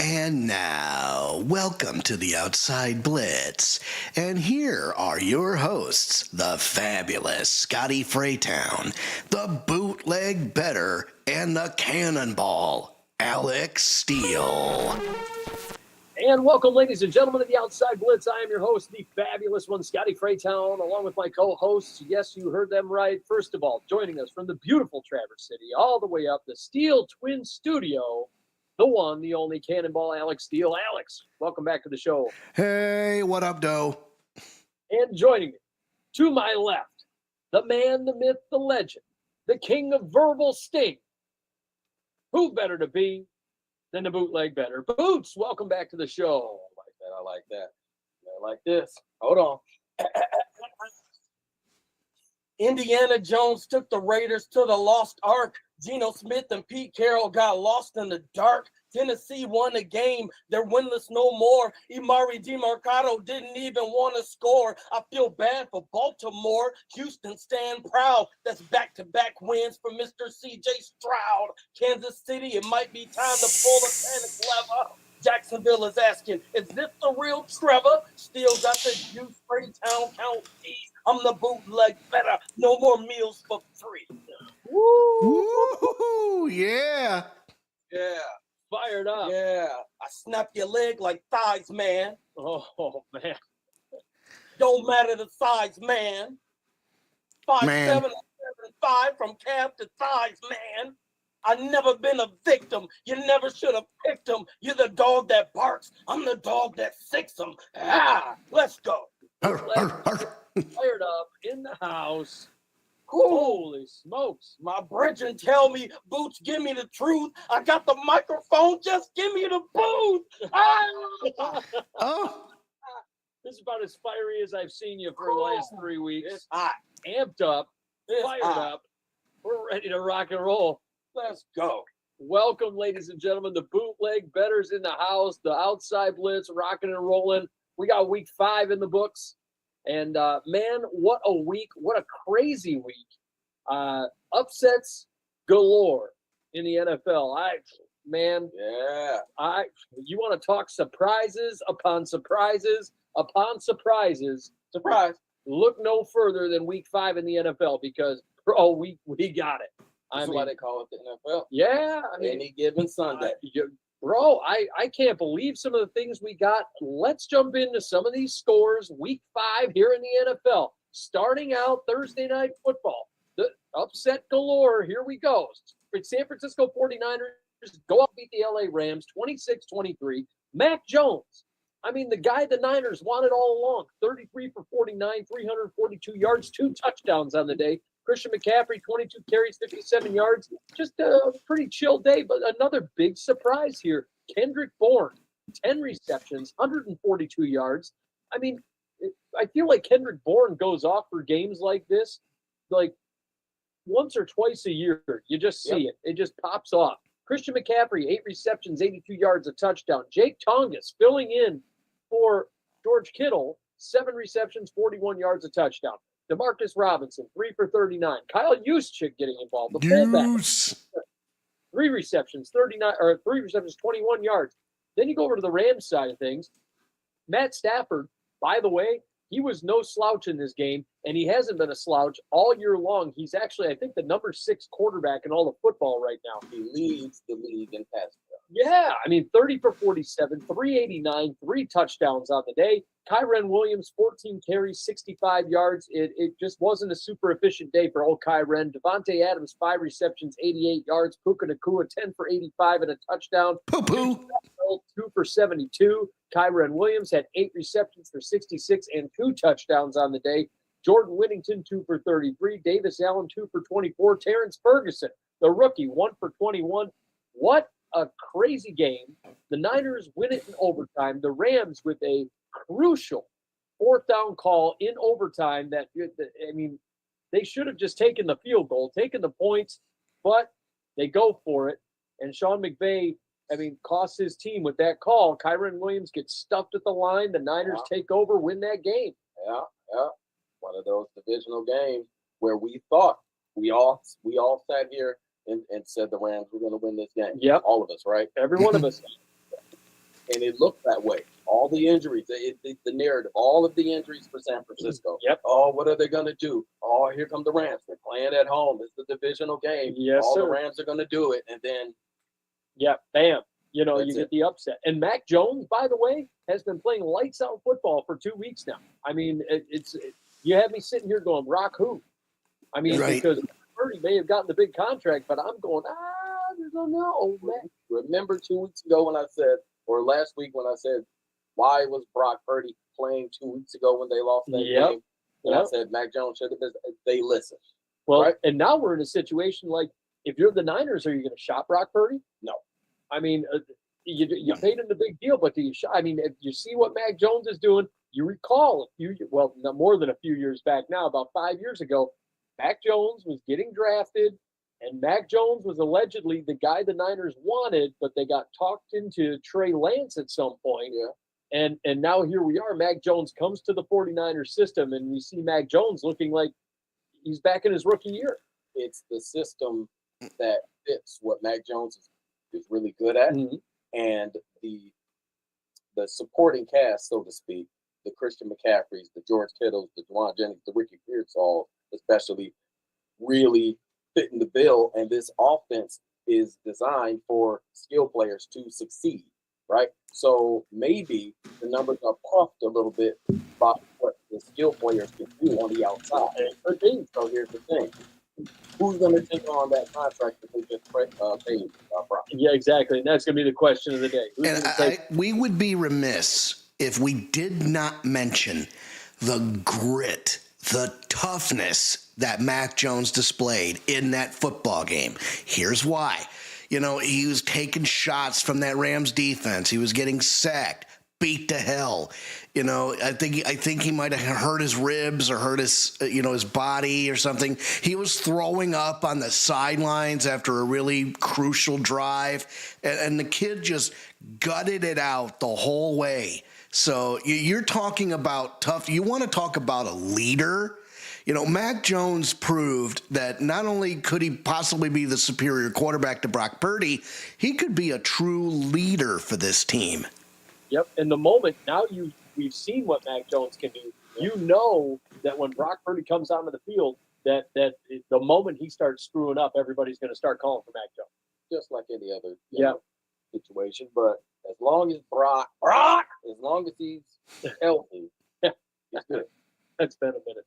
And now, welcome to the Outside Blitz. And here are your hosts, the fabulous Scotty Fraytown, the Bootleg Bettor, and the Cannonball, Alex Steele. And welcome, ladies and gentlemen, to the Outside Blitz. I am your host, the fabulous one, Scotty Fraytown, along with my co-hosts. Yes, you heard them right. First of all, joining us from the beautiful Traverse City, all the way up the Steele Twin Studio, the one, the only Cannonball, Alex Steele. Alex, welcome back to the show. Hey, what up, Doe? And joining me, to my left, the man, the myth, the legend, the king of verbal sting. Who better to be than the Bootleg Bettor? Boots, welcome back to the show. I like that. I like this. Hold on. Indiana Jones took the Raiders to the Lost Ark. Geno Smith and Pete Carroll got lost in the dark. Tennessee won the game. They're winless no more. Imari DeMarcado didn't even want to score. I feel bad for Baltimore. Houston stand proud. That's back-to-back wins for Mr. C.J. Stroud. Kansas City, it might be time to pull the panic lever. Jacksonville is asking, is this the real Trevor? Steele got the juice, Fraytown count fees. I'm the Bootleg Bettor. No more meals for free. Woo! Yeah. Yeah. Fired up. Yeah. I snap your leg like thighs, man. Oh, man. Don't matter the size, man. 5'7", 7'5", from calf to thighs, man. I've never been a victim. You never should have picked him. You're the dog that barks. I'm the dog that sicks him. Ah, let's go. Fired up in the house. Holy smokes. My brethren tell me, Boots, give me the truth. I got the microphone. Just give me the booth. Ah! Oh. This is about as fiery as I've seen you for the last 3 weeks. It's hot. Amped up, It's fired hot. up. We're ready to rock and roll. Let's go. Welcome, ladies and gentlemen. The Bootleg Bettors in the house. The Outside Blitz, rocking and rolling. We got week 5 in the books. And, man, what a week. What a crazy week. Upsets galore in the NFL. You want to talk surprises upon surprises upon surprises. Surprise. Look no further than week 5 in the NFL because, bro, we got it. That's why they call it the NFL. Yeah. Any given Sunday. Bro, I can't believe some of the things we got. Let's jump into some of these scores. Week 5 here in the NFL. Starting out Thursday Night Football. The upset galore. Here we go. San Francisco 49ers go up, beat the LA Rams 26-23. Mac Jones. The guy the Niners wanted all along. 33 for 49, 342 yards, 2 touchdowns on the day. Christian McCaffrey, 22 carries, 57 yards. Just a pretty chill day, but another big surprise here. Kendrick Bourne, 10 receptions, 142 yards. I feel like Kendrick Bourne goes off for games like this, like once or twice a year. You just see it. It just pops off. Christian McCaffrey, 8 receptions, 82 yards, a touchdown. Jake Tongas filling in for George Kittle, 7 receptions, 41 yards, a touchdown. Demarcus Robinson, 3 for 39. Kyle Juszczyk getting involved. The fullback, 3 receptions, 21 yards. Then you go over to the Rams side of things. Matt Stafford, by the way, he was no slouch in this game, and he hasn't been a slouch all year long. He's actually, I think, the number 6 quarterback in all of football right now. He leads the league in passing. Yeah, 30 for 47, 389, 3 touchdowns on the day. Kyren Williams, 14 carries, 65 yards. It just wasn't a super efficient day for old Kyren. Devontae Adams, 5 receptions, 88 yards. Puka Nacua, 10 for 85 and a touchdown. Poo-poo. 2 for 72. Kyren Williams had 8 receptions for 66 and 2 touchdowns on the day. Jordan Whittington, 2 for 33. Davis Allen, 2 for 24. Terrence Ferguson, the rookie, 1 for 21. What a crazy game. The Niners win it in overtime. The Rams with a crucial 4th down call in overtime that, they should have just taken the field goal, taken the points, but they go for it. And Sean McVay, costs his team with that call. Kyren Williams gets stuffed at the line. The Niners take over, win that game. Yeah. One of those divisional games where we thought we all sat here and said the Rams were going to win this game. Yep. All of us, right? Every one of us. And it looked that way. All the injuries, the narrative, all of the injuries for San Francisco. Yep. Oh, what are they going to do? Oh, here come the Rams. They're playing at home. It's the divisional game. Yes, all sir. the Rams are going to do it. And then, bam. You That's get it. the upset. And Mac Jones, by the way, has been playing lights out football for 2 weeks now. I mean, you have me sitting here going, Brock who? I mean, Right. because Purdy may have gotten the big contract, but I'm going, I don't know, man. remember 2 weeks ago when I said, or last week when I said, why was Brock Purdy playing 2 weeks ago when they lost that game? And I said, Mac Jones should have been. They listened. Well, right? And now we're in a situation like, if you're the Niners, are you going to shop Brock Purdy? No. I mean, you paid him the big deal, but do you shop? I mean, if you see what Mac Jones is doing, you recall no more than a few years back now, about 5 years ago, Mac Jones was getting drafted, and Mac Jones was allegedly the guy the Niners wanted, but they got talked into Trey Lance at some point. Yeah. And now here we are. Mac Jones comes to the 49ers system, and we see Mac Jones looking like he's back in his rookie year. It's the system that fits what Mac Jones is really good at, and the supporting cast, so to speak, the Christian McCaffreys, the George Kittles, the Juwan Jennings, the Ricky Pearsall, especially, really fitting the bill. And this offense is designed for skill players to succeed, right? So maybe the numbers are puffed a little bit by what the skill players can do on the outside. So here's the thing. Who's going to take on that contract that they just paid Brock? Yeah, exactly. And that's going to be the question of the day. And we would be remiss if we did not mention the grit, the toughness that Mac Jones displayed in that football game. Here's why. He was taking shots from that Rams defense. He was getting sacked, beat to hell. I think he might have hurt his ribs or hurt his his body or something. He was throwing up on the sidelines after a really crucial drive, and the kid just gutted it out the whole way. So you're talking about tough. You want to talk about a leader? Mac Jones proved that not only could he possibly be the superior quarterback to Brock Purdy, he could be a true leader for this team. Yep. And the moment now we've seen what Mac Jones can do. You know that when Brock Purdy comes onto the field, that the moment he starts screwing up, everybody's going to start calling for Mac Jones. Just like any other situation. But as long as Brock, as long as he's healthy, he's good. It's been a minute,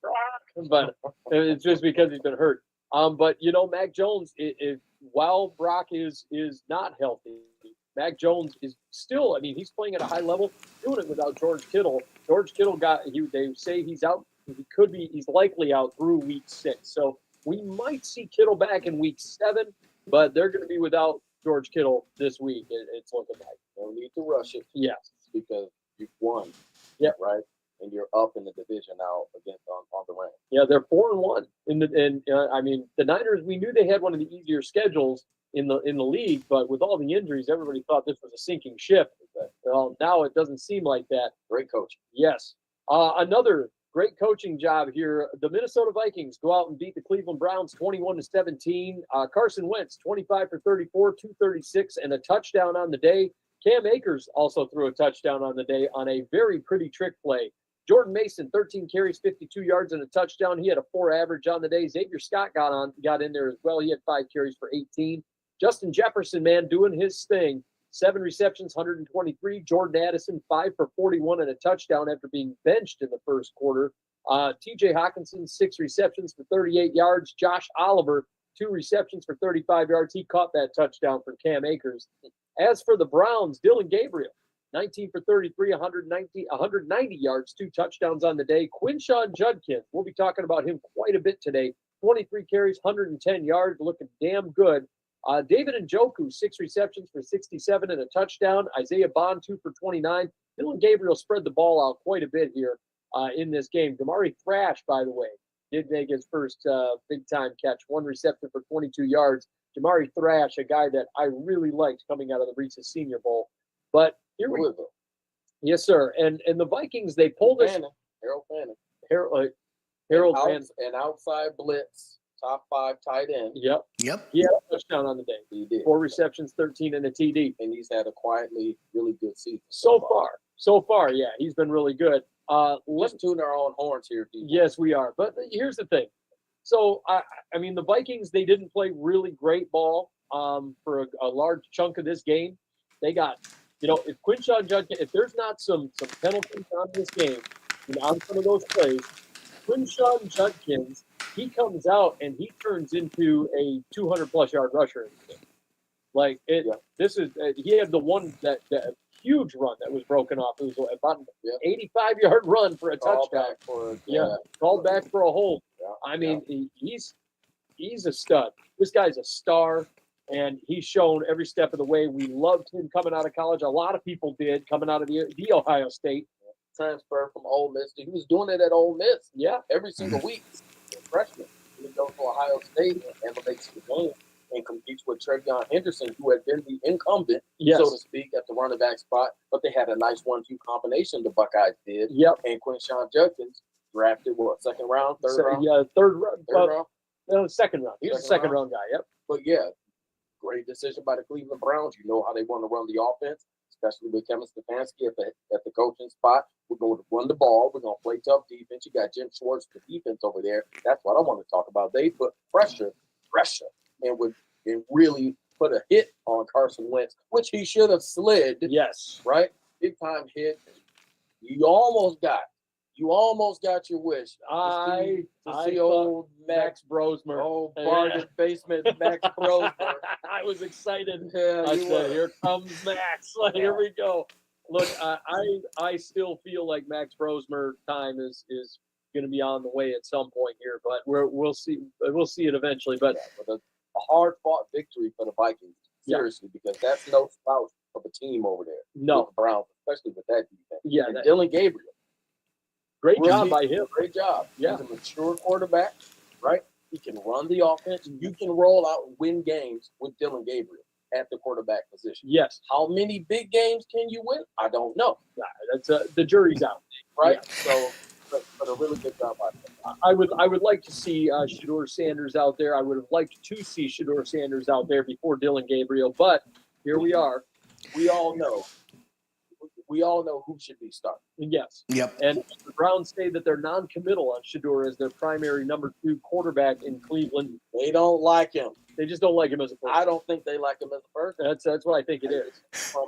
but it's just because he's been hurt. But Mac Jones, while Brock is not healthy, Mac Jones is still. I mean, he's playing at a high level, doing it without George Kittle. George Kittle they say he's out. He's likely out through week 6. So we might see Kittle back in week 7, but they're going to be without George Kittle this week. It's looking like. No need to rush it. Yes, because you've won. Yep. Right. And you're up in the division now against on the Rams. Yeah, they're 4-1 I mean, the Niners. We knew they had one of the easier schedules in the league, but with all the injuries, everybody thought this was a sinking ship. Well, now it doesn't seem like that. Great coaching. Yes, another great coaching job here. The Minnesota Vikings go out and beat the Cleveland Browns 21-17. Carson Wentz 25 for 34, 236, and a touchdown on the day. Cam Akers also threw a touchdown on the day on a very pretty trick play. Jordan Mason, 13 carries, 52 yards, and a touchdown. He had a 4 average on the day. Xavier Scott got in there as well. He had 5 carries for 18. Justin Jefferson, man, doing his thing. 7 receptions, 123. Jordan Addison, 5 for 41 and a touchdown after being benched in the first quarter. TJ Hawkinson, 6 receptions for 38 yards. Josh Oliver, 2 receptions for 35 yards. He caught that touchdown for Cam Akers. As for the Browns, Dylan Gabriel, 19 for 33, 190 yards, 2 touchdowns on the day. Quinshawn Judkins, we'll be talking about him quite a bit today. 23 carries, 110 yards, looking damn good. David Njoku, 6 receptions for 67 and a touchdown. Isaiah Bond, 2 for 29. Dylan Gabriel spread the ball out quite a bit here in this game. Damari Thrash, by the way, did make his first big-time catch. 1 reception for 22 yards. Damari Thrash, a guy that I really liked coming out of the Reese's Senior Bowl. But here we go. Yes, sir. And the Vikings, they pulled us. Harold Fanning. Harold Fanning. And Outside Blitz top 5 tight end. Yep. Yep. He had a touchdown on the day. He did. 4 receptions, 13 and a TD. And he's had a quietly really good season. So far, yeah, he's been really good. Let's tune our own horns here, people. Yes, we are. But here's the thing. So, I mean, the Vikings, they didn't play really great ball for a large chunk of this game. They got, if Quinshawn Judkins, if there's not some penalties on this game, on some of those plays, Quinshawn Judkins, he comes out and he turns into a 200-plus yard rusher. Like, this is, he had the one that huge run that was broken off. It was about an 85-yard run for a touchdown. Called back for a hold. I mean, he's a stud. This guy's a star, and he's shown every step of the way. We loved him coming out of college. A lot of people did coming out of the Ohio State. Transfer from Ole Miss. He was doing it at Ole Miss. Yeah. Every single week. Freshman. He goes to Ohio State and makes the game and competes with Trevion Henderson, who had been the incumbent, so to speak, at the running back spot. But they had a nice 1-2 combination, the Buckeyes did. Yep. And Quinshawn Judkins drafted, second round, third round? Yeah, third round. No, second round. He was a second round guy, yep. But, yeah, great decision by the Cleveland Browns. You know how they want to run the offense, especially with Kevin Stefanski at the coaching spot. We're going to run the ball. We're going to play tough defense. You got Jim Schwartz, the defense over there. That's what I want to talk about. They put pressure, and really put a hit on Carson Wentz, which he should have slid. Yes. Right? Big time hit. You almost got your wish. I see old Max Brosmer. Oh, bargain basement Max Brosmer. I was excited. Yeah, I said, here comes Max. Here we go. Look, I still feel like Max Brosmer time is going to be on the way at some point here, but we'll see. We'll see it eventually. But a hard-fought victory for the Vikings, seriously, because that's no slouch of a team over there. No. With the Browns, especially with that defense. Yeah. And Dylan Gabriel. Great job by him. Great job. Yeah. He's a mature quarterback, right? He can run the offense. You can roll out and win games with Dylan Gabriel at the quarterback position. Yes. How many big games can you win? I don't know. That's the jury's out. Right? Yeah. So, but a really good job by him. I would like to see Shedeur Sanders out there. I would have liked to see Shedeur Sanders out there before Dylan Gabriel, but here we are. We all know who should be starting. Yes. Yep. And the Browns say that they're non-committal on Shedeur as their primary number 2 quarterback in Cleveland. They don't like him. They just don't like him as a person. I don't think they like him as a person. That's what I think it is. From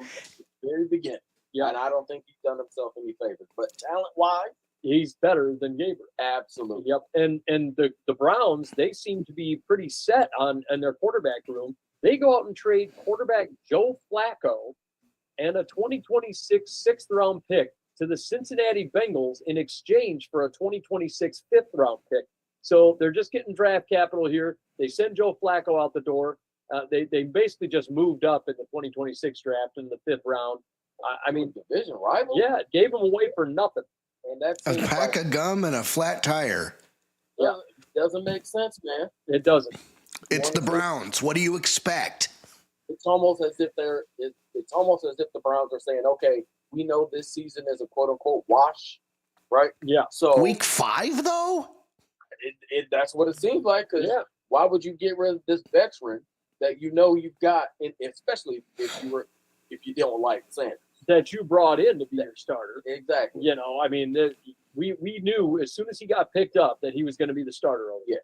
the very beginning. Yeah. And I don't think he's done himself any favors. But talent-wise, he's better than Gabriel. Absolutely. Yep. And the Browns, they seem to be pretty set on their quarterback room. They go out and trade quarterback Joe Flacco and a 2026 sixth-round pick to the Cincinnati Bengals in exchange for a 2026 fifth-round pick. So they're just getting draft capital here. They send Joe Flacco out the door. They basically just moved up in the 2026 draft in the 5th round. I mean, division rival. Yeah, gave them away for nothing. And that's a pack of gum and a flat tire. Yeah, it doesn't make sense, man. It doesn't. It's the Browns. What do you expect? It's almost as if it's almost as if the Browns are saying, okay, we know this season is a quote unquote wash, right? Yeah. So week 5 though? That's what it seems like. Because why would you get rid of this veteran that you know you've got, especially if you don't like Sanders, that you brought in to be your starter? Exactly. You know, I mean, we knew as soon as he got picked up that he was going to be the starter over there.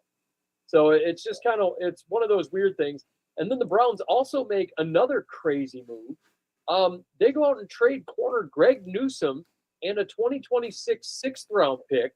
So it's just it's one of those weird things. And then the Browns also make another crazy move. They go out and trade corner Greg Newsome and a 2026 sixth-round pick.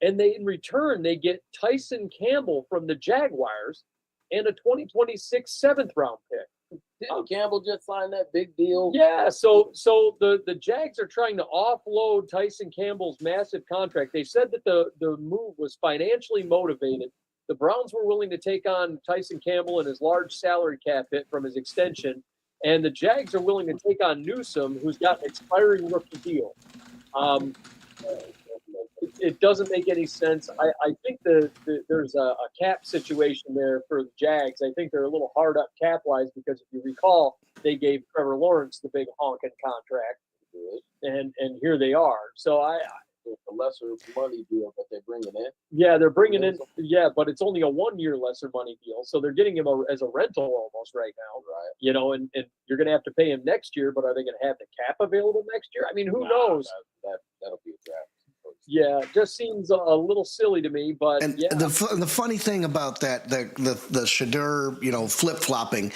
And in return, they get Tyson Campbell from the Jaguars and a 2026 seventh-round pick. Didn't Campbell just sign that big deal? Yeah, so the Jags are trying to offload Tyson Campbell's massive contract. They said that the move was financially motivated. The Browns were willing to take on Tyson Campbell and his large salary cap hit from his extension, and the Jags are willing to take on Newsome, who's got an expiring rookie deal. It doesn't make any sense. I think there's a cap situation there for the Jags. I think they're a little hard up cap-wise because if you recall, they gave Trevor Lawrence the big honking contract, and here they are. So it's a lesser money deal that they're bringing in. Yeah, they're bringing in. Yeah, but it's only a 1 year lesser money deal, so they're getting him as a rental almost right now. Right. You know, and you're going to have to pay him next year. But are they going to have the cap available next year? I mean, who knows? That'll be a draft. Yeah, just seems a little silly to me. But And yeah, the funny thing about that, the Shadur, flip flopping,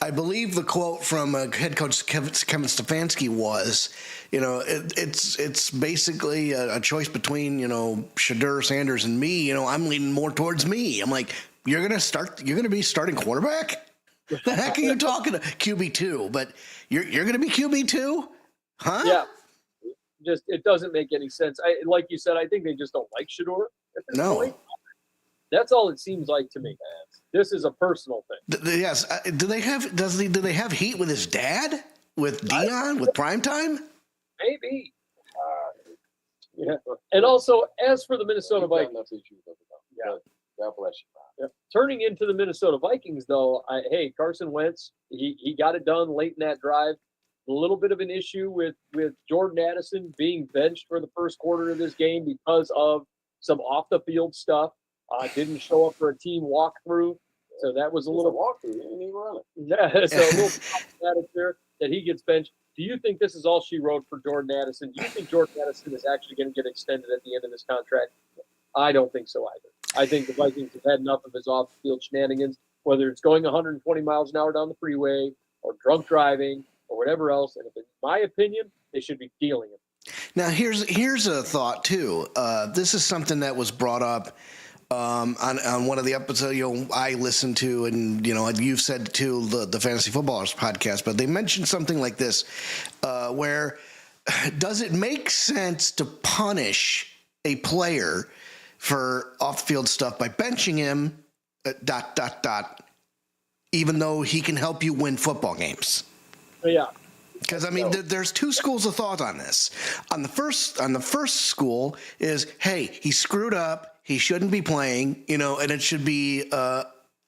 I believe the quote from head coach Kevin Stefanski was, it's basically a choice between Shadur, Sanders, and me. I'm leaning more towards me. I'm like, you're gonna be starting quarterback. The heck are you talking to QB2? But you're gonna be QB2, huh? yeah. Just it doesn't make any sense. Like you said, I think they just don't like Shadur at this point. That's all it seems like to me. This is a personal thing. Yes. Do they have heat with his dad? With Dion? With Primetime? Maybe. Yeah. And also, as for the Minnesota Vikings, yeah. God bless you. Yeah. Turning into the Minnesota Vikings, though, Carson Wentz, he got it done late in that drive. A little bit of an issue with Jordan Addison being benched for the first quarter of this game because of some off the field stuff. Didn't show up for a team walkthrough, so that was a little walkthrough. He didn't even run it. Yeah, so a little problematic there that he gets benched. Do you think this is all she wrote for Jordan Addison? Do you think Jordan Addison is actually going to get extended at the end of this contract? I don't think so either. I think the Vikings have had enough of his off-the-field shenanigans, whether it's going 120 miles an hour down the freeway or drunk driving or whatever else. And in my opinion, they should be dealing him. Now, here's a thought, too. This is something that was brought up on one of the episodes I listened to, and you've said too, the Fantasy Footballers podcast, but they mentioned something like this, where does it make sense to punish a player for off-field stuff by benching him, ... even though he can help you win football games? Yeah. Because there's two schools of thought on this. On the first school is, hey, he screwed up, he shouldn't be playing, and it should be,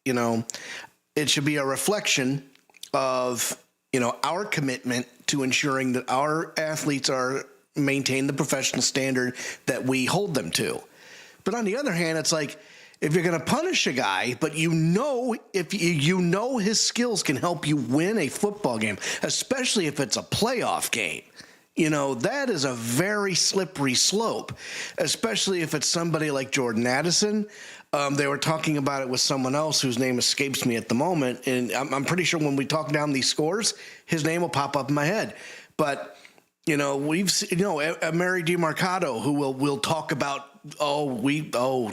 it should be a reflection of, our commitment to ensuring that our athletes maintain the professional standard that we hold them to. But on the other hand, it's like, if you're going to punish a guy, but if his skills can help you win a football game, especially if it's a playoff game, that is a very slippery slope, especially if it's somebody like Jordan Addison. They were talking about it with someone else whose name escapes me at the moment, and I'm pretty sure when we talk down these scores, his name will pop up in my head. But we've seen, Mary DeMarcado, who we'll talk about.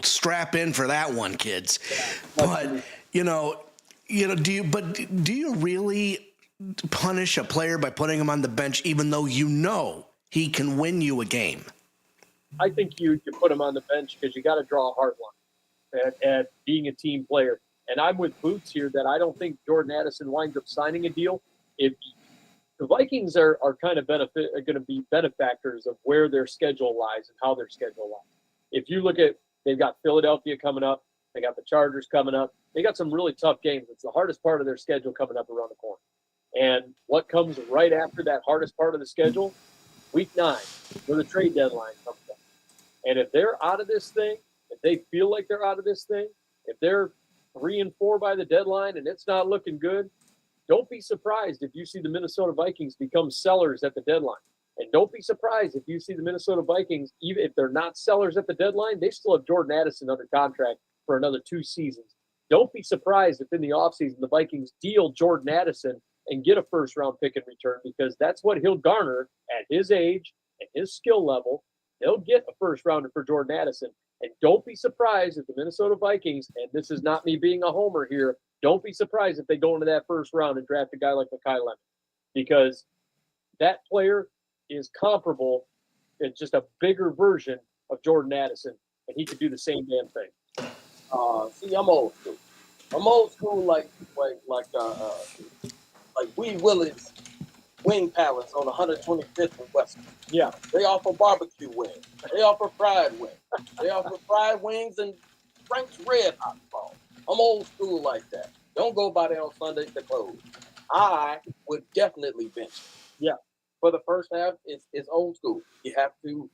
Strap in for that one, kids. But do you really punish a player by putting him on the bench, even though he can win you a game? I think you put him on the bench because you got to draw a hard line at being a team player. And I'm with Boots here that I don't think Jordan Addison winds up signing a deal. If the Vikings are kind of going to be benefactors of where their schedule lies and how their schedule lies. If you look at, they've got Philadelphia coming up, they got the Chargers coming up, they got some really tough games. It's the hardest part of their schedule coming up around the corner. And what comes right after that hardest part of the schedule? Week 9, where the trade deadline comes up. And if they're out of this thing, if they feel like they're out of this thing, if they're 3-4 by the deadline and it's not looking good, don't be surprised if you see the Minnesota Vikings become sellers at the deadline. And don't be surprised if you see the Minnesota Vikings, even if they're not sellers at the deadline, they still have Jordan Addison under contract for another 2 seasons. Don't be surprised if in the offseason the Vikings deal Jordan Addison and get a first-round pick in return, because that's what he'll garner at his age and his skill level. They'll get a first-rounder for Jordan Addison. And don't be surprised if the Minnesota Vikings, and this is not me being a homer here, don't be surprised if they go into that first round and draft a guy like Mekhi Lemon, because that player is comparable. It's just a bigger version of Jordan Addison, and he could do the same damn thing. See, I'm old school. I'm old school like Wee Willie's Wing Palace on 125th and Western. Yeah. They offer barbecue wings. They offer fried wings. They offer fried wings and Frank's Red Hot Sauce. I'm old school like that. Don't go by there on Sunday to close. I would definitely bench. Yeah. For the first half, it's old school. You have to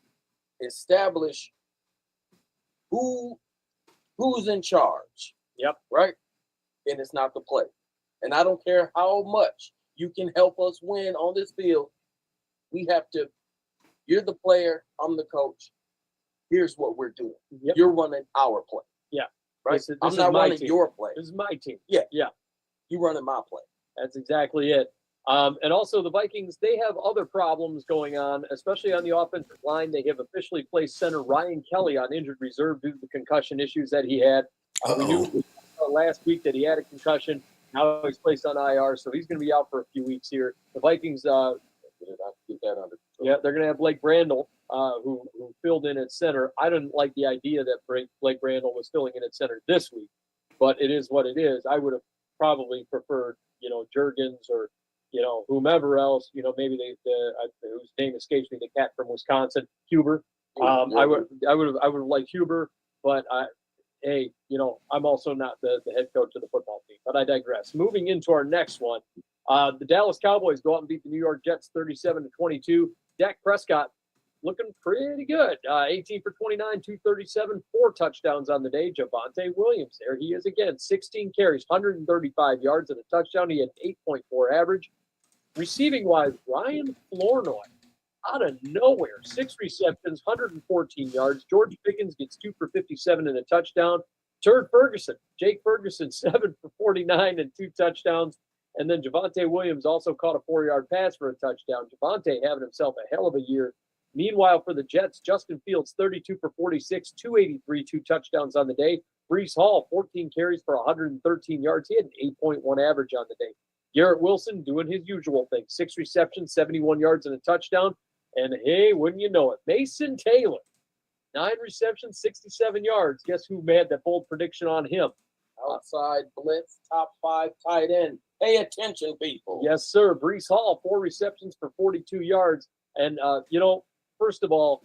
establish who's in charge. Yep. Right? And it's not the play. And I don't care how much you can help us win on this field. We have to, you're the player, I'm the coach. Here's what we're doing. Yep. You're running our play. Yeah. Right? This I'm is not my running team. your play. This is my team. Yeah. Yeah. You running my play. That's exactly it. And also the Vikings, they have other problems going on, especially on the offensive line. They have officially placed center Ryan Kelly on injured reserve due to the concussion issues that he had. We knew last week that he had a concussion. Now he's placed on IR, so he's going to be out for a few weeks here. The Vikings, Get that under control. yeah, they're going to have Blake Brandel, who filled in at center. I didn't like the idea that Blake Brandel was filling in at center this week, but it is what it is. I would have probably preferred, Juergens or, whomever else, maybe whose name escapes me, the cat from Wisconsin, Huber. I would have liked Huber, but hey, I'm also not the head coach of the football team, but I digress. Moving into our next one, the Dallas Cowboys go out and beat the New York Jets 37-22. Dak Prescott looking pretty good. 18 for 29, 237, 4 touchdowns on the day. Javonte Williams, there he is again. 16 carries, 135 yards and a touchdown. He had 8.4 average. Receiving-wise, Ryan Flournoy, out of nowhere, 6 receptions, 114 yards. George Pickens gets 2 for 57 and a touchdown. Jake Ferguson, 7 for 49 and 2 touchdowns. And then Javonte Williams also caught a 4-yard pass for a touchdown. Javonte having himself a hell of a year. Meanwhile, for the Jets, Justin Fields, 32 for 46, 283, 2 touchdowns on the day. Breece Hall, 14 carries for 113 yards. He had an 8.1 average on the day. Garrett Wilson doing his usual thing, 6 receptions, 71 yards and a touchdown. And hey, wouldn't you know it, Mason Taylor, 9 receptions, 67 yards. Guess who made that bold prediction on him? Outside Blitz, top 5 tight end. Pay attention, people. Yes, sir. Breece Hall, 4 receptions for 42 yards. And, first of all,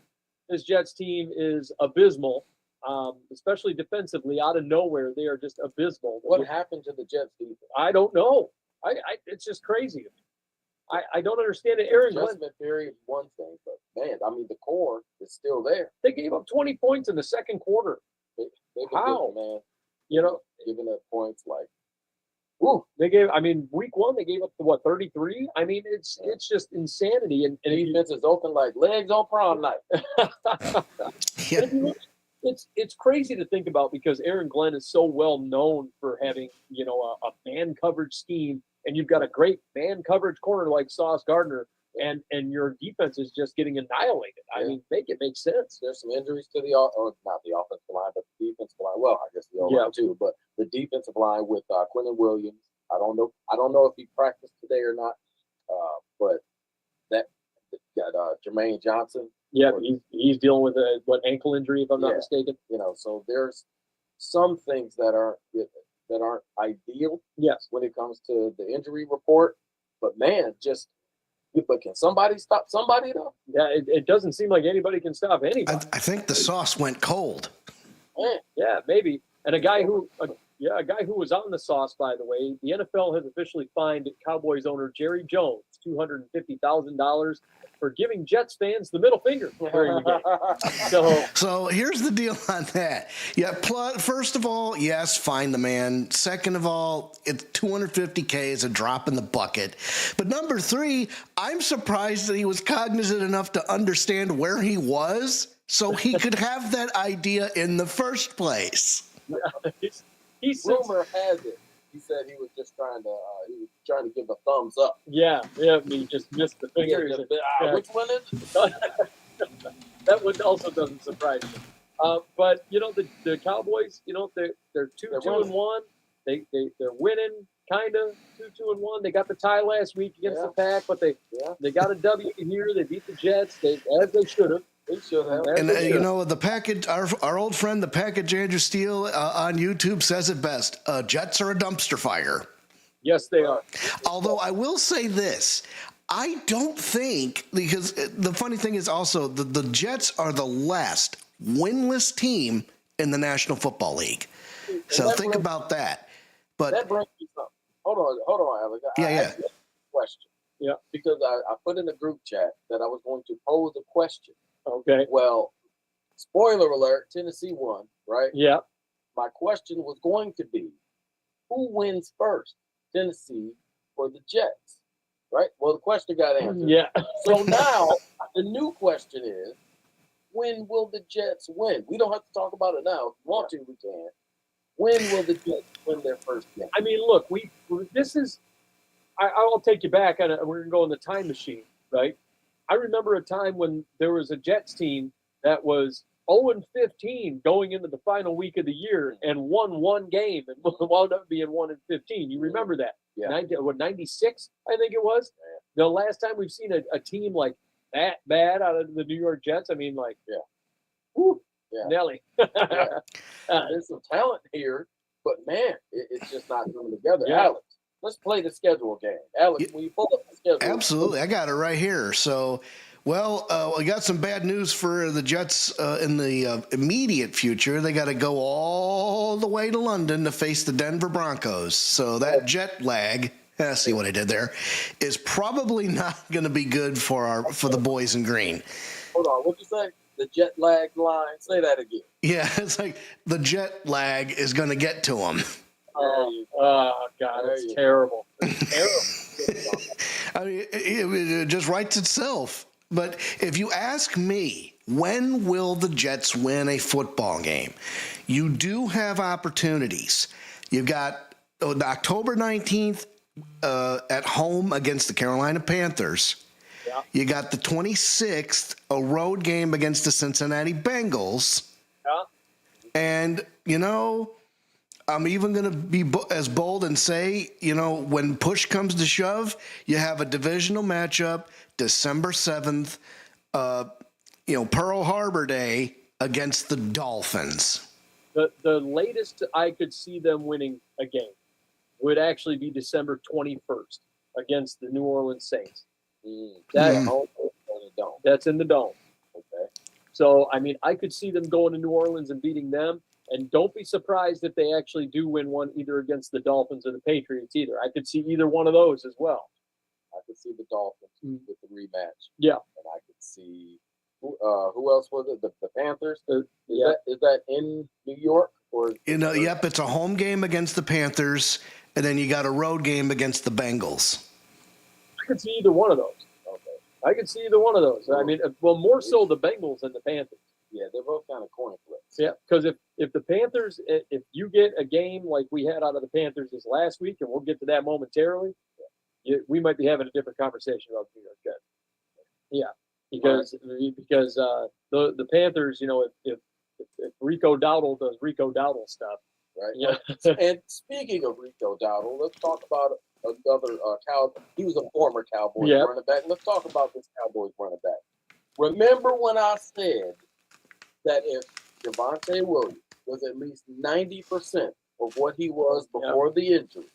this Jets team is abysmal, especially defensively. Out of nowhere, they are just abysmal. What happened to the Jets defense? I don't know. It's just crazy. I don't understand it. Aaron Glenn, Adjustment period, one thing, but man, the core is still there. they gave up 20 points in the second quarter. They've been How? good, man. Giving up points like, week 1 they gave up to 33. It's just insanity. And defense is open like legs on prom night. Yeah. It's crazy to think about because Aaron Glenn is so well known for having a man coverage scheme, and you've got a great man coverage corner like Sauce Gardner, and your defense is just getting annihilated. Yeah. Make it make sense. There's some injuries to not the offensive line, but the defensive line. Well, I guess the O-line too, but the defensive line with Quinnen Williams. I don't know if he practiced today or not, but that got Jermaine Johnson. Yeah, he's dealing with a ankle injury, if I'm not mistaken. So there's some things that aren't ideal. Yes, when it comes to the injury report, but man, but can somebody stop somebody though? Yeah, it doesn't seem like anybody can stop anybody. I think the sauce went cold. Man. Yeah, maybe. And a guy who was on the sauce, by the way, the NFL has officially fined Cowboys owner Jerry Jones $250,000 for giving Jets fans the middle finger during the game. So here's the deal on that. Yeah, first of all, yes, fine the man. Second of all, it's $250K is a drop in the bucket. But number 3, I'm surprised that he was cognizant enough to understand where he was so he could have that idea in the first place. Rumor has it he said he was just trying to give a thumbs up. Yeah, he just missed the finger. Which one is it? That one also doesn't surprise me. But the Cowboys, they're 2-1. They're winning, kind of 2-1. They got the tie last week against the Pack, but they got a W here. They beat the Jets. As they should have. They should have. And the package, our old friend, the package Andrew Steele on YouTube says it best. Jets are a dumpster fire. Yes, they are. Although I will say this. I don't think, because the funny thing is also the Jets are the last winless team in the National Football League. So think about that. But that brings me something. Hold on, Alex. Yeah. I asked a question. Yeah. Because I put in the group chat that I was going to pose a question. Okay. Well, Spoiler alert, Tennessee won, right? Yeah. My question was going to be, who wins first, Tennessee or the Jets? Right? Well, the question got answered. Yeah. So now the new question is, when will the Jets win? We don't have to talk about it now. If you want to, we can. When will the Jets win their first game? I mean, look, I'll take you back. We're going to go in the time machine, right? I remember a time when there was a Jets team that was 0-15 going into the final week of the year and won one game and wound up being 1-15. You remember that? Yeah. 96, I think it was. Yeah. The last time we've seen a team like that bad out of the New York Jets, I mean, like, whew, Nelly. There's some talent here, but, man, it's just not coming together. Yeah. Alex, let's play the schedule game. Alex, when you pull up the schedule. Absolutely. I got it right here. So, we got some bad news for the Jets in the immediate future. They got to go all the way to London to face the Denver Broncos. So that jet lag, see what I did there, is probably not going to be good for the boys in green. Hold on. What'd you say? The jet lag line? Say that again. Yeah, it's like the jet lag is going to get to them. Oh, God, it's terrible. It's terrible. I mean, it just writes itself. But if you ask me, when will the Jets win a football game? You do have opportunities. You've got October 19th at home against the Carolina Panthers. Yeah. You got the 26th, a road game against the Cincinnati Bengals. Yeah. And, I'm even going to be as bold and say, when push comes to shove, you have a divisional matchup December 7th, Pearl Harbor Day against the Dolphins. The latest I could see them winning a game would actually be December 21st against the New Orleans Saints. That's in the Dome. Okay. So, I mean, I could see them going to New Orleans and beating them. And don't be surprised if they actually do win one either against the Dolphins or the Patriots either. I could see either one of those as well. I could see the Dolphins with the rematch. Yeah. And I could see who else was it? The Panthers? Is that in New York? Yep, it's a home game against the Panthers, and then you got a road game against the Bengals. I could see either one of those. Okay. I could see either one of those. I mean, more so the Bengals than the Panthers. Yeah, they're both kind of coin flips. Yeah, because if the Panthers, if you get a game like we had out of the Panthers this last week, and we'll get to that momentarily, we might be having a different conversation about the New York Jets. Yeah, because the Panthers, if Rico Dowdle does Rico Dowdle stuff, right? Yeah. And speaking of Rico Dowdle, let's talk about another Cowboy. He was a former Cowboys running back. Let's talk about this Cowboys running back. Remember when I said that if Javonte Williams was at least 90% of what he was before the injury,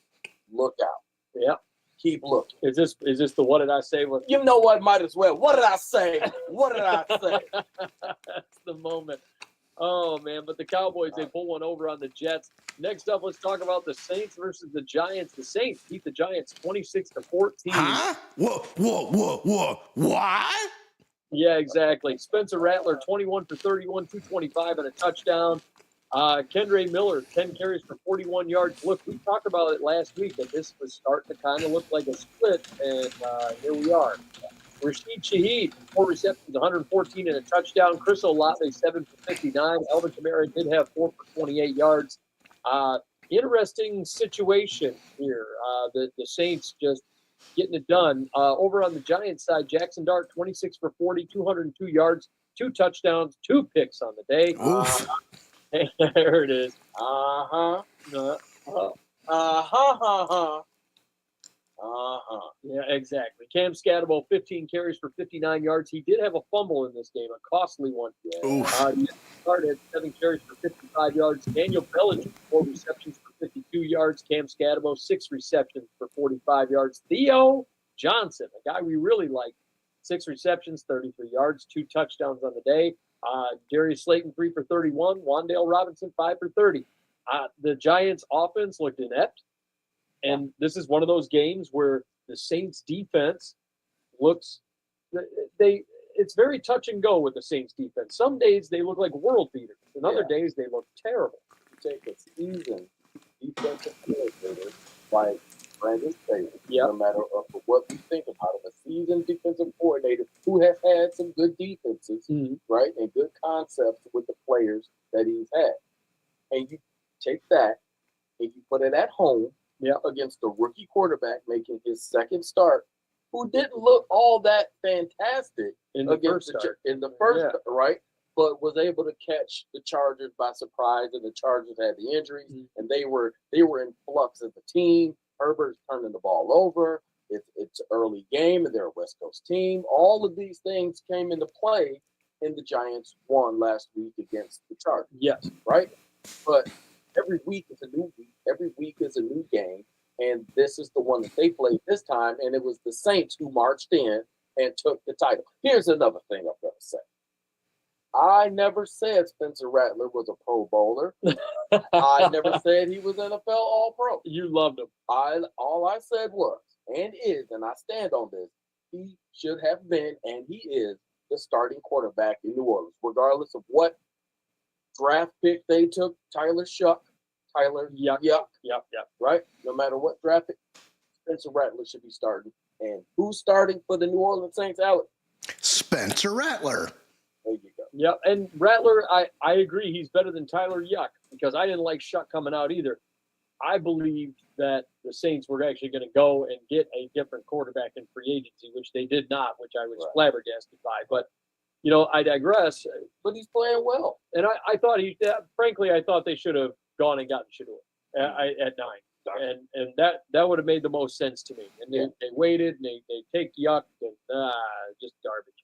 look out. Yeah. Keep looking. Is this the what did I say? You know what? Might as well. What did I say? What did I say? That's the moment. Oh, man. But the Cowboys, they pull one over on the Jets. Next up, let's talk about the Saints versus the Giants. The Saints beat the Giants 26-14. Huh? Whoa. What? Yeah, exactly. Spencer Rattler, 21 for 31, 225 and a touchdown. Kendre Miller, 10 carries for 41 yards. Look, we talked about it last week, and this was starting to kind of look like a split, and here we are. Rashid Shaheed, 4 receptions, 114 and a touchdown. Chris Olave, 7 for 59. Alvin Kamara did have 4 for 28 yards. Interesting situation here. The Saints just getting it done. Over on the Giants side, Jackson Dart, 26 for 40, 202 yards, 2 touchdowns, 2 picks on the day. There it is. Yeah, exactly. Cam Scatterbo, 15 carries for 59 yards. He did have a fumble in this game, a costly one. He started 7 carries for 55 yards. Daniel Bellinger, 4 receptions for 52 yards. Cam Scatterbo, 6 receptions for 45 yards. Theo Johnson, a guy we really like, 6 receptions, 33 yards, 2 touchdowns on the day. Darius Slayton, 3 for 31. Wan'Dale Robinson, 5 for 30. The Giants' offense looked inept. And this is one of those games where the Saints' defense looks – it's very touch and go with the Saints defense. Some days they look like world beaters, and other days they look terrible. You take a seasoned defensive coordinator like Brandon Steele, no matter what we think about him, a seasoned defensive coordinator who has had some good defenses, right, and good concepts with the players that he's had. And you take that and you put it at home against a rookie quarterback making his second start, who didn't look all that fantastic in the first start, right? But was able to catch the Chargers by surprise, and the Chargers had the injuries, and they were in flux as a team. Herbert's turning the ball over. It's early game, and they're a West Coast team. All of these things came into play, and the Giants won last week against the Chargers. Yes, right. But every week is a new week. Every week is a new game, and this is the one that they played this time, and it was the Saints who marched in and took the title. Here's another thing I'm going to say. I never said Spencer Rattler was a Pro Bowler. I never said he was NFL All-Pro. You loved him. All I said was, and is, and I stand on this, he should have been, and he is, the starting quarterback in New Orleans, regardless of what draft pick they took. Tyler Yuck, right? No matter what draft pick, Spencer Rattler should be starting. And who's starting for the New Orleans Saints, Alex? Spencer Rattler. There you go. Yeah, and Rattler, I agree, he's better than Tyler Yuck, because I didn't like Shuck coming out either. I believed that the Saints were actually going to go and get a different quarterback in free agency, which they did not, which I was flabbergasted by. But, you know, I digress. But he's playing well. And I thought frankly, I thought they should have gone and gotten Shador at 9. And that would have made the most sense to me. And they waited, and they take Yuck, and just garbage.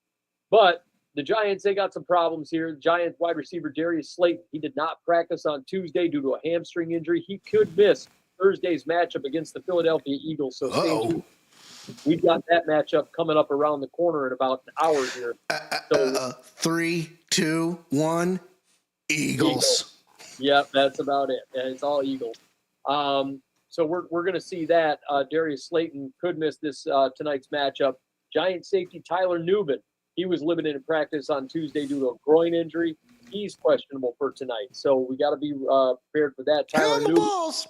But the Giants, they got some problems here. Giants wide receiver Darius Slayton, he did not practice on Tuesday due to a hamstring injury. He could miss Thursday's matchup against the Philadelphia Eagles. So we've got that matchup coming up around the corner in about an hour here. 3, 2, 1, Eagles. Yep, that's about it. And it's all Eagles. So we're going to see that. Darius Slayton could miss this tonight's matchup. Giant safety Tyler Nubin. He was limited in practice on Tuesday due to a groin injury. He's questionable for tonight. So we got to be prepared for that. Tyler Cannonballs.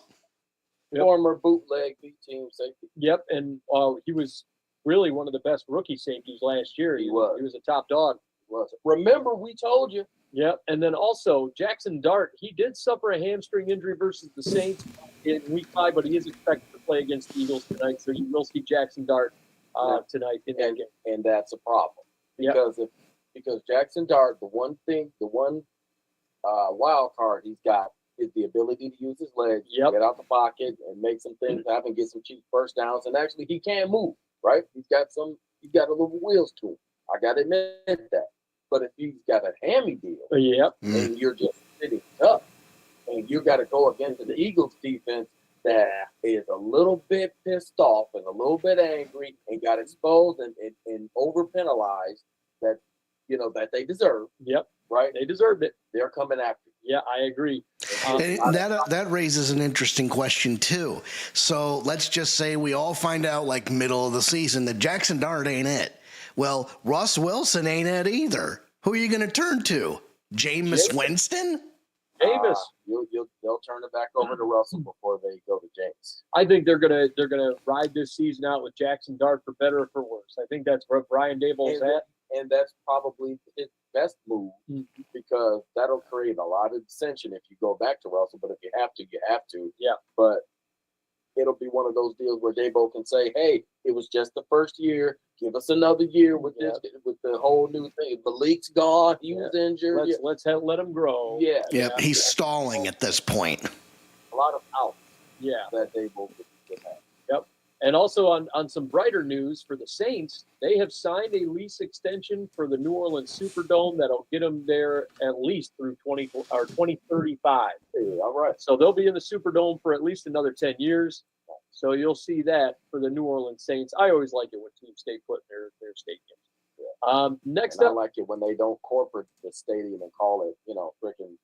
Nubin. Former bootleg B-team safety. Yep, and he was really one of the best rookie safeties last year. He was a top dog. Remember, we told you. Yep, and then also Jackson Dart. He did suffer a hamstring injury versus the Saints in Week 5, but he is expected to play against the Eagles tonight. So you will see Jackson Dart tonight in that game. And that's a problem. Because Jackson Dart, the one wild card he's got is the ability to use his legs, get out the pocket, and make some things happen, get some cheap first downs, and actually he can move, right? He's got a little wheels to him. I gotta admit that. But if he's got a hammy deal, and you're just sitting up, and you got to go against the Eagles defense that is a little bit pissed off and a little bit angry and got exposed and over penalized that they deserve. Yep. Right? They deserved it. They're coming after you. Yeah, I agree. And that raises an interesting question too. So let's just say we all find out like middle of the season that Jackson Dart ain't it. Well, Russ Wilson ain't it either. Who are you going to turn to? Jameis Winston? Jameis. They'll turn it back over to Russell before they go to James. I think they're gonna ride this season out with Jackson Dart for better or for worse. I think that's where Brian Daboll's at. And that's probably his best move because that'll create a lot of dissension if you go back to Russell. But if you have to, you have to. Yeah. But it'll be one of those deals where Daboll can say, "Hey, it was just the first year. Give us another year with this, with the whole new thing. Malik's gone. He was injured. Let's let him grow. Yep. He's stalling at this point. A lot of outs. Yeah. That Daboll could have. Yep. And also on some brighter news for the Saints, they have signed a lease extension for the New Orleans Superdome that'll get them there at least through 2035. All right. So they'll be in the Superdome for at least another 10 years. So you'll see that for the New Orleans Saints. I always like it when teams stay put in their stadiums. Next up, I like it when they don't corporate the stadium and call it, freaking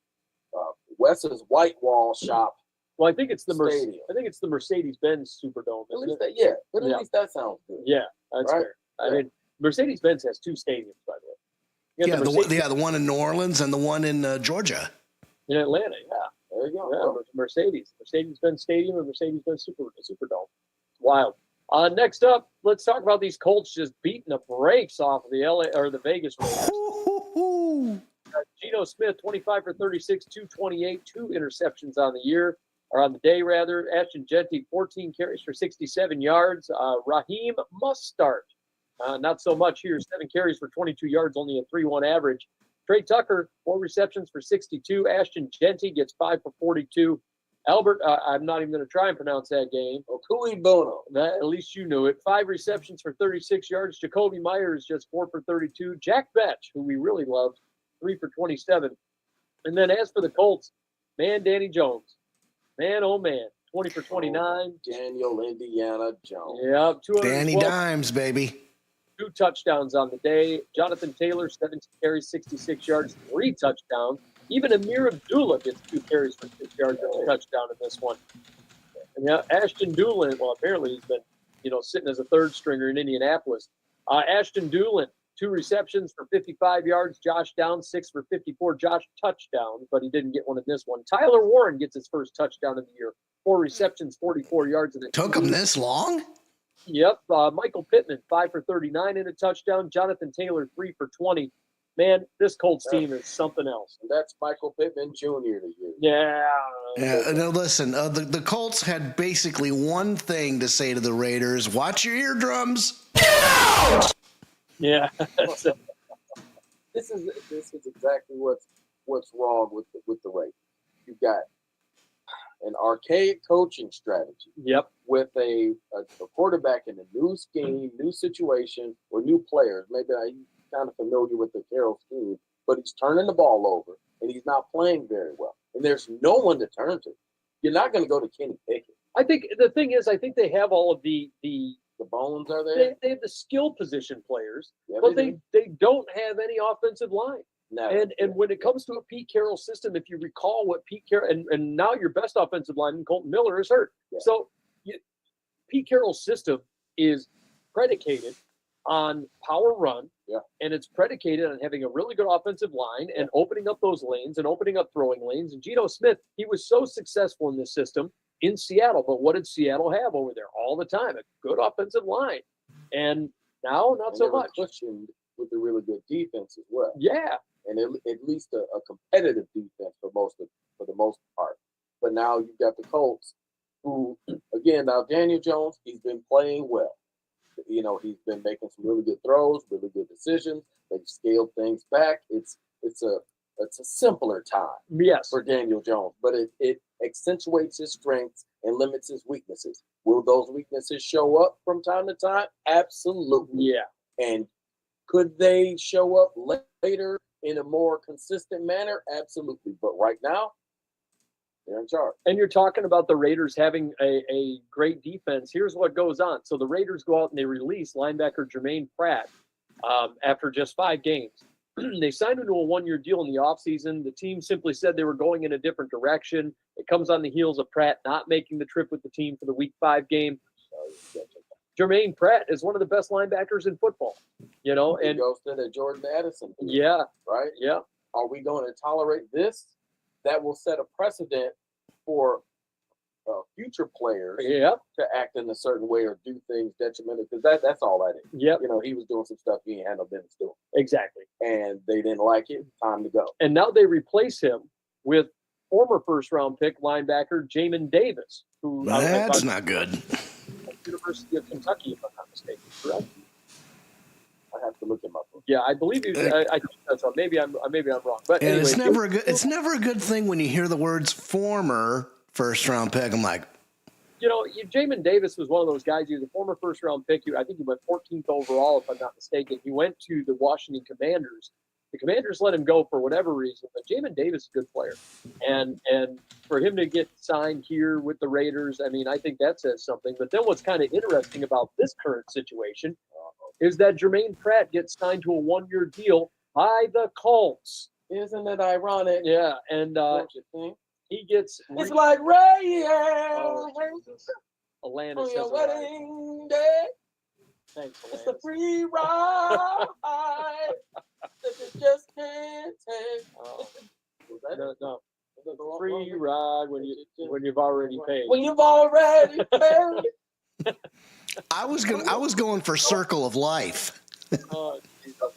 Wes's White Wall Shop. Well, I think it's the Mercedes-Benz Superdome. At least that sounds good. Yeah, that's fair. I mean, Mercedes-Benz has 2 stadiums, by the way. You got The one in New Orleans and the one in Georgia. In Atlanta, yeah. There you go. Yeah, Mercedes-Benz Stadium and Mercedes-Benz Superdome. Wild. Next up, let's talk about these Colts just beating the brakes off of the Vegas Raiders. Geno Smith, 25 for 36, 228, 2 interceptions on the day. Ashton Jeanty, 14 carries for 67 yards. Raheem Mostert, not so much here, 7 carries for 22 yards, only a 3.1 average. Trey Tucker, 4 receptions for 62. Ashton Jeanty gets 5 for 42. Albert, I'm not even going to try and pronounce that game. Okui Bono. At least you knew it. 5 receptions for 36 yards. Jacoby Myers just 4 for 32. Jack Betch, who we really loved, 3 for 27. And then as for the Colts, man, Danny Jones. Man, oh man, 20 for 29. Daniel Indiana Jones. Yeah, Danny Dimes, baby. 2 touchdowns on the day. Jonathan Taylor, 17 carries, 66 yards, 3 touchdowns. Even Amir Abdullah gets 2 carries for 6 yards and a touchdown in this one. And yeah, Ashton Doolin, well, apparently he's been, sitting as a 3rd stringer in Indianapolis. Ashton Doolin, 2 receptions for 55 yards. Josh Downs, 6 for 54. Josh touchdowns, but he didn't get one in this one. Tyler Warren gets his first touchdown of the year. 4 receptions, 44 yards. And Took him this long? Yep. Michael Pittman, 5 for 39 and a touchdown. Jonathan Taylor, 3 for 20. Man, this Colts team is something else. And that's Michael Pittman Jr. to you. Yeah. Now listen, the Colts had basically one thing to say to the Raiders: watch your eardrums. Yeah. This is exactly what's wrong with the Raiders. You've got an archaic coaching strategy. Yep. With a quarterback in a new scheme, new situation, or new players. Maybe he's kind of familiar with the Carroll scheme, but he's turning the ball over and he's not playing very well. And there's no one to turn to. You're not going to go to Kenny Pickett. I think the thing is, I think they have all of the bones are there. They have the skill position players, yeah, but they don't have any offensive line. No. And when it comes to a Pete Carroll system, if you recall what Pete Carroll and now your best offensive lineman Colton Miller is hurt. Yeah. So Pete Carroll's system is predicated on power run, and it's predicated on having a really good offensive line and opening up those lanes and opening up throwing lanes. And Geno Smith, he was so successful in this system in Seattle, but what did Seattle have over there all the time? A good offensive line, and now not so much. Cushioned with a really good defense as well. Yeah, and at least a competitive defense for the most part. But now you've got the Colts, who again now Daniel Jones, he's been playing well. He's been making some really good throws, really good decisions. They've scaled things back. It's a simpler time, for Daniel Jones, but it accentuates his strengths and limits his weaknesses. Will those weaknesses show up from time to time? Absolutely. Yeah. And could they show up later in a more consistent manner? Absolutely. But right now, they're in charge. And you're talking about the Raiders having a great defense. Here's what goes on. So the Raiders go out and they release linebacker Jermaine Pratt after just 5 games. They signed him to a 1-year deal in the offseason. The team simply said they were going in a different direction. It comes on the heels of Pratt not making the trip with the team for the Week 5 game. Jermaine Pratt is one of the best linebackers in football, He goes to the Jordan Addison. Yeah. Right? Yeah. Are we going to tolerate this? That will set a precedent for future players to act in a certain way or do things detrimental, because that's all that is. Yep. He was doing some stuff he ain't had no business doing. Exactly. And they didn't like it. Time to go. And now they replace him with former first-round pick linebacker Jamin Davis, who that's not good. University of Kentucky, if I'm not mistaken, correct? I have to look him up. Yeah, I believe I think that's right. Maybe I'm wrong. But anyway, it's never a good thing when you hear the words former first-round pick. I'm like, Jamin Davis was one of those guys. He was a former first-round pick. I think he went 14th overall, if I'm not mistaken. He went to the Washington Commanders. The Commanders let him go for whatever reason, but Jamin Davis is a good player. And for him to get signed here with the Raiders, I think that says something. But then what's kind of interesting about this current situation is that Jermaine Pratt gets signed to a 1-year deal by the Colts. Isn't it ironic? Yeah, and don't you think? he gets... It's like rain Alanis on your says wedding day. Thanks, It's Lance. a free ride that you just can't take. Oh. Was that No, it? no. Was that the wrong Free one? ride when you've already paid. When you've already paid. I was going for Circle of Life. Oh,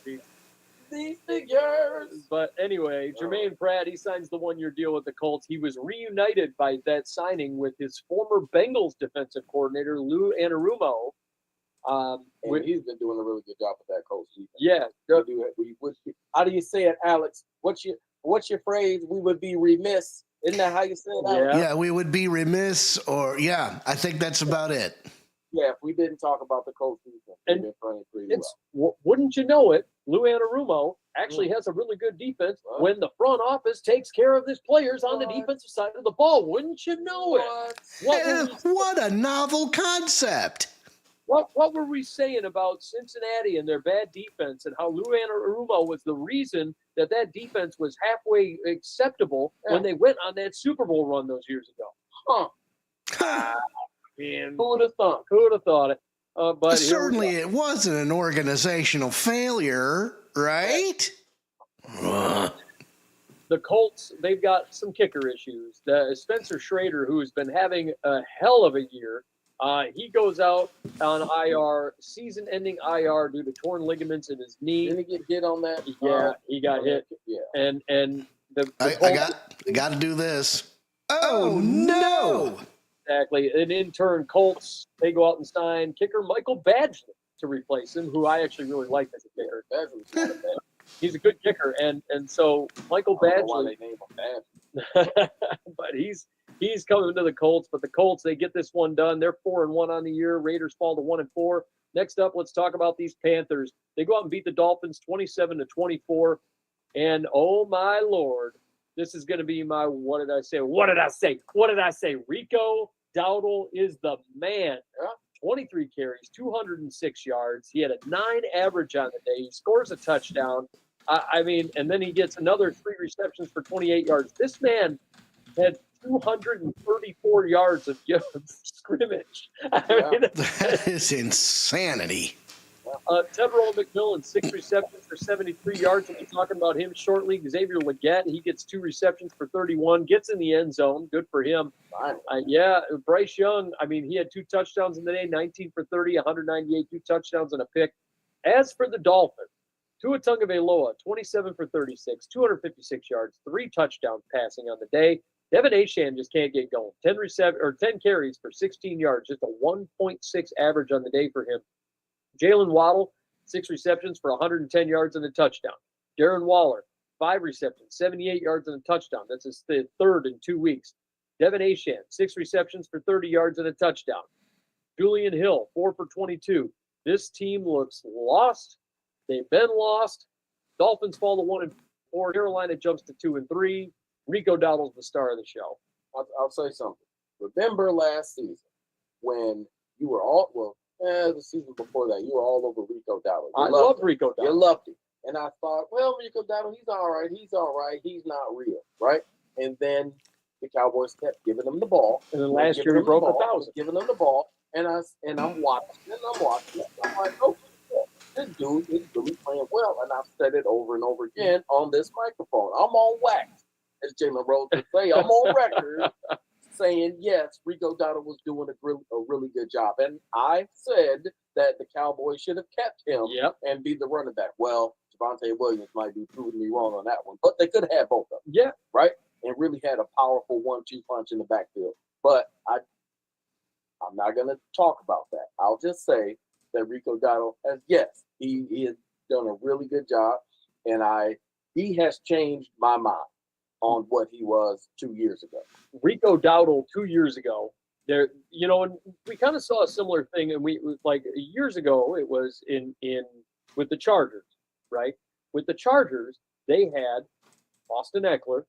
geez. These figures. But anyway, Jermaine Pratt, he signs the one-year deal with the Colts. He was reunited by that signing with his former Bengals defensive coordinator, Lou Anarumo. And he's been doing a really good job with that coach. Yeah. How do you say it, Alex? What's your phrase? We would be remiss. Isn't that how you say it, Alex? Yeah. Yeah, we would be remiss, I think that's about it. Yeah, if we didn't talk about the coach defense, And they've been playing pretty wouldn't you know it, Lou Anarumo actually has a really good defense when the front office takes care of his players on the defensive side of the ball. Wouldn't you know it? What a novel concept. What were we saying about Cincinnati and their bad defense and how Lou Anarumo was the reason that defense was halfway acceptable when they went on that Super Bowl run those years ago? Man, Who would have thought? who would have thought it? But Certainly it wasn't an organizational failure, right? The Colts, they've got some kicker issues. Spencer Schrader, who has been having a hell of a year, he goes out on IR, season-ending IR due to torn ligaments in his knee. Didn't he get hit on that? Yeah, he got hit. Yeah. And I got to do this. Oh, no! Exactly. And in turn, Colts, they go out and sign kicker Michael Badgley to replace him, who I actually really like as a kicker. Badgley's not a bad. He's a good kicker, and so Michael I don't know why Badgley. they name him Badgley. But he's coming to the Colts. But the Colts, they get this one done. They're 4-1 on the year. Raiders fall to 1-4. Next up, let's talk about these Panthers. They go out and beat the Dolphins 27-24. And oh my Lord, this is going to be my what did I say? Rico Dowdle is the man. 23 carries, 206 yards. He had a 9 average on the day. He scores a touchdown. And then he gets another 3 receptions for 28 yards. This man had 234 yards of scrimmage. That is insanity. Tevroll McMillan, 6 receptions for 73 yards. We'll be talking about him shortly. Xavier Legette, he gets 2 receptions for 31, gets in the end zone. Good for him. Bryce Young, he had 2 touchdowns in the day, 19 for 30, 198, 2 touchdowns and a pick. As for the Dolphins, Tua Tagovailoa, 27 for 36, 256 yards, 3 touchdowns passing on the day. Devin Achane just can't get going. 10 carries for 16 yards, just a 1.6 average on the day for him. Jalen Waddle, 6 receptions for 110 yards and a touchdown. Darren Waller, 5 receptions, 78 yards and a touchdown. That's his 3rd in 2 weeks. Devin Achane, 6 receptions for 30 yards and a touchdown. Julian Hill, 4 for 22. This team looks lost. They've been lost. Dolphins fall to 1-4. Carolina jumps to 2-3. Rico Dowdle's the star of the show. I'll say something. Remember last season when you were the season before that, you were all over Rico Dowdle. I love Rico Dowdle. You loved him. And I thought, well, Rico Dowdle, he's all right. He's not real, right? And then the Cowboys kept giving him the ball. And then last year he broke 1,000. Giving him the ball. And I'm watching. I'm like, okay, this dude is really playing well. And I've said it over and over again on this microphone. I'm on wax, as Jalen Rose would say. I'm on record saying, yes, Rico Dowdle was doing a really good job. And I said that the Cowboys should have kept him and be the running back. Well, Javonte Williams might be proving me wrong on that one, but they could have had both of them. Yeah. Right? And really had a powerful 1-2 punch in the backfield. But I'm not going to talk about that. I'll just say that Rico Dowdle he has done a really good job, and he has changed my mind on what he was 2 years ago. Rico Dowdle 2 years ago, and we kind of saw a similar thing, and we like years ago it was in with the Chargers, right? With the Chargers, they had Austin Eckler,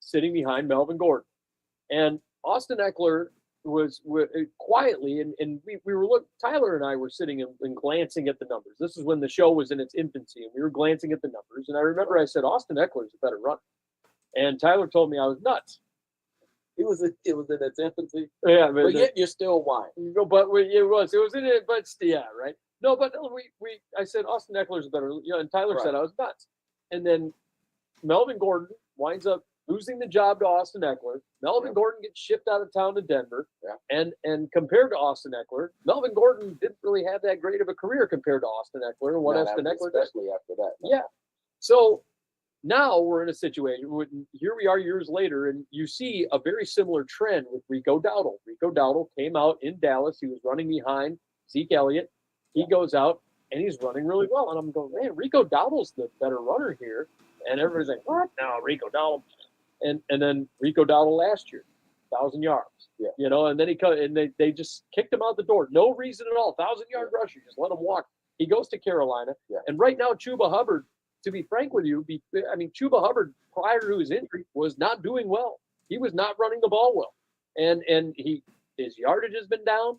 sitting behind Melvin Gordon, and Austin Eckler was quietly, and we were Tyler and I were sitting and glancing at the numbers. This is when the show was in its infancy, and we were glancing at the numbers, and I remember I said Austin Eckler is a better runner. And Tyler told me I was nuts. It was in its infancy. Yeah, but yet you're still whining. But it was in it. But yeah, right. No, but I said Austin Eckler's better, and Tyler said I was nuts. And then Melvin Gordon winds up losing the job to Austin Eckler. Melvin Gordon gets shipped out of town to Denver. Yeah. And compared to Austin Eckler, Melvin Gordon didn't really have that great of a career compared to Austin Eckler and what Austin Eckler did. Especially after that. No. Yeah. So now we're in a situation where here we are years later, and you see a very similar trend with Rico Dowdle. Rico Dowdle came out in Dallas. He was running behind Zeke Elliott. He goes out, and he's running really well. And I'm going, man, Rico Dowdle's the better runner here. And everybody's like, what? No, Rico Dowdle. And then Rico Dowdle last year, 1,000 yards. Yeah. And then they just kicked him out the door. No reason at all. 1,000-yard rusher. Just let him walk. He goes to Carolina. Yeah. And right now, Chuba Hubbard, to be frank with you, Chuba Hubbard, prior to his injury, was not doing well. He was not running the ball well. And his yardage has been down.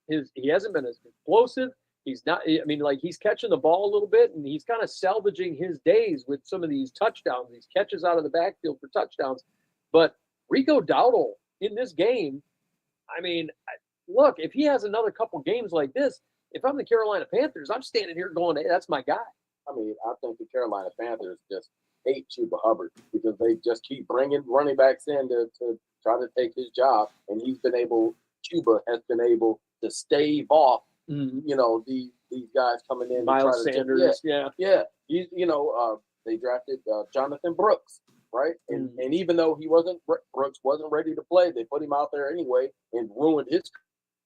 He hasn't been as explosive. He's not, he's catching the ball a little bit, and he's kind of salvaging his days with some of these touchdowns, these catches out of the backfield for touchdowns. But Rico Dowdle in this game, look, if he has another couple games like this, if I'm the Carolina Panthers, I'm standing here going, hey, that's my guy. I think the Carolina Panthers just hate Chuba Hubbard because they just keep bringing running backs in to try to take his job, and Chuba has been able to stave off, these guys coming in. Miles Sanders, yeah. He's, they drafted Jonathan Brooks, right? And even though Brooks wasn't ready to play, they put him out there anyway and ruined his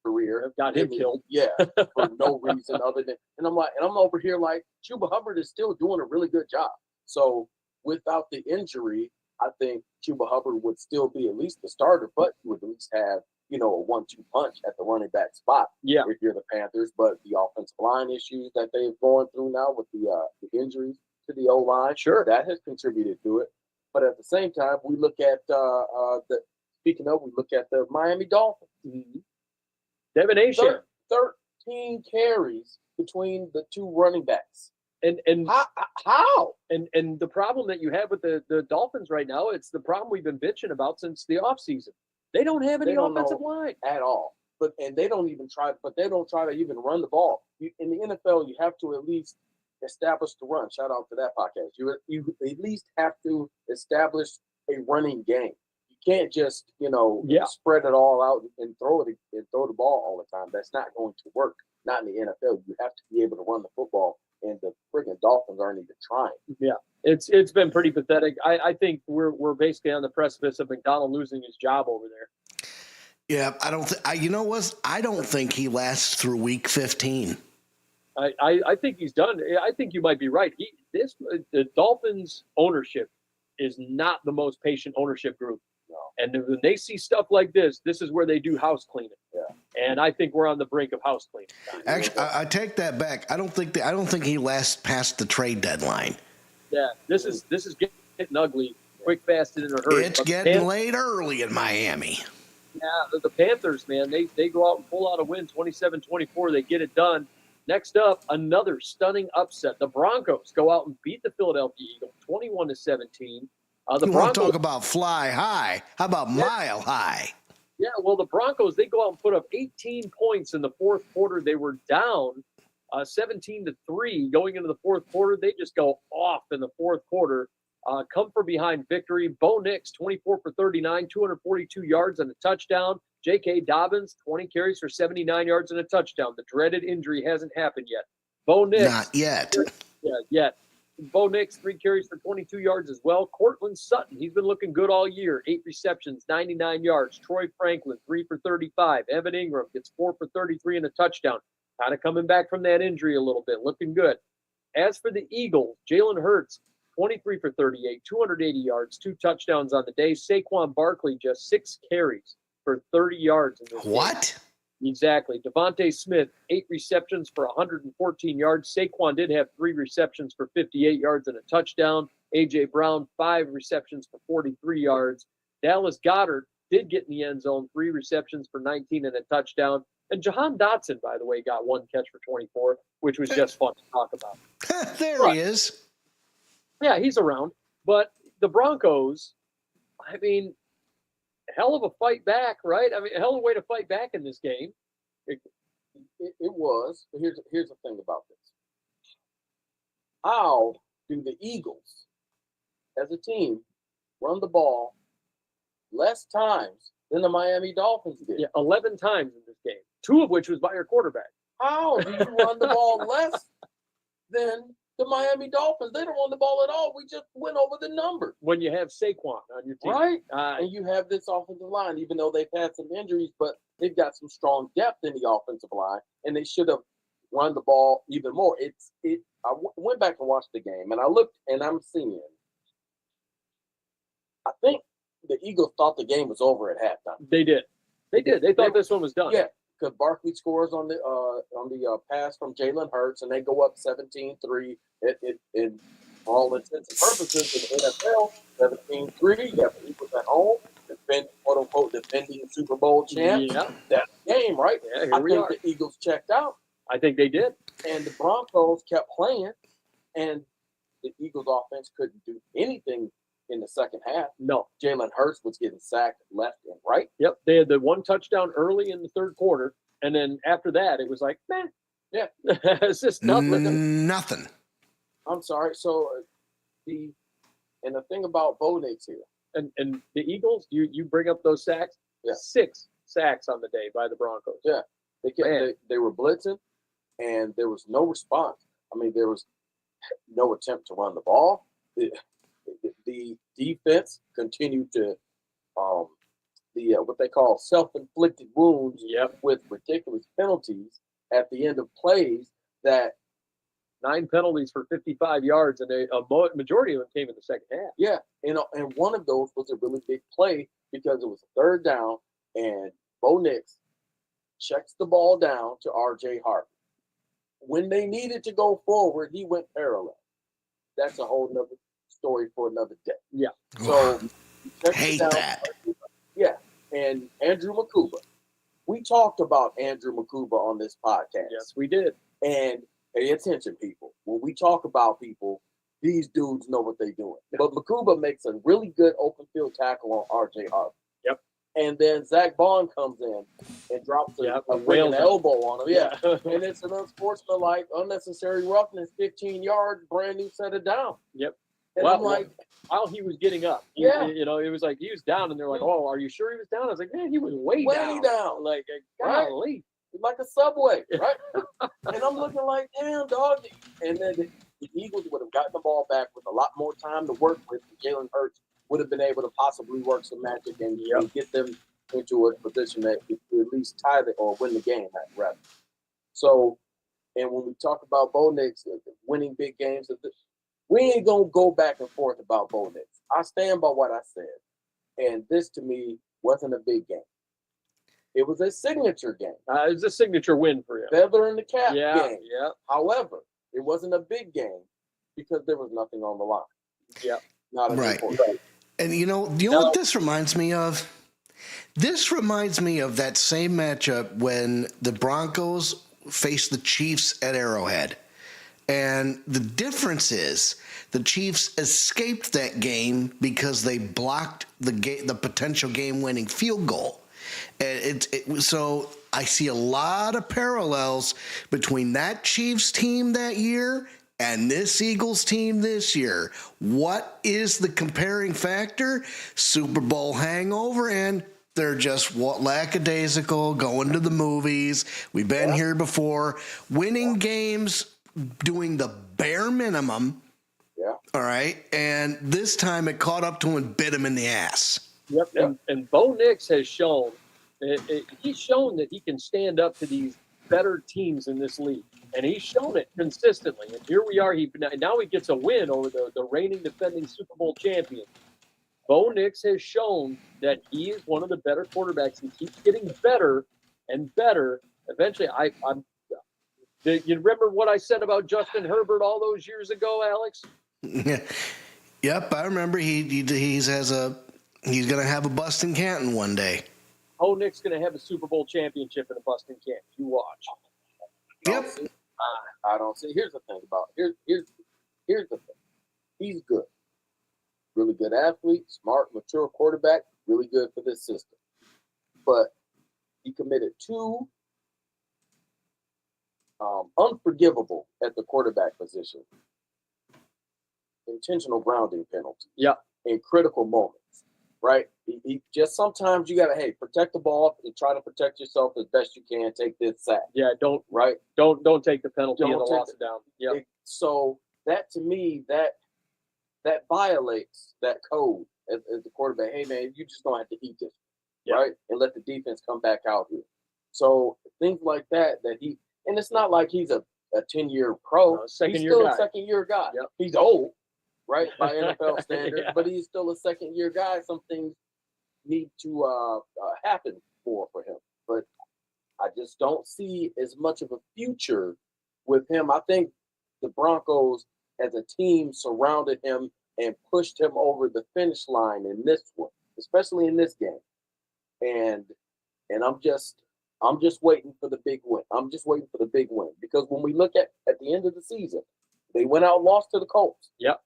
career. Got him killed. Yeah, for no reason other than, and I'm over here like Chuba Hubbard is still doing a really good job. So without the injury, I think Chuba Hubbard would still be at least the starter, but you would at least have, a 1-2 punch at the running back spot. Yeah. If you're the Panthers, but the offensive line issues that they've going through now with the injuries to the O-line, sure, that has contributed to it. But at the same time, we look at we look at the Miami Dolphins. Mm-hmm. Devin Achane. 13 carries between the two running backs. And how? And the problem that you have with the Dolphins right now, it's the problem we've been bitching about since the offseason. They don't have any offensive line at all. But they don't try to even run the ball. In the NFL, you have to at least establish the run. Shout out to that podcast. You at least have to establish a running game. You can't just spread it all out and throw the ball all the time. That's not going to work. Not in the NFL. You have to be able to run the football, and the friggin' Dolphins aren't even trying. Yeah, it's been pretty pathetic. I think we're basically on the precipice of McDonald losing his job over there. Yeah, I don't think he lasts through week 15. I think he's done. I think you might be right. The Dolphins ownership is not the most patient ownership group. No. And when they see stuff like this is where they do house cleaning. Yeah. And I think we're on the brink of house cleaning. Actually, I take that back. I don't think he lasts past the trade deadline. Yeah, this is getting ugly, quick, fast, and in a hurry. It's getting late early in Miami. Yeah, the Panthers, man, they go out and pull out a win, 27-24. They get it done. Next up, another stunning upset. The Broncos go out and beat the Philadelphia Eagles, 21-17. You want to talk about fly high? How about mile high? Yeah, well, the Broncos, they go out and put up 18 points in the fourth quarter. They were down 17-3 going into the fourth quarter. They just go off in the fourth quarter. Come from behind victory. Bo Nix, 24 for 39, 242 yards and a touchdown. J.K. Dobbins, 20 carries for 79 yards and a touchdown. The dreaded injury hasn't happened yet. Bo Nix. Not yet. Yeah, yet. Bo Nix, 3 carries for 22 yards as well. Cortland Sutton, he's been looking good all year. 8 receptions, 99 yards. Troy Franklin, 3 for 35. Evan Ingram gets 4 for 33 and a touchdown. Kind of coming back from that injury a little bit, looking good. As for the Eagles, Jalen Hurts, 23 for 38, 280 yards, 2 touchdowns on the day. Saquon Barkley, just 6 carries for 30 yards in this What? game. Exactly. Devontae Smith, 8 receptions for 114 yards. Saquon did have 3 receptions for 58 yards and a touchdown. A.J. Brown, 5 receptions for 43 yards. Dallas Goedert did get in the end zone, 3 receptions for 19 and a touchdown. And Jahan Dotson, by the way, got 1 catch for 24, which was just fun to talk about. There he is. Yeah, he's around. But the Broncos, hell of a fight back, right? A hell of a way to fight back in this game. It was. But here's the thing about this. How do the Eagles, as a team, run the ball less times than the Miami Dolphins did? Yeah, 11 times in this game, 2 of which was by your quarterback. How do you run the ball less than the Miami Dolphins? They don't run the ball at all. We just went over the numbers. When you have Saquon on your team. Right. And you have this offensive line, even though they've had some injuries, but they've got some strong depth in the offensive line, and they should have run the ball even more. I went back and watched the game, and I looked, and I'm seeing, I think the Eagles thought the game was over at halftime. They did. They thought this one was done. Yeah, because Barkley scores on the pass from Jalen Hurts, and they go up 17-3. In all intents and purposes in the NFL, 17-3. You have the Eagles at home, quote unquote defending Super Bowl champs. Yeah. That game, right? Yeah, here we are. The Eagles checked out. I think they did. And the Broncos kept playing, and the Eagles offense couldn't do anything in the second half. No. Jalen Hurts was getting sacked left and right. Yep. They had the 1 touchdown early in the third quarter, and then after that, it was like, meh. Yeah. It's just nothing. Nothing. I'm sorry. So the thing about Bo Nix here. And the Eagles, you bring up those sacks. Yeah. 6 sacks on the day by the Broncos. Yeah. They were blitzing, and there was no response. I mean, there was no attempt to run the ball. The defense continued to what they call self-inflicted wounds with ridiculous penalties at the end of plays. That 9 penalties for 55 yards, and a majority of them came in the second half. Yeah, and one of those was a really big play because it was a third down, and Bo Nix checks the ball down to R.J. Harvey. When they needed to go forward, he went parallel. That's a whole nother story for another day. Yeah. So Hate that. Yeah, and Andrew Makuba. We talked about Andrew Makuba on this podcast. Yes, we did. And pay attention, people. When we talk about people, these dudes know what they're doing. Yeah. But Makuba makes a really good open field tackle on R.J. Harvey. Yep. And then Zach Bond comes in and drops a freaking elbow on him. Yeah. And it's an unsportsmanlike, unnecessary roughness, 15 yards, brand new set of down. Yep. And I'm like, while he was getting up, it was like he was down, and they're like, "Oh, are you sure he was down?" I was like, "Man, he was way down. Like, golly, like a subway, right?" And I'm looking like, "Damn, dog!" And then the Eagles would have gotten the ball back with a lot more time to work with. Jalen Hurts would have been able to possibly work some magic and get them into a position that could at least tie it or win the game, rather. So, and when we talk about Bo Nix winning big games, we ain't going to go back and forth about Bo Nix. I stand by what I said. And this, to me, wasn't a big game. It was a signature game. It was a signature win for him. Feather in the cap game. Yeah. However, it wasn't a big game because there was nothing on the line. Yeah. Not right. And you know what this reminds me of? This reminds me of that same matchup when the Broncos faced the Chiefs at Arrowhead. And the difference is the Chiefs escaped that game because they blocked the potential game-winning field goal. And so I see a lot of parallels between that Chiefs team that year and this Eagles team this year. What is the comparing factor? Super Bowl hangover, and they're just lackadaisical, going to the movies. We've been here before. Winning games, doing the bare minimum. Yeah. All right. And this time it caught up to him and bit him in the ass. Yep. And Bo Nix has shown, he's shown that he can stand up to these better teams in this league. And he's shown it consistently. And here we are. Now he gets a win over the reigning defending Super Bowl champion. Bo Nix has shown that he is one of the better quarterbacks. He keeps getting better and better. Eventually, you remember what I said about Justin Herbert all those years ago, Alex? Yep, I remember. He's going to have a bust in Canton one day. Bo Nix going to have a Super Bowl championship in a bust in Canton. You watch. Yep. I don't see. Here's the thing about it. Here's the thing. He's good. Really good athlete, smart, mature quarterback, really good for this system. But he committed 2 unforgivable at the quarterback position. Intentional grounding penalty. Yeah. In critical moments, right? He just sometimes you gotta protect the ball and try to protect yourself as best you can. Take this sack. Yeah, don't take the penalty and the loss down. Yeah. So that to me that violates that code as the quarterback. Hey man, you just don't have to eat this, right? And let the defense come back out here. So things like that and it's not like he's a 10-year pro. He's still a second-year guy. Yep. He's old, right, by NFL standards, but he's still a second-year guy. Some things need to happen for him. But I just don't see as much of a future with him. I think the Broncos as a team surrounded him and pushed him over the finish line in this one, especially in this game. And I'm just waiting for the big win. I'm just waiting for the big win. Because when we look at the end of the season, they went out and lost to the Colts. Yep.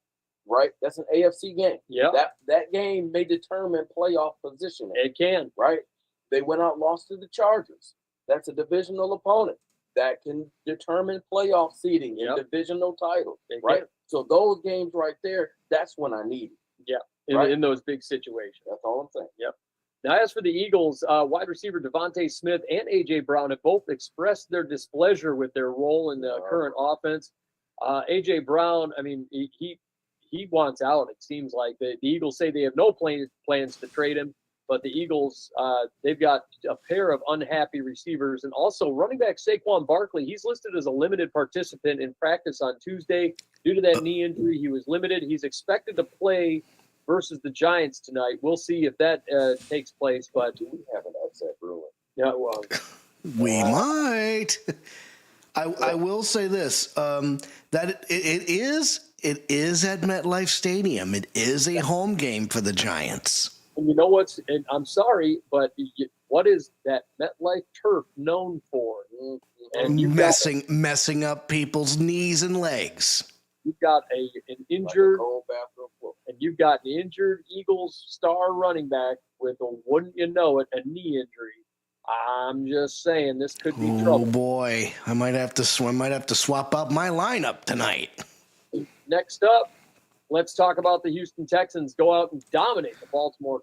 Right? That's an AFC game. Yep. That game may determine playoff positioning. It can. Right? They went out and lost to the Chargers. That's a divisional opponent. That can determine playoff seeding and divisional titles. Right? So those games right there, that's when I need it. Yeah. In those big situations. That's all I'm saying. Yep. Now, as for the Eagles, wide receiver Devontae Smith and A.J. Brown have both expressed their displeasure with their role in the current offense. A.J. Brown, I mean, he wants out, it seems like. The Eagles say they have no plans to trade him, but the Eagles, they've got a pair of unhappy receivers. And also running back Saquon Barkley, he's listed as a limited participant in practice on Tuesday. Due to that knee injury, he was limited. He's expected to play versus the Giants tonight. We'll see if that takes place. But we have an upset brewing. Yeah, well, we might. I will say this: that it is at MetLife Stadium. It is a home game for the Giants. And you know what's? And I'm sorry, but what is that MetLife turf known for? And messing up people's knees and legs. You've got an injured, and you've got an injured Eagles star running back with wouldn't you know it, a knee injury. I'm just saying this could be trouble. Oh boy, I might have to swap out my lineup tonight. Next up, let's talk about the Houston Texans go out and dominate the Baltimore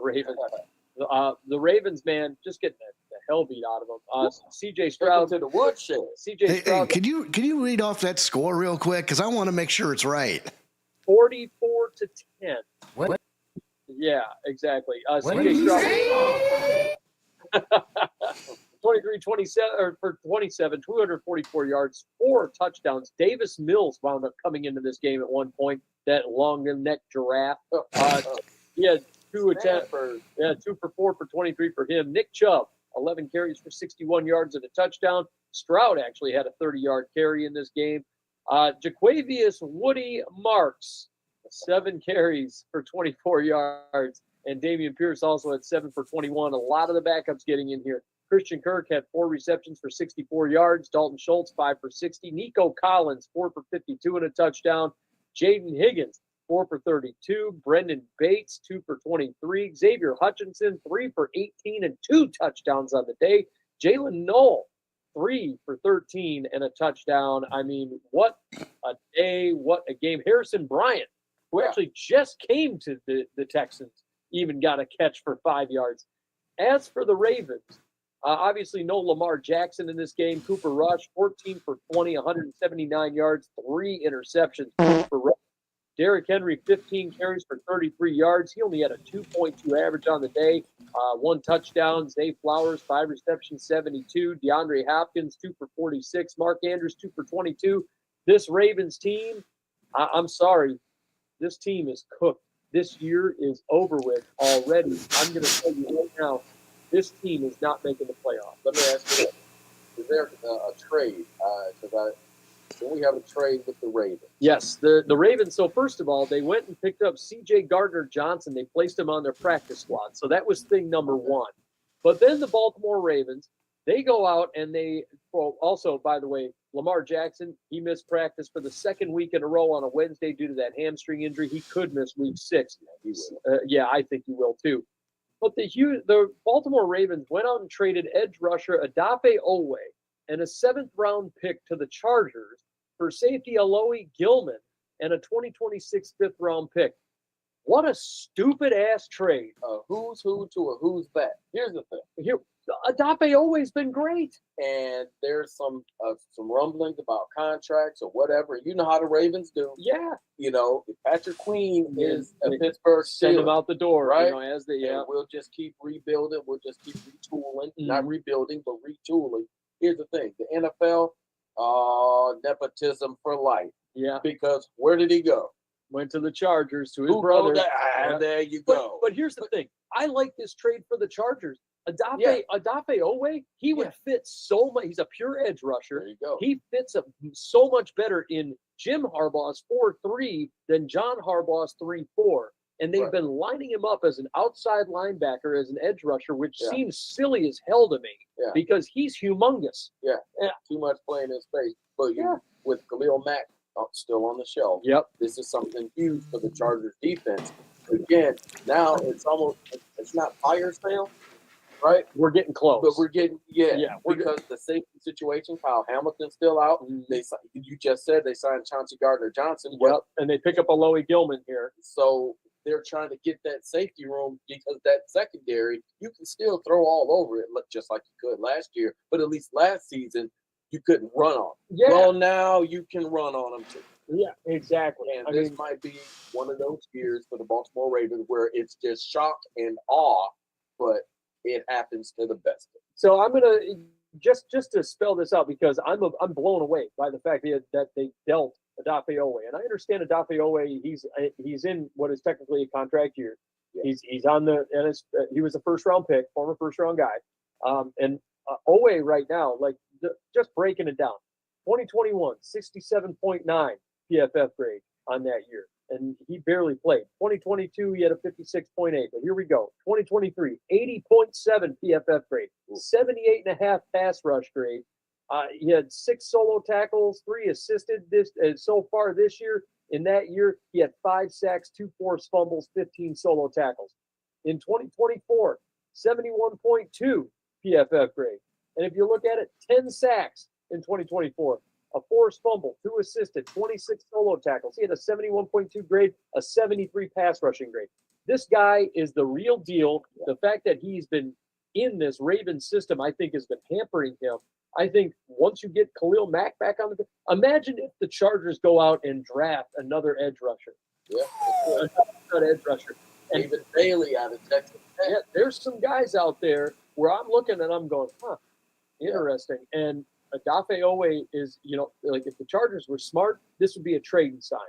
Ravens. The Ravens, man, just getting the hell beat out of them. C.J. Stroud to the woodshed. C.J. Stroud. Hey, can you read off that score real quick? Because I want to make sure it's right. 44-10. What? Yeah, exactly. C.J. Stroud. 23-27 for 27, 244 yards, 4 touchdowns. Davis Mills wound up coming into this game at one point. That long neck giraffe. He had 2 for 4 for 23 for him. Nick Chubb, 11 carries for 61 yards and a touchdown. Stroud actually had a 30-yard carry in this game. Jaquavius Woody Marks, 7 carries for 24 yards. And Dameon Pierce also had 7 for 21. A lot of the backups getting in here. Christian Kirk had 4 receptions for 64 yards. Dalton Schultz, 5 for 60. Nico Collins, 4 for 52 and a touchdown. Jaden Higgins, 4 for 32. Brendan Bates, 2 for 23. Xavier Hutchinson, 3 for 18 and 2 touchdowns on the day. Jalen Noel, 3 for 13 and a touchdown. I mean, what a day, what a game. Harrison Bryant, who actually just came to the Texans, even got a catch for 5 yards. As for the Ravens, obviously no Lamar Jackson in this game. Cooper Rush, 14 for 20, 179 yards, 3 interceptions for Rush. Derrick Henry, 15 carries for 33 yards. He only had a 2.2 average on the day, 1 touchdown. Zay Flowers, 5 receptions, 72. DeAndre Hopkins, 2 for 46. Mark Andrews, 2 for 22. This Ravens team, I'm sorry, this team is cooked. This year is over with already. I'm going to tell you right now, this team is not making the playoffs. Let me ask you this. Is there a trade? Because we have a trade with the Ravens. Yes, the Ravens. So first of all, they went and picked up C.J. Gardner-Johnson. They placed him on their practice squad. So that was thing number one. But then the Baltimore Ravens, they go out and also, by the way, Lamar Jackson, he missed practice for the second week in a row on a Wednesday due to that hamstring injury. He could miss week 6. I think he will too. But the Baltimore Ravens went out and traded edge rusher Adafe Owe and a 7th-round pick to the Chargers for safety Aloy Gilman and a 2026 5th-round pick. What a stupid-ass trade. A who's who to a who's that. Here's the thing. Here, Adape always been great. And there's some rumblings about contracts or whatever. You know how the Ravens do. Yeah. You know, if Patrick Queen is a Pittsburgh Send Steele, him out the door, right? You know, as they, and we'll just keep rebuilding. We'll just keep retooling. Not rebuilding, but retooling. Here's the thing. The NFL, nepotism for life. Yeah. Because where did he go? Went to the Chargers, to his brother. There you go. But here's the thing. I like this trade for the Chargers. Adape Owe, he would fit so much. He's a pure edge rusher. There you go. He fits so much better in Jim Harbaugh's 4-3 than John Harbaugh's 3-4. And they've been lining him up as an outside linebacker, as an edge rusher, which seems silly as hell to me because he's humongous. Yeah. Too much playing in space. But with Khalil Mack still on the shelf, this is something huge for the Chargers defense. Again, now it's not fire sale. Right, we're getting close, but we're getting because the safety situation. Kyle Hamilton's still out. You just said they signed Chauncey Gardner-Johnson. And they pick up Aloy Gilman here. So they're trying to get that safety room because that secondary you can still throw all over it, just like you could last year. But at least last season you couldn't run on. Yeah. Well, now you can run on them too. Yeah, exactly. And this might be one of those years for the Baltimore Ravens where it's just shock and awe, but it happens to the best. So I'm gonna just to spell this out because I'm blown away by the fact that they dealt Adafe Owe, and I understand Adafe Owe. He's in what is technically a contract year. Yeah. He's on the and he was a first-round pick, former first-round guy. And Owe right now, like just breaking it down, 2021 67.9 PFF grade on that year. And he barely played. 2022, he had a 56.8. But here we go. 2023, 80.7 PFF grade, 78.5 pass rush grade. He had 6 solo tackles, 3 assisted so far this year. In that year, he had 5 sacks, 2 forced fumbles, 15 solo tackles. In 2024, 71.2 PFF grade. And if you look at it, 10 sacks in 2024. A forced fumble, 2 assisted, 26 solo tackles. He had a 71.2 grade, a 73 pass rushing grade. This guy is the real deal. The fact that he's been in this Ravens system, I think, has been hampering him. I think once you get Khalil Mack back on the – imagine if the Chargers go out and draft another edge rusher. Yeah. Another edge rusher. And even Bailey out of Texas. Yeah, there's some guys out there where I'm looking and I'm going, interesting. Yeah. And Adafe Owe is, like if the Chargers were smart, this would be a trading sign.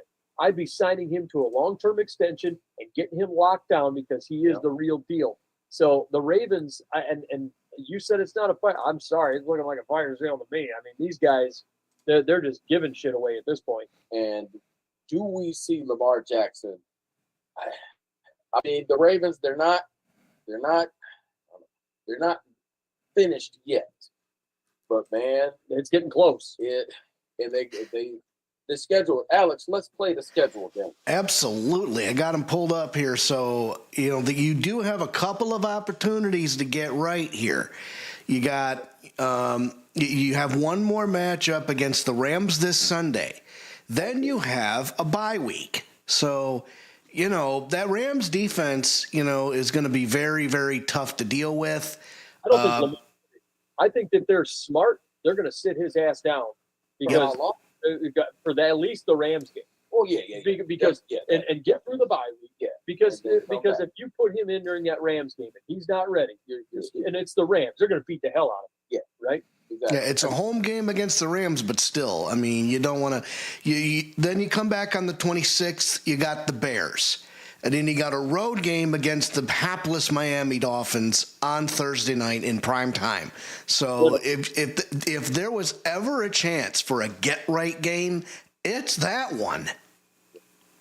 I'd be signing him to a long-term extension and getting him locked down because he is the real deal. So the Ravens, and you said it's not a fire. I'm sorry, it's looking like a fire sale to me. I mean, these guys, they're just giving shit away at this point. And do we see Lamar Jackson? I mean, the Ravens, they're not finished yet. But man, it's getting close. The schedule. Alex, let's play the schedule again. Absolutely, I got them pulled up here, so you do have a couple of opportunities to get right here. You got you have one more matchup against the Rams this Sunday, then you have a bye week. So that Rams defense, is going to be very, very tough to deal with. I think that they're smart. They're going to sit his ass down because for at least the Rams game. Oh yeah. Because and get through the bye week. Yeah. Because if you put him in during that Rams game and he's not ready, and it's the Rams, they're going to beat the hell out of him. Yeah. Right. Exactly. Yeah, it's a home game against the Rams, but still, I mean, you don't want to. Then you come back on the 26th. You got the Bears. And then you got a road game against the hapless Miami Dolphins on Thursday night in prime time. So if there was ever a chance for a get-right game, it's that one.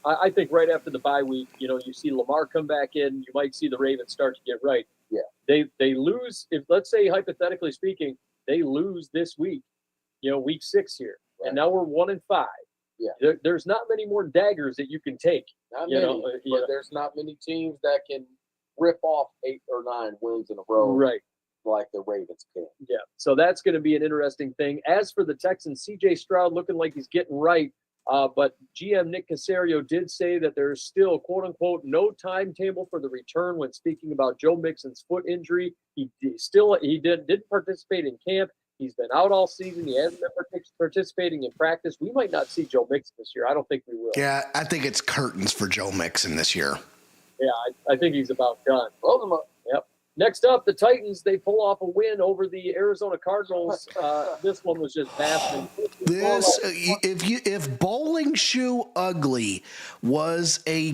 I think right after the bye week, you see Lamar come back in. You might see the Ravens start to get right. Yeah. They lose, if let's say, hypothetically speaking, they lose this week, week 6 here. Right. And now we're 1-5. Yeah. There's not many more daggers that you can take. Not many, but there's not many teams that can rip off 8 or 9 wins in a row. Right. like the Ravens can. Yeah, so that's going to be an interesting thing. As for the Texans, C.J. Stroud looking like he's getting right, but GM Nick Caserio did say that there's still, quote-unquote, no timetable for the return when speaking about Joe Mixon's foot injury. He didn't participate in camp. He's been out all season. He hasn't been participating in practice. We might not see Joe Mixon this year. I don't think we will. Yeah, I think it's curtains for Joe Mixon this year. Yeah, I think he's about done. Close him up. Yep. Next up, the Titans, they pull off a win over the Arizona Cardinals. This one was just baffling. If bowling shoe ugly was a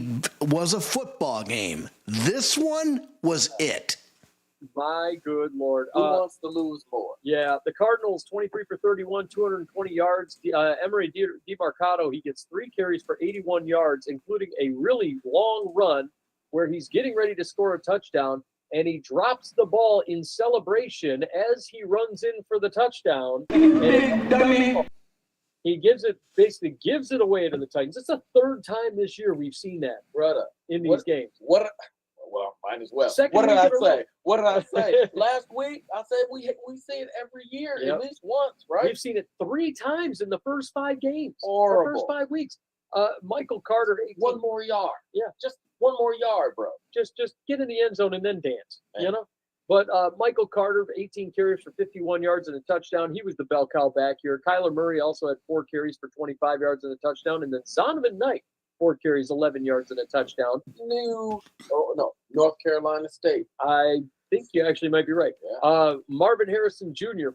football game, this one was it. My good Lord. Who wants to lose more? Yeah, the Cardinals, 23 for 31, 220 yards. Emery DeMarcado, he gets 3 carries for 81 yards, including a really long run where he's getting ready to score a touchdown, and he drops the ball in celebration as he runs in for the touchdown. He gives it away to the Titans. It's the third time this year we've seen that, brother, in these games. Well, might as well. Second what did I week in a say? row. What did I say? Last week, I said we see it every year, Yep. at least once, right? We've seen it 3 times in the first 5 games. Horrible. The first 5 weeks. Michael Carter, 18. One more yard. Yeah. Just one more yard, bro. Just get in the end zone and then dance, you know? But Michael Carter, 18 carries for 51 yards and a touchdown. He was the bell cow back here. Kyler Murray also had 4 carries for 25 yards and a touchdown. And then Zonovan Knight, 4 carries, 11 yards and a touchdown. North Carolina State. I think you actually might be right. Yeah. Marvin Harrison Jr.,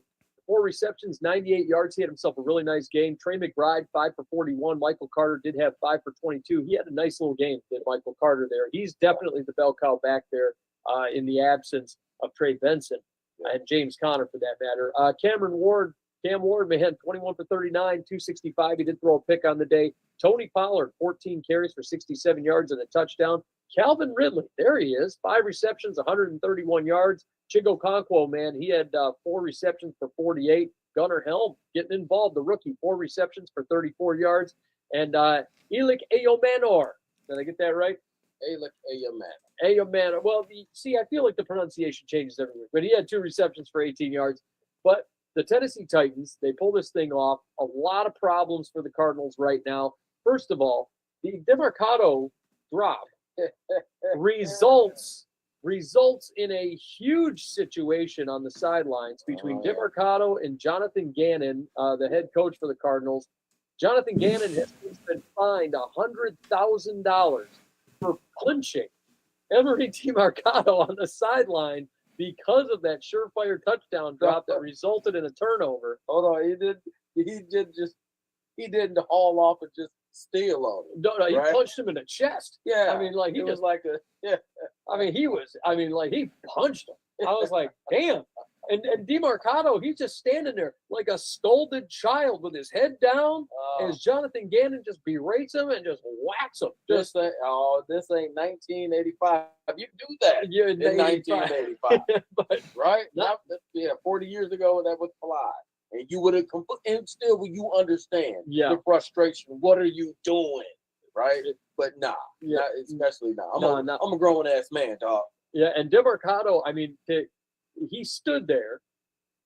4 receptions, 98 yards. He had himself a really nice game. Trey McBride, 5 for 41. Michael Carter did have 5 for 22. He had a nice little game, did Michael Carter there. He's definitely the bell cow back there in the absence of Trey Benson and James Conner for that matter. Cam Ward had 21 for 39, 265. He did throw a pick on the day. Tony Pollard, 14 carries for 67 yards and a touchdown. Calvin Ridley, there he is, 5 receptions, 131 yards. Chigo Okonkwo, man, he had 4 receptions for 48. Gunnar Helm getting involved, the rookie, 4 receptions for 34 yards. And Elik Eyomanor, did I get that right? Elik Eyomanor. Well, see, I feel like the pronunciation changes every week, but he had 2 receptions for 18 yards. But the Tennessee Titans, they pull this thing off. A lot of problems for the Cardinals right now. First of all, the DeMarcado drop results in a huge situation on the sidelines between DeMarcado and Jonathan Gannon, the head coach for the Cardinals. Jonathan Gannon has been fined $100,000 for punching Emery DeMarcado on the sideline because of that surefire touchdown drop that resulted in a turnover. Hold on, he didn't haul off and just steal on him. No, he punched him in the chest. Yeah, I mean, like he punched him. I was like, damn. And DeMarcado, he's just standing there like a scolded child with his head down as Jonathan Gannon just berates him and just whacks him. This ain't 1985. You do that in 1985, right? Not, 40 years ago that would fly. And you would have, and still you understand the frustration. What are you doing, right? But especially now. I'm a grown ass man, dog. Yeah, and DeMarcado, I mean, he stood there,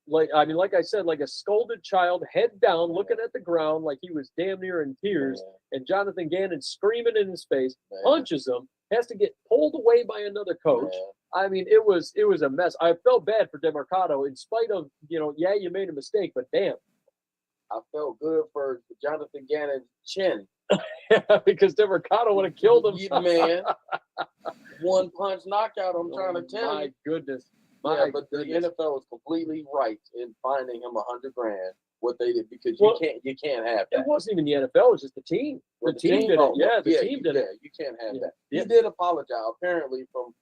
like I said, like a scolded child, head down, looking at the ground, like he was damn near in tears. And Jonathan Gannon screaming in his face, punches him, has to get pulled away by another coach. I mean, it was a mess. I felt bad for DeMarcado in spite of, you made a mistake, but damn. I felt good for Jonathan Gannon's chin. Because DeMarcado would have killed him. Man. One punch knockout, I'm trying to tell you. My goodness. But the NFL was completely right in finding him $100,000. What they did, because you can't have that. It wasn't even the NFL; it was just the team. The team did it. Yeah, the team did it. You can't have that. He did apologize. Apparently, from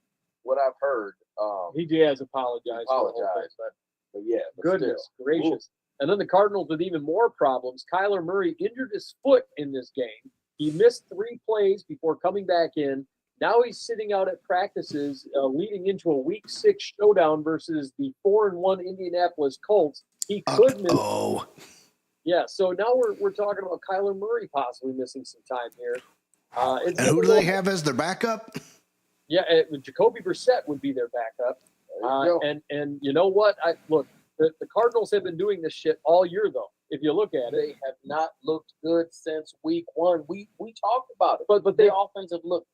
what I've heard, he has apologized. But goodness still. gracious! Ooh. And then the Cardinals with even more problems. Kyler Murray injured his foot in this game. He missed 3 plays before coming back in. Now he's sitting out at practices, leading into a Week 6 showdown versus the 4-1 Indianapolis Colts. He could miss. Yeah, so now we're talking about Kyler Murray possibly missing some time here. And who do they have as their backup? Yeah, Jacoby Brissett would be their backup. And you know what? Look, the Cardinals have been doing this shit all year, though. If you look at it, they have not looked good since week 1. We talked about it, but the offense looked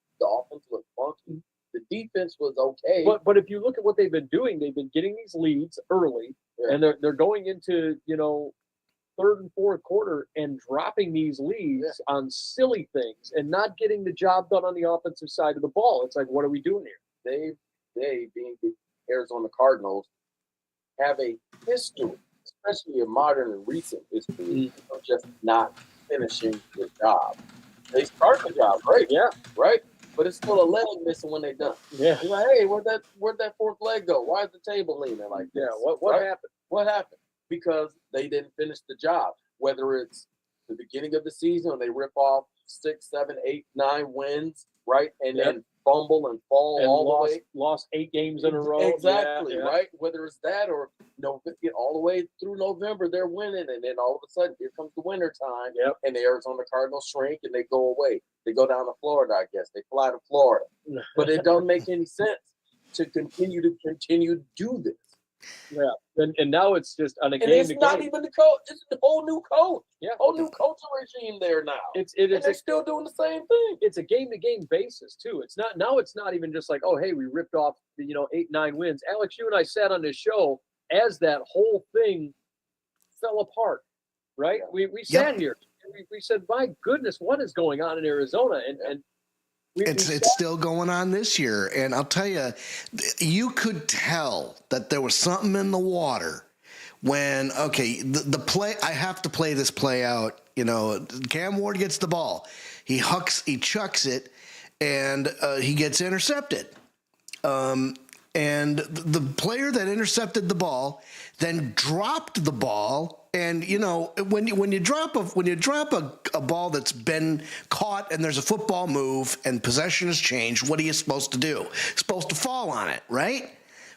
funky. The defense was okay. But if you look at what they've been doing, they've been getting these leads early, and they're going into third and fourth quarter and dropping these leads on silly things and not getting the job done on the offensive side of the ball. It's like, what are we doing here? They being the Arizona Cardinals, have a history, especially a modern and recent history, of just not finishing the job. They start the job great, right? But it's still a leg missing when they're done. Yeah. You're like, hey, where'd that fourth leg go? Why is the table leaning like this? Yeah. What happened? What happened? Because they didn't finish the job. Whether it's the beginning of the season when they rip off 6, 7, 8, 9 wins, right, and then fumble and fall and all the way. Lost 8 games in a row. Exactly, right? Whether it's that or get all the way through November, they're winning, and then all of a sudden here comes the winter time, and the Arizona Cardinals shrink and they go away. They go down to Florida, I guess. They fly to Florida. But it doesn't make any sense to continue to do this. Yeah, and now it's just on a game. It's not even the coach; it's the whole new coach. Yeah, whole new coaching regime there now. And they're still doing the same thing. It's a game-to-game basis too. It's not even just like, oh, hey, we ripped off the 8, 9 wins. Alex, you and I sat on this show as that whole thing fell apart. Right? We sat here. And we said, my goodness, what is going on in Arizona? And it's still going on this year, and I'll tell you, you could tell that there was something in the water when the play. I have to play this play out. Cam Ward gets the ball, he chucks it, and he gets intercepted. And the player that intercepted the ball then dropped the ball. And when you drop a ball that's been caught and there's a football move and possession has changed, what are you supposed to do? You're supposed to fall on it, right?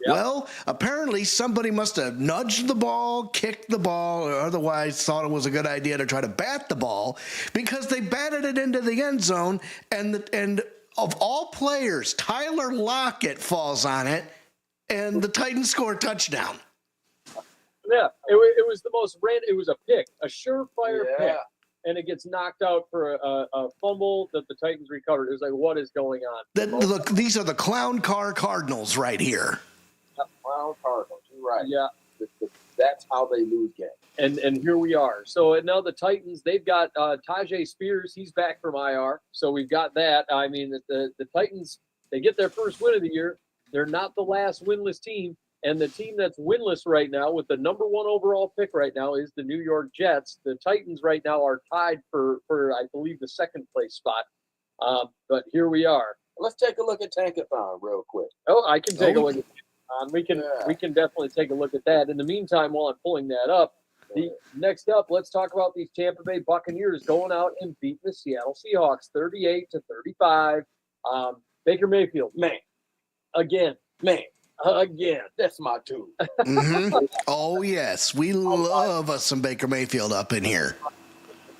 Yep. Well, apparently somebody must have nudged the ball, kicked the ball, or otherwise thought it was a good idea to try to bat the ball, because they batted it into the end zone, and of all players, Tyler Lockett falls on it, and the Titans score a touchdown. Yeah, it was the most random. It was a pick, a surefire pick, and it gets knocked out for a fumble that the Titans recovered. It was like, what is going on? Look, these are the clown car Cardinals right here. Clown Cardinals, you're right. Yeah, that's how they lose games. And here we are. So now the Titans, they've got Tajay Spears. He's back from IR. So we've got that. I mean, the Titans, they get their first win of the year. They're not the last winless team. And the team that's winless right now with the number 1 overall pick right now is the New York Jets. The Titans right now are tied for I believe, the second place spot. But here we are. Let's take a look at Tankathon real quick. Oh, I can take a look at Tankathon. We can definitely take a look at that. In the meantime, while I'm pulling that up, next up, let's talk about these Tampa Bay Buccaneers going out and beating the Seattle Seahawks 38-35. Baker Mayfield, again. That's my dude. Mm-hmm. Oh, yes. We love us some Baker Mayfield up in here.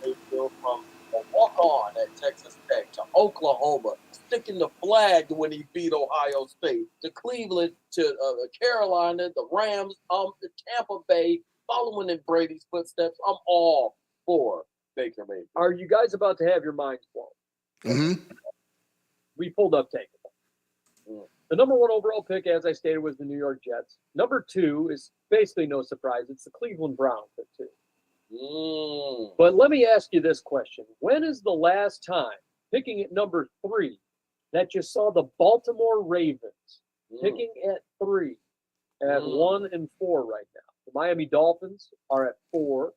Mayfield from a walk-on at Texas Tech to Oklahoma, sticking the flag when he beat Ohio State, to Cleveland, to Carolina, the Rams, to Tampa Bay, following in Brady's footsteps. I'm all for Baker Mayfield. Are you guys about to have your minds blown? Mm-hmm. We pulled up Tankathon. The number 1 overall pick, as I stated, was the New York Jets. Number 2 is basically no surprise. It's the Cleveland Browns at 2. But let me ask you this question. When is the last time, picking at number 3, that you saw the Baltimore Ravens picking at 3 at 1 and 4 right now? The Miami Dolphins are at 4.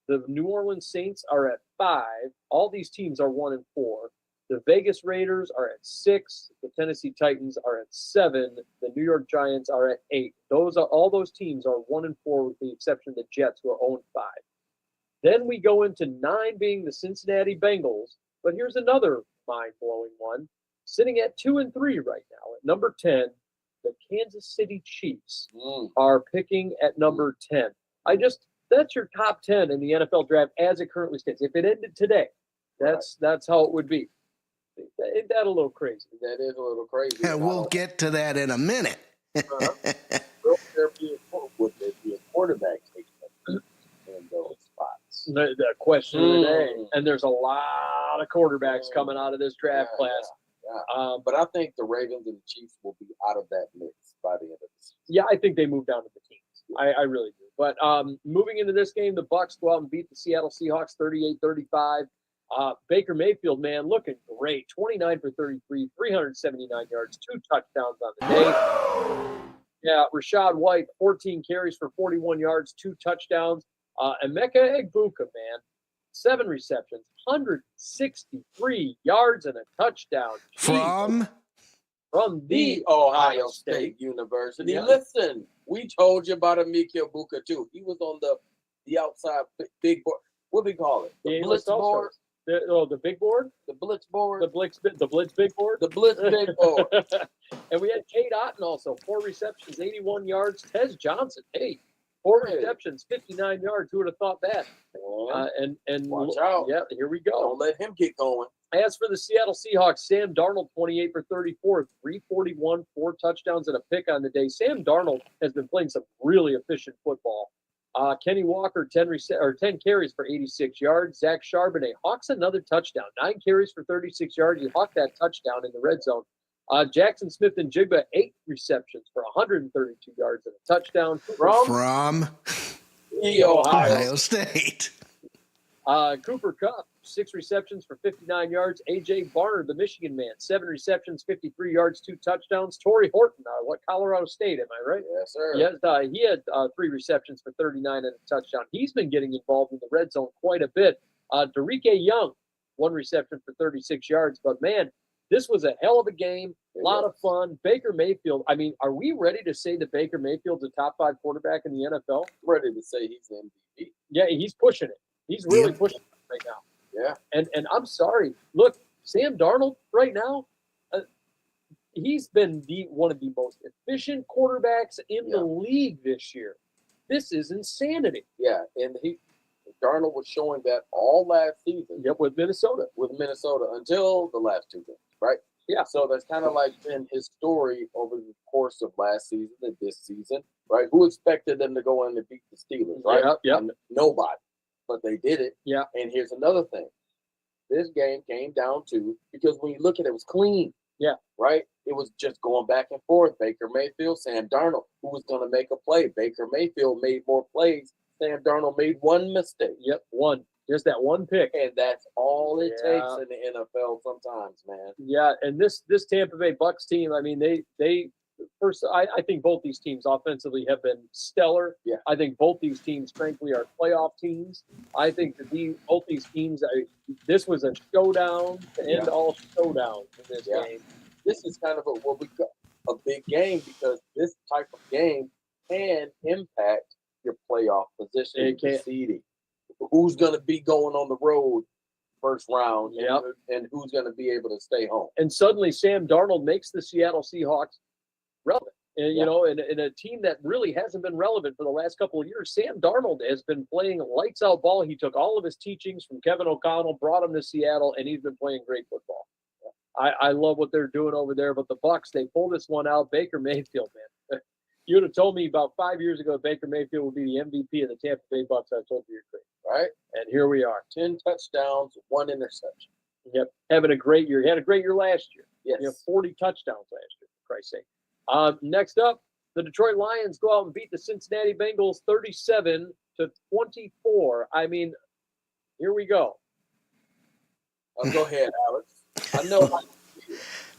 The New Orleans Saints are at 5. All these teams are 1 and 4. The Vegas Raiders are at 6. The Tennessee Titans are at 7. The New York Giants are at 8. All those teams are 1 and 4, with the exception of the Jets, who are 0 and 5. Then we go into 9 being the Cincinnati Bengals. But here's another mind-blowing one. Sitting at 2 and 3 right now. At number 10, the Kansas City Chiefs are picking at number 10. That's your top 10 in the NFL draft as it currently stands. If it ended today, that's how it would be. Ain't that a little crazy? That is a little crazy. Yeah, we'll get to that in a minute. Will there be a quarterback taking in those spots? The question of the day. And there's a lot of quarterbacks coming out of this draft class. Yeah. But I think the Ravens and the Chiefs will be out of that mix by the end of the season. Yeah, I think they move down to the teams. I really do. But moving into this game, the Bucs go out and beat the Seattle Seahawks 38-35. Baker Mayfield, man, looking great. 29 for 33, 379 yards, 2 touchdowns on the day. Yeah, Rashad White, 14 carries for 41 yards, 2 touchdowns. Emeka Egbuka, man, 7 receptions, 163 yards and a touchdown. From the Ohio State University. Yeah. Listen, we told you about Emeka Egbuka too. He was on the outside big board. What do we call it? The Blitz board? The big board? The Blitz board? The Blitz big board? The Blitz big board. And we had Cade Otton also, 4 receptions, 81 yards. Tez Johnson, 4 receptions, 59 yards. Who would have thought that? And watch out. Yeah, here we go. Don't let him get going. As for the Seattle Seahawks, Sam Darnold, 28 for 34, 341, 4 touchdowns and a pick on the day. Sam Darnold has been playing some really efficient football. Kenny Walker, 10 carries for 86 yards. Zach Charbonnet hawks another touchdown, 9 carries for 36 yards. He hawked that touchdown in the red zone. Jackson Smith and Jigba, 8 receptions for 132 yards and a touchdown. From the Ohio State. Cooper Kupp, 6 receptions for 59 yards. A.J. Barner, the Michigan man, 7 receptions, 53 yards, 2 touchdowns. Torrey Horton, Colorado State, am I right? Yes, sir. Yes, he had 3 receptions for 39 and a touchdown. He's been getting involved in the red zone quite a bit. Derike Young, 1 reception for 36 yards. But, man, this was a hell of a game, a lot of fun. Baker Mayfield, I mean, are we ready to say that Baker Mayfield's a top 5 quarterback in the NFL? I'm ready to say he's the MVP. Yeah, he's pushing it. He's really pushing it right now. Yeah. And I'm sorry. Look, Sam Darnold right now, he's been one of the most efficient quarterbacks in the league this year. This is insanity. Yeah, and Darnold was showing that all last season. Yep, with Minnesota. Until the last 2 games, right? Yeah. So that's kind of like been his story over the course of last season and this season, right? Who expected them to go in and beat the Steelers, right? Yep. Nobody. But they did it. Yeah. And here's another thing. This game came down to, because when you look at it, it was clean. Yeah. Right? It was just going back and forth. Baker Mayfield, Sam Darnold. Who was going to make a play? Baker Mayfield made more plays. Sam Darnold made 1 mistake. Yep, 1. Just that 1 pick. And that's all it takes in the NFL sometimes, man. Yeah, and this Tampa Bay Bucs team, I mean, they first, I think both these teams offensively have been stellar. Yeah. I think both these teams, frankly, are playoff teams. I think that both these teams, this was a showdown to end all showdowns in this game. This is kind of a big game, because this type of game can impact your playoff position and seeding. Who's going to be going on the road first round and who's going to be able to stay home. And suddenly Sam Darnold makes the Seattle Seahawks relevant. And, you know, in a team that really hasn't been relevant for the last couple of years, Sam Darnold has been playing lights out ball. He took all of his teachings from Kevin O'Connell, brought him to Seattle, and he's been playing great football. I love what they're doing over there. But the Bucs, they pull this one out. Baker Mayfield, man. You would have told me about 5 years ago Baker Mayfield would be the MVP of the Tampa Bay Bucs. I told you you're crazy. Right? And here we are. 10 touchdowns, 1 interception. Yep. Having a great year. He had a great year last year. Yes. 40 touchdowns last year, for Christ's sake. Next up, the Detroit Lions go out and beat the Cincinnati Bengals 37-24. I mean, here we go. Go ahead, Alex. I know.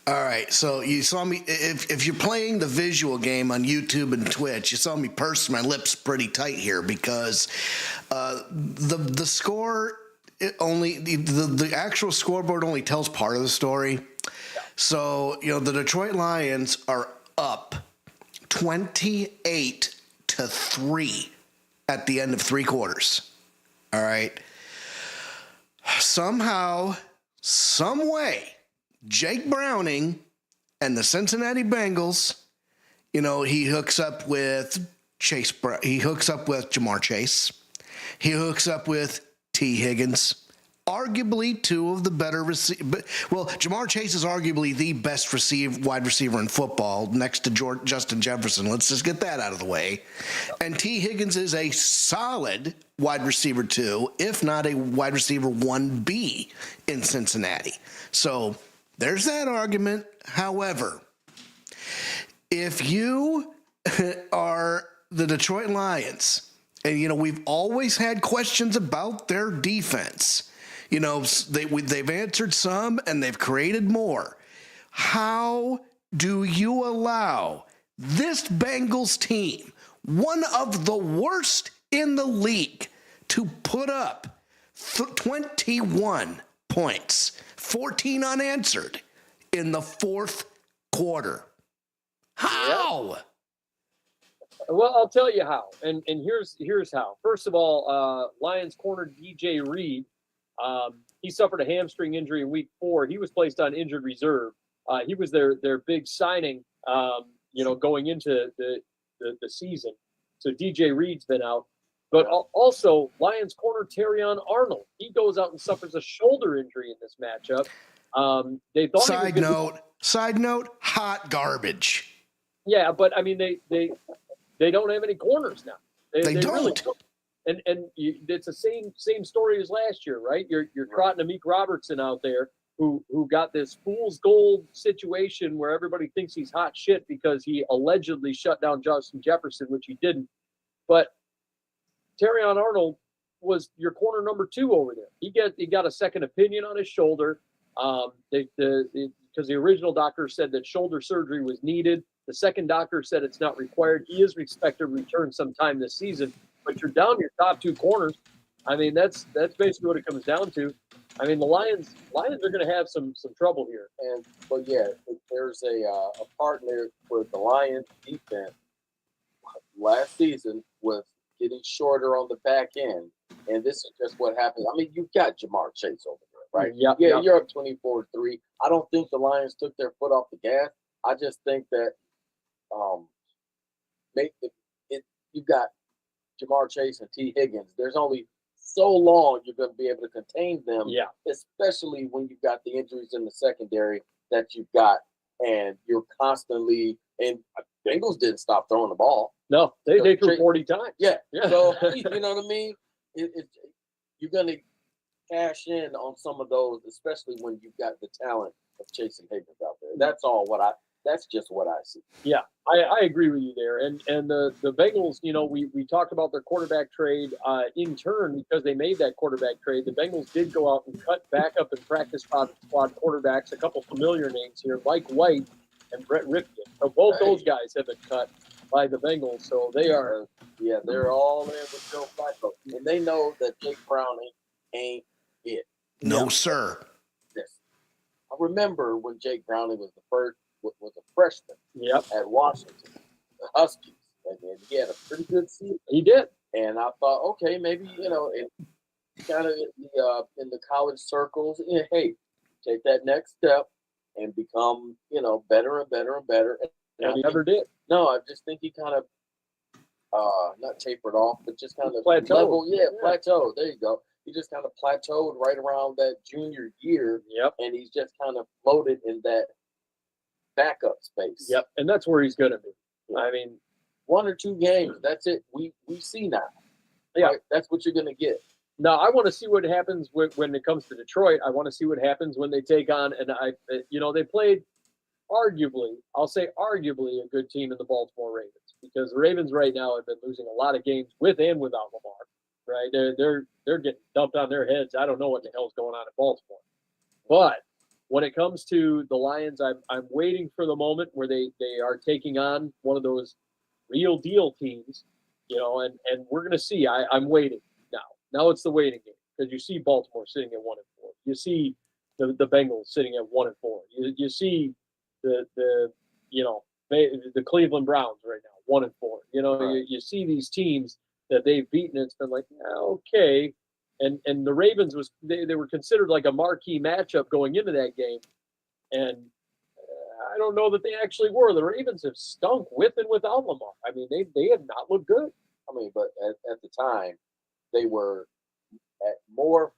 All right, so you saw me. If you're playing the visual game on YouTube and Twitch, you saw me purse my lips pretty tight here, because the score the actual scoreboard only tells part of the story. So the Detroit Lions are up 28-3 at the end of 3 quarters. All right. Somehow, some way, Jake Browning and the Cincinnati Bengals, he hooks up with he hooks up with Jamar Chase. He hooks up with T. Higgins. arguably two of the better receivers. Well, Jamar Chase is arguably the best wide receiver in football next to Justin Jefferson. Let's just get that out of the way. And T. Higgins is a solid wide receiver 2, if not a wide receiver 1B in Cincinnati. So there's that argument. However, if you are the Detroit Lions, and, we've always had questions about their defense. They've answered some and they've created more. How do you allow this Bengals team, one of the worst in the league, to put up 21 points, 14 unanswered, in the fourth quarter? How? Yeah. Well, I'll tell you how, and here's how. First of all, Lions corner DJ Reed, he suffered a hamstring injury in week 4. He was placed on injured reserve. He was their big signing, going into the season. So DJ Reed's been out. But also, Lions corner Terrion Arnold, he goes out and suffers a shoulder injury in this matchup. They thought. Side note, hot garbage. Yeah, but I mean, they don't have any corners now. They don't. Really don't. And it's the same story as last year, right? You're trotting Amik Robertson out there who got this fool's gold situation where everybody thinks he's hot shit because he allegedly shut down Justin Jefferson, which he didn't. But Terrion Arnold was your corner number 2 over there. He got a second opinion on his shoulder. Because the original doctor said that shoulder surgery was needed. The second doctor said it's not required. He is expected to return sometime this season, but you're down your top 2 corners. I mean, that's basically what it comes down to. I mean, the Lions are going to have some trouble here. But there's a partner where the Lions defense last season was getting shorter on the back end, and this is just what happened. I mean, you've got Jamar Chase over there, right? Yeah. You're up 24-3. I don't think the Lions took their foot off the gas. I just think that you've got Jamar Chase and T. Higgins. There's only so long you're going to be able to contain them, especially when you've got the injuries in the secondary that you've got, and you're constantly – and Bengals didn't stop throwing the ball. No, they threw 40 times. Yeah. So, you know what I mean? You're going to cash in on some of those, especially when you've got the talent of Chase and Higgins out there. That's just what I see. Yeah, I agree with you there. And the Bengals, we talked about their quarterback trade in turn because they made that quarterback trade. The Bengals did go out and cut backup and practice squad quarterbacks, a couple familiar names here, Mike White and Brett Ripken. So both those guys have been cut by the Bengals. So they are. Yeah, they're all in with Joe Flacco. And they know that Jake Browning ain't it. No, sir. Yes. I remember when Jake Browning was was a freshman at Washington, the Huskies, and he had a pretty good season. He did. And I thought, okay, maybe, it kind of in the college circles, hey, take that next step and become, better and better and better. And he never did. No, I just think he kind of, not tapered off, but just kind of plateaued. Plateaued. There you go. He just kind of plateaued right around that junior year. Yep. And he's just kind of floated in that backup space. Yep. And that's where he's going to be. I mean, 1 or 2 games, that's it. We see now. Yeah. Right? That's what you're going to get. Now, I want to see what happens when it comes to Detroit. I want to see what happens when they take on, and they played arguably a good team in the Baltimore Ravens, because the Ravens right now have been losing a lot of games with and without Lamar. Right? They're getting dumped on their heads. I don't know what the hell's going on in Baltimore. But when it comes to the Lions, I'm waiting for the moment where they are taking on one of those real deal teams, and we're going to see. I'm waiting now. Now it's the waiting game, because you see Baltimore sitting at 1-4. You see the Bengals sitting at 1-4. You see the Cleveland Browns right now 1-4. Right. You see these teams that they've beaten. It's been like, okay. And the Ravens they were considered like a marquee matchup going into that game, and I don't know that they actually were. The Ravens have stunk with and without Lamar. I mean, they have not looked good. I mean, but at the time, they were at more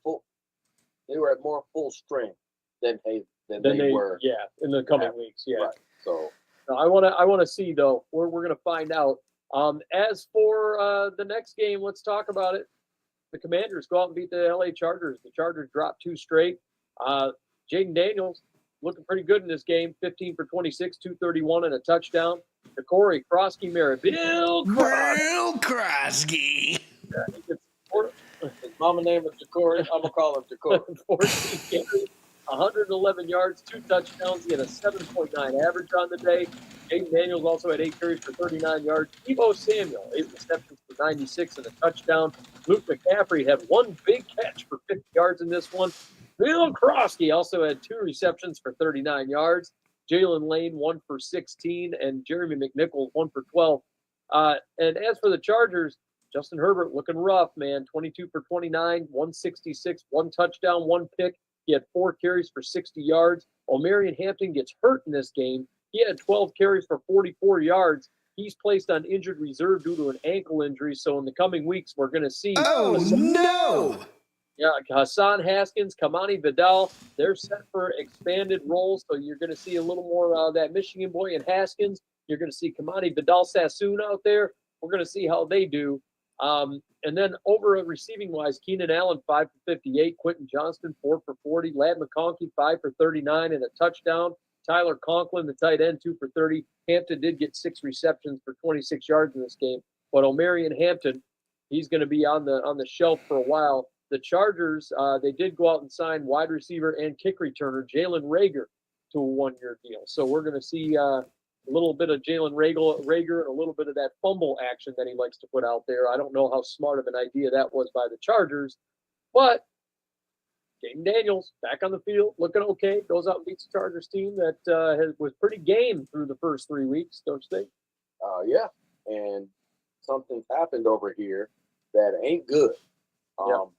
at more full strength than they were. Yeah, in the coming weeks. Yeah. Right. So I want to see though. We're going to find out. As for the next game, let's talk about it. The Commanders go out and beat the LA Chargers. The Chargers dropped 2 straight. Jaden Daniels looking pretty good in this game. 15 for 26, 231 and a touchdown. Corey Krosky Merritt. Bill Krosky. his mama name is Jacory. I'm gonna call him Jacory. 14 carries, 111 yards, 2 touchdowns. He had a 7.9 average on the day. Jaden Daniels also had 8 carries for 39 yards. Deebo Samuel, 8 receptions for 96 and a touchdown. Luke McCaffrey had 1 big catch for 50 yards in this one. Bill Krosky also had 2 receptions for 39 yards. Jalen Lane, 1 for 16, and Jeremy McNichols, 1 for 12. And as for the Chargers, Justin Herbert looking rough, man. 22 for 29, 166, 1 touchdown, 1 pick. He had 4 carries for 60 yards. Omarion Hampton gets hurt in this game. He had 12 carries for 44 yards. He's placed on injured reserve due to an ankle injury. So in the coming weeks, we're going to see. Oh, no. Yeah, Hassan Haskins, Kamani Vidal, they're set for expanded roles. So you're going to see a little more of that Michigan boy in Haskins. You're going to see Kamani Vidal Sassoon out there. We're going to see how they do. And then over receiving wise, Keenan Allen, 5 for 58, Quentin Johnston, 4 for 40, Ladd McConkey, 5 for 39 and a touchdown. Tyler Conklin, the tight end, 2 for 30. Hampton did get 6 receptions for 26 yards in this game. But Omarion Hampton, he's going to be on the shelf for a while. The Chargers, they did go out and sign wide receiver and kick returner Jalen Reagor to a 1-year deal. So we're going to see a little bit of Jalen Reagor and a little bit of that fumble action that he likes to put out there. I don't know how smart of an idea that was by the Chargers, but Jaden Daniels back on the field, looking okay. Goes out and beats the Chargers team that was pretty game through the first 3 weeks, don't you think? Yeah, and something's happened over here that ain't good.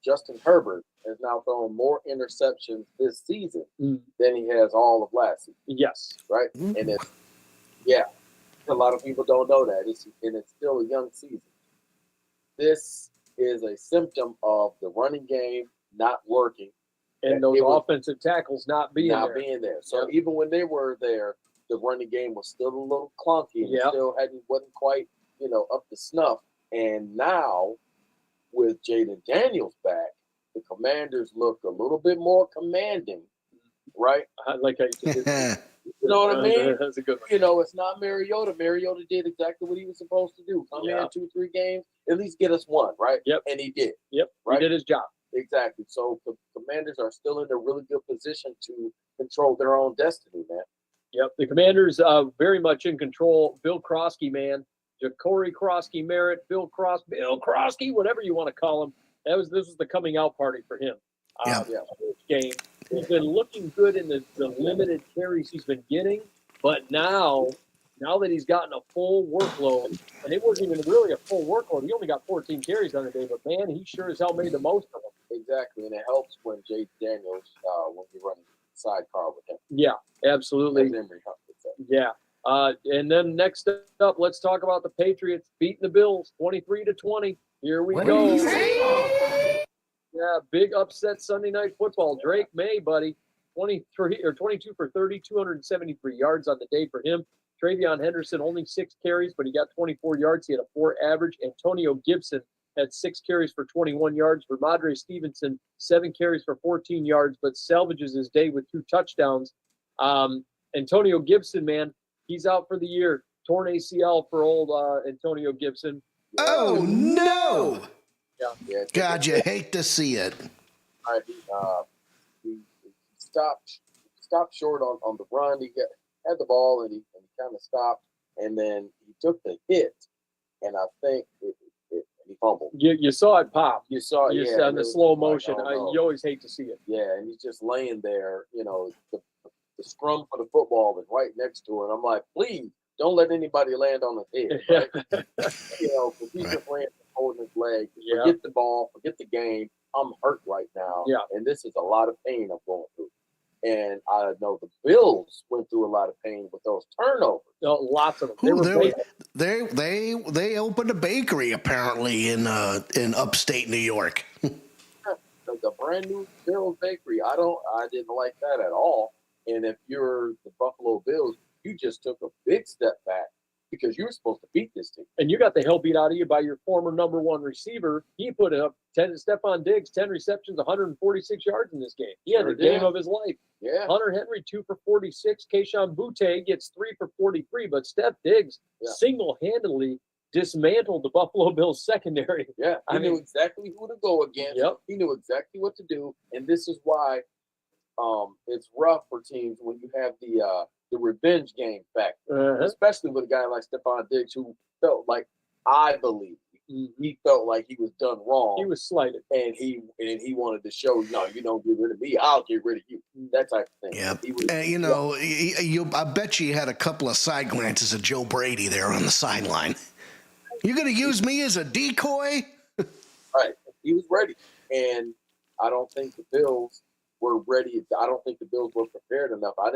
Justin Herbert has now thrown more interceptions this season than he has all of last season. Yes. Right? And it's, a lot of people don't know that. It's still a young season. This is a symptom of the running game not working. And those offensive tackles not being there. So even when they were there, the running game was still a little clunky and still wasn't quite, up to snuff. And now with Jaden Daniels back, the Commanders look a little bit more commanding, right? I like how you did it. You know what I mean? That's a good one. It's not Mariota. Mariota did exactly what he was supposed to do. Come in 2-3 games, at least get us 1, right? Yep. And he did. Yep. Right? He did his job. Exactly. So the Commanders are still in a really good position to control their own destiny, man. Yep. The Commanders very much in control. Bill Krosky, man. Jacory Krosky Merritt, Bill Krosky, whatever you want to call him. This was the coming out party for him. Game. He's been looking good in the limited carries he's been getting, but now that he's gotten a full workload, and it wasn't even really a full workload. He only got 14 carries on the day, but man, he sure as hell made the most of them. Exactly, and it helps when Jaden Daniels, when you run sidecar with him. Yeah, absolutely. Yeah. And then next up, let's talk about the Patriots beating the Bills 23-20. Here we go. Yeah, big upset Sunday night football. Drake May, buddy, 22 for 30, 273 yards on the day for him. Travion Henderson only 6 carries, but he got 24 yards. He had a 4 average. Antonio Gibson had 6 carries for 21 yards. Ramadre Stevenson, 7 carries for 14 yards, but salvages his day with 2 touchdowns. Antonio Gibson, man, he's out for the year. Torn ACL for old Antonio Gibson. Oh, no. Yeah. God, you hate to see it. He stopped short on the run. He had the ball and he kind of stopped, and then he took the hit, and I think he fumbled. You saw it pop. You saw it, in the slow motion. You always hate to see it. Yeah, and he's just laying there. The scrum for the football is right next to it. I'm like, please don't let anybody land on his head. Right? Because he's just laying holding his leg. Forget the ball, forget the game. I'm hurt right now. Yeah. And this is a lot of pain I'm going through. And I know the Bills went through a lot of pain with those turnovers. Lots of them. They opened a bakery apparently in upstate New York. The the brand new Bills bakery. I didn't like that at all. And if you're the Buffalo Bills, you just took a big step back because you were supposed to beat this team. And you got the hell beat out of you by your former number one receiver. He put up Stephon Diggs, 10 receptions, 146 yards in this game. He had the game of his life. Yeah. Hunter Henry, 2 for 46. Keyshawn Butte gets 3 for 43. But Steph Diggs single-handedly dismantled the Buffalo Bills secondary. Yeah, he knew exactly who to go against. Yep. He knew exactly what to do. And this is why it's rough for teams when you have the revenge game factor, especially with a guy like Stephon Diggs who felt like, I believe, he felt like he was done wrong. He was slighted. And he wanted to show, no, you don't get rid of me, I'll get rid of you. That type of thing. Yeah. I bet you had a couple of side glances at Joe Brady there on the sideline. You're going to use me as a decoy? Right. He was ready. And I don't think the Bills were ready. I don't think the Bills were prepared enough. I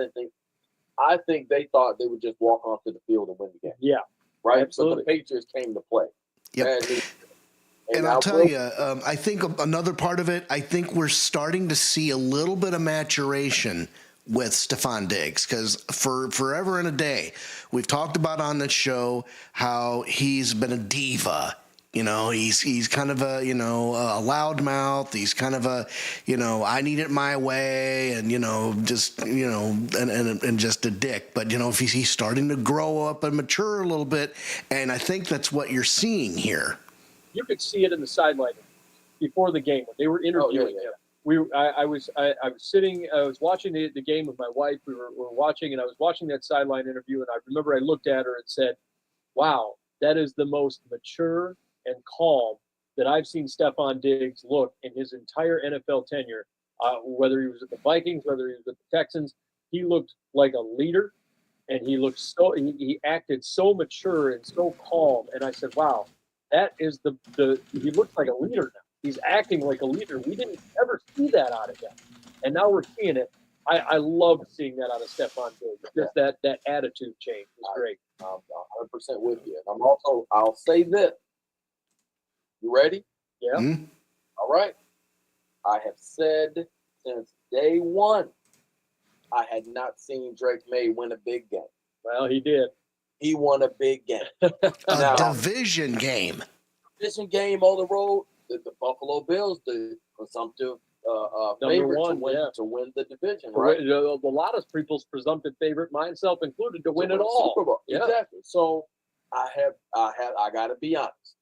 think they thought they would just walk onto the field and win the game. Yeah. Right? Absolutely. So the Patriots came to play. Yep. And I'll tell you, I think another part of it, I think we're starting to see a little bit of maturation with Stephon Diggs, because for forever and a day, we've talked about on this show how he's been a diva. He's kind of a loudmouth. He's kind of a, I need it my way, and just and just a dick. But if he's starting to grow up and mature a little bit, and I think that's what you're seeing here. You could see it in the sideline before the game when they were interviewing him. I was watching the game with my wife. We were watching, and I was watching that sideline interview, and I remember I looked at her and said, "Wow, that is the most mature and calm that I've seen Stephon Diggs look in his entire NFL tenure. Whether he was at the Vikings, whether he was with the Texans, he looked like a leader, and he acted so mature and so calm. And I said, wow, that is he looks like a leader now. He's acting like a leader. We didn't ever see that out of him, and now we're seeing it. I love seeing that out of Stephon Diggs. Just that attitude change is great. I'm 100% with you. And I'll say this. You ready? Yeah. Mm-hmm. All right. I have said since day one, I had not seen Drake May win a big game. Well, he did. He won a big game. A division game. Division game on the road. The Buffalo Bills, the presumptive favorite to win the division, right? A lot of people's presumptive favorite, myself included, to win it all. Super Bowl. Yeah. Exactly. So I got to be honest.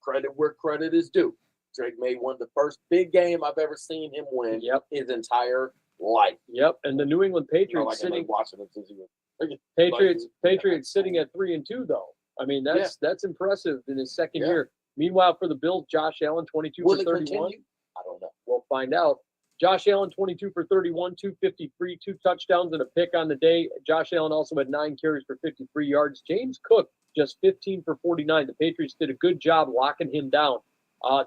Credit where credit is due. Drake May won the first big game I've ever seen him win his entire life. Yep. And the New England Patriots watching him since he was Patriots sitting at 3-2 though. I mean that's impressive in his second year. Meanwhile, for the Bills, Josh Allen 22 for 31. Continue? I don't know. We'll find out. Josh Allen 22 for 31, 253, 2 touchdowns and a pick on the day. Josh Allen also had 9 carries for 53 yards. James Cook just 15 for 49. The Patriots did a good job locking him down.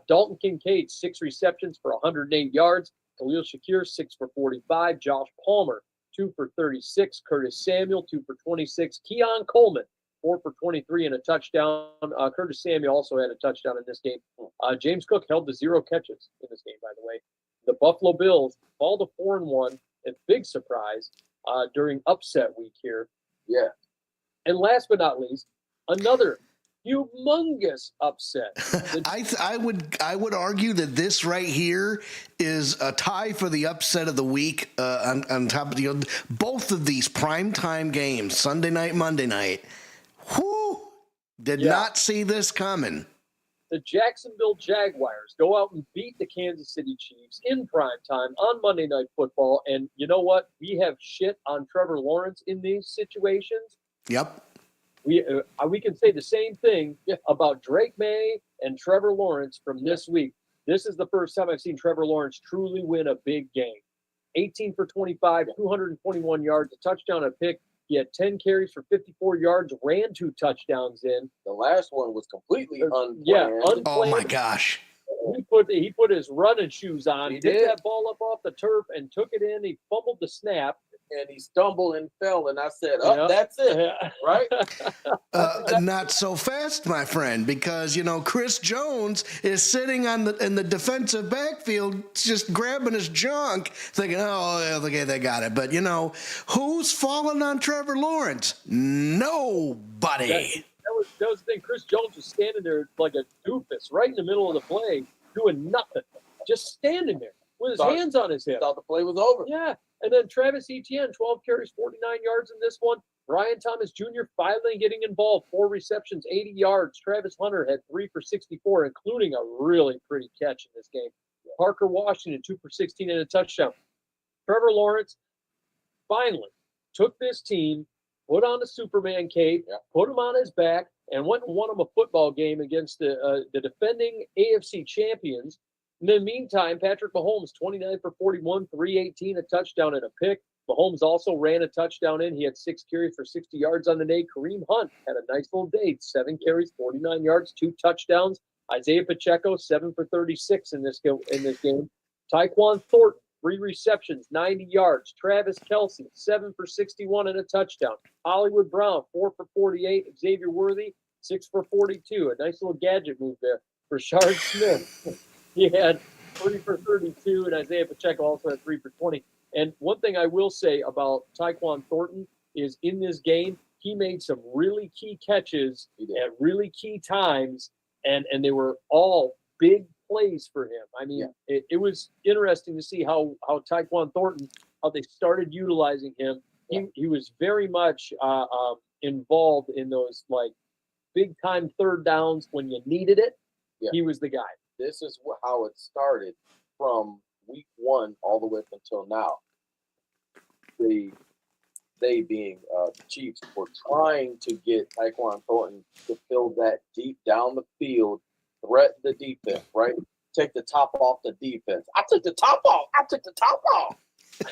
Dalton Kincaid, 6 receptions for 108 yards. Khalil Shakir, 6 for 45. Josh Palmer, 2 for 36. Curtis Samuel, 2 for 26. Keon Coleman, 4 for 23 and a touchdown. Curtis Samuel also had a touchdown in this game. James Cook held to 0 catches in this game, by the way. The Buffalo Bills fall to 4-1. A big surprise during upset week here. Yeah. And last but not least, another humongous upset. I would argue that this right here is a tie for the upset of the week. On top of both of these primetime games, Sunday night, Monday night. Did not see this coming. The Jacksonville Jaguars go out and beat the Kansas City Chiefs in primetime on Monday Night Football. And you know what? We have shit on Trevor Lawrence in these situations. Yep. We can say the same thing about Drake May and Trevor Lawrence from this week. This is the first time I've seen Trevor Lawrence truly win a big game. 18 for 25, 221 yards, a touchdown, a pick. He had 10 carries for 54 yards, ran 2 touchdowns in. The last one was completely unplanned. Unplanned. Oh, my gosh. He put his running shoes on, picked that ball up off the turf, and took it in. He fumbled the snap. and he stumbled and fell, and I said, "Oh, that's it, right?" Not so fast, my friend, because Chris Jones is sitting in the defensive backfield, just grabbing his junk, thinking, "Oh, okay, they got it." But who's falling on Trevor Lawrence? Nobody. That was the thing. Chris Jones was standing there like a doofus, right in the middle of the play, doing nothing, just standing there with his hands on his hip. Thought the play was over. Yeah. And then Travis Etienne, 12 carries, 49 yards in this one. Brian Thomas Jr. finally getting involved, 4 receptions, 80 yards. Travis Hunter had 3 for 64, including a really pretty catch in this game. Parker Washington, 2 for 16 and a touchdown. Trevor Lawrence finally took this team, put on a Superman cape, put him on his back, and went and won him a football game against the defending AFC champions. In the meantime, Patrick Mahomes, 29 for 41, 318, a touchdown and a pick. Mahomes also ran a touchdown in. He had 6 carries for 60 yards on the day. Kareem Hunt had a nice little day, 7 carries, 49 yards, 2 touchdowns. Isaiah Pacheco, 7 for 36 in this game. Tyquan Thornton, 3 receptions, 90 yards. Travis Kelce, 7 for 61 and a touchdown. Hollywood Brown, 4 for 48. Xavier Worthy, 6 for 42. A nice little gadget move there. Rashard Smith, he had 3 for 32, and Isaiah Pacheco also had 3 for 20. And one thing I will say about Tyquan Thornton is in this game, he made some really key catches at really key times, and they were all big plays for him. I mean, it was interesting to see how Tyquan Thornton, how they started utilizing him. He was very much involved in those like big time third downs when you needed it. Yeah. He was the guy. This is how it started from week 1 all the way up until now. They being the Chiefs were trying to get Tyquan Thornton to fill that deep down the field, threaten the defense, right? Take the top off the defense. I took the top off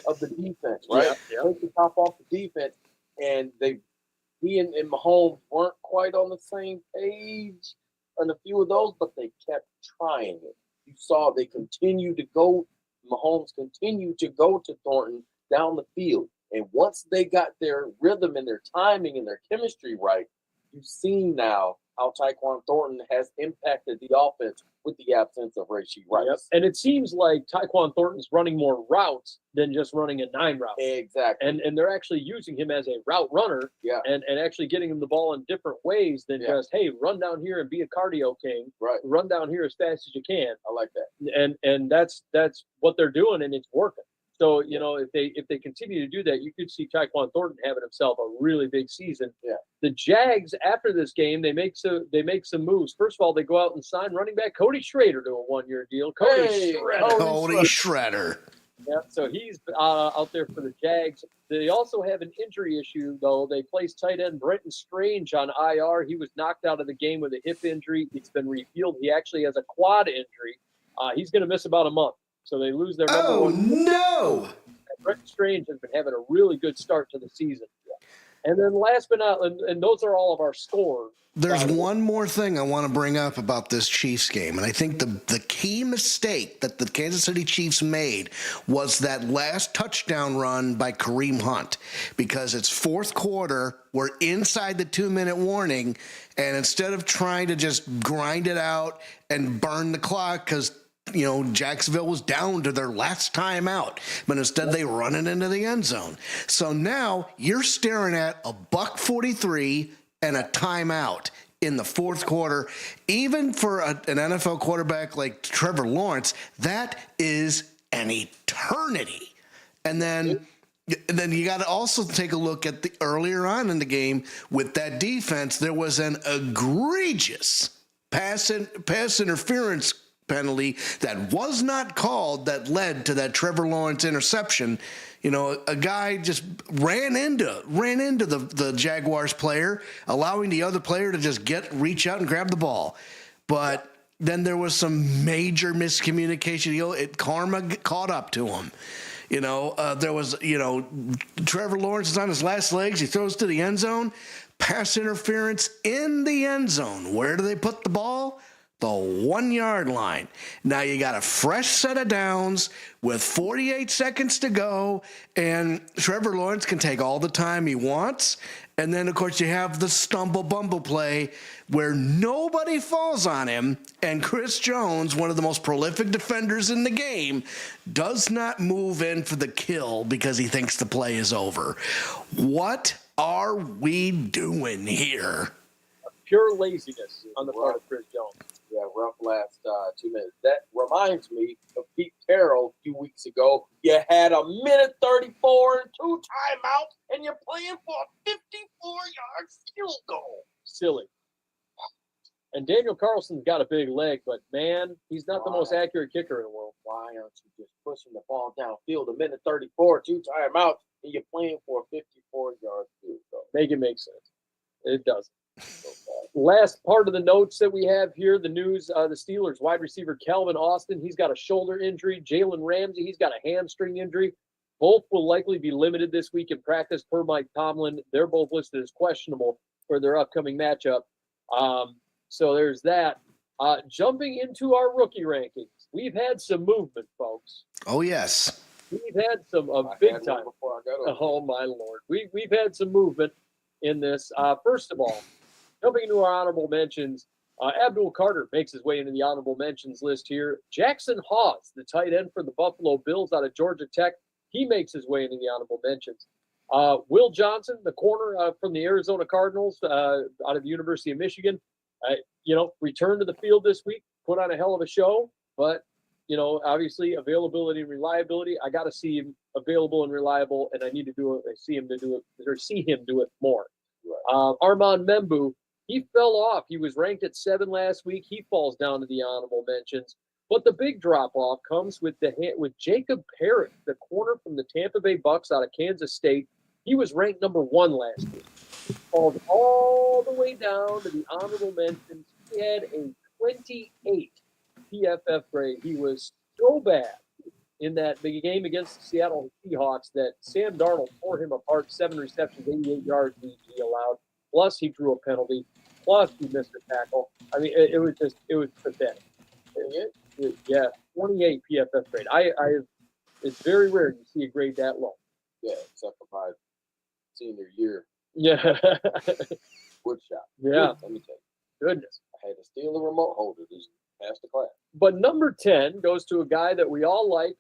of the defense, right? Yeah. Take the top off the defense, and he and Mahomes weren't quite on the same page on a few of those, but they kept trying it. You saw they continued to go. Mahomes continued to go to Thornton down the field. And once they got their rhythm and their timing and their chemistry right, you've seen now how Tyquan Thornton has impacted the offense with the absence of Rashee Rice. Yep. And it seems like Tyquan Thornton's running more routes than just running a 9 route. Exactly. And they're actually using him as a route runner and actually getting him the ball in different ways than just, hey, run down here and be a cardio king. Right. Run down here as fast as you can. I like that. And that's what they're doing, and it's working. So, if they continue to do that, you could see Tyquan Thornton having himself a really big season. Yeah. The Jags, after this game, they make some moves. First of all, they go out and sign running back Cody Schrader to a 1-year deal. Cody Schrader. Yeah, so he's out there for the Jags. They also have an injury issue, though. They placed tight end Brenton Strange on IR. He was knocked out of the game with a hip injury. It's been revealed he actually has a quad injury. He's going to miss about a month. So they lose their number one. Oh, no! Brenton Strange has been having a really good start to the season. And then last but not, and those are all of our scores. There's one more thing I want to bring up about this Chiefs game, and I think the key mistake that the Kansas City Chiefs made was that last touchdown run by Kareem Hunt, because it's fourth quarter, we're inside the 2-minute warning, and instead of trying to just grind it out and burn the clock, because Jacksonville was down to their last time out, but instead they run it into the end zone. So now you're staring at a $1:43 and a timeout in the fourth quarter. Even for an NFL quarterback like Trevor Lawrence, that is an eternity. And then you got to also take a look at the earlier on in the game with that defense. There was an egregious pass interference penalty that was not called that led to that Trevor Lawrence interception. A guy just ran into the Jaguars player, allowing the other player to just reach out and grab the ball. But then there was some major miscommunication. Karma caught up to him. There was, Trevor Lawrence is on his last legs. He throws to the end zone. Pass interference in the end zone. Where do they put the ball? the 1 yard line. Now you got a fresh set of downs with 48 seconds to go, and Trevor Lawrence can take all the time he wants. And then, of course, you have the stumble-bumble play where nobody falls on him, and Chris Jones, one of the most prolific defenders in the game, does not move in for the kill because he thinks the play is over. What are we doing here? Pure laziness on the part of Chris Jones. Yeah, rough last 2 minutes. That reminds me of Pete Carroll a few weeks ago. You had a minute 34 and 2 timeouts, and you're playing for a 54-yard field goal. Silly. And Daniel Carlson's got a big leg, but, man, he's not the most accurate kicker in the world. Why aren't you just pushing the ball downfield? A minute 34, 2 timeouts, and you're playing for a 54-yard field goal. Make it make sense. It doesn't. Last part of the notes that we have here, the news, the Steelers wide receiver Calvin Austin, he's got a shoulder injury. Jalen Ramsey, he's got a hamstring injury. Both will likely be limited this week in practice per Mike Tomlin. They're both listed as questionable for their upcoming matchup. So there's that. Jumping into our rookie rankings, we've had some movement, folks. Oh, yes. We've had some big time. Oh, my Lord. We've had some movement in this. First of all, jumping into our honorable mentions, Abdul Carter makes his way into the honorable mentions list here. Jackson Hawes, the tight end for the Buffalo Bills out of Georgia Tech, he makes his way into the honorable mentions. Will Johnson, the corner from the Arizona Cardinals out of the University of Michigan, returned to the field this week, put on a hell of a show, but, obviously availability and reliability, I got to see him available and reliable, and I need to see him do it more. Right. Armand Membu, he fell off. He was ranked at 7 last week. He falls down to the honorable mentions. But the big drop-off comes with Jacob Parrott, the corner from the Tampa Bay Bucks out of Kansas State. He was ranked number 1 last week. He falls all the way down to the honorable mentions. He had a 28 PFF grade. He was so bad in that big game against the Seattle Seahawks that Sam Darnold tore him apart. 7 receptions, 88 yards he allowed. Plus, he drew a penalty. Plus, he missed a tackle. I mean, it was pathetic. Yeah, 28 PFF grade. It's very rare you see a grade that low. Yeah, except for my senior year. Yeah. Wood shot. Yeah. Let me tell you. Goodness. I had to steal a remote holder to pass the class. But number 10 goes to a guy that we all like.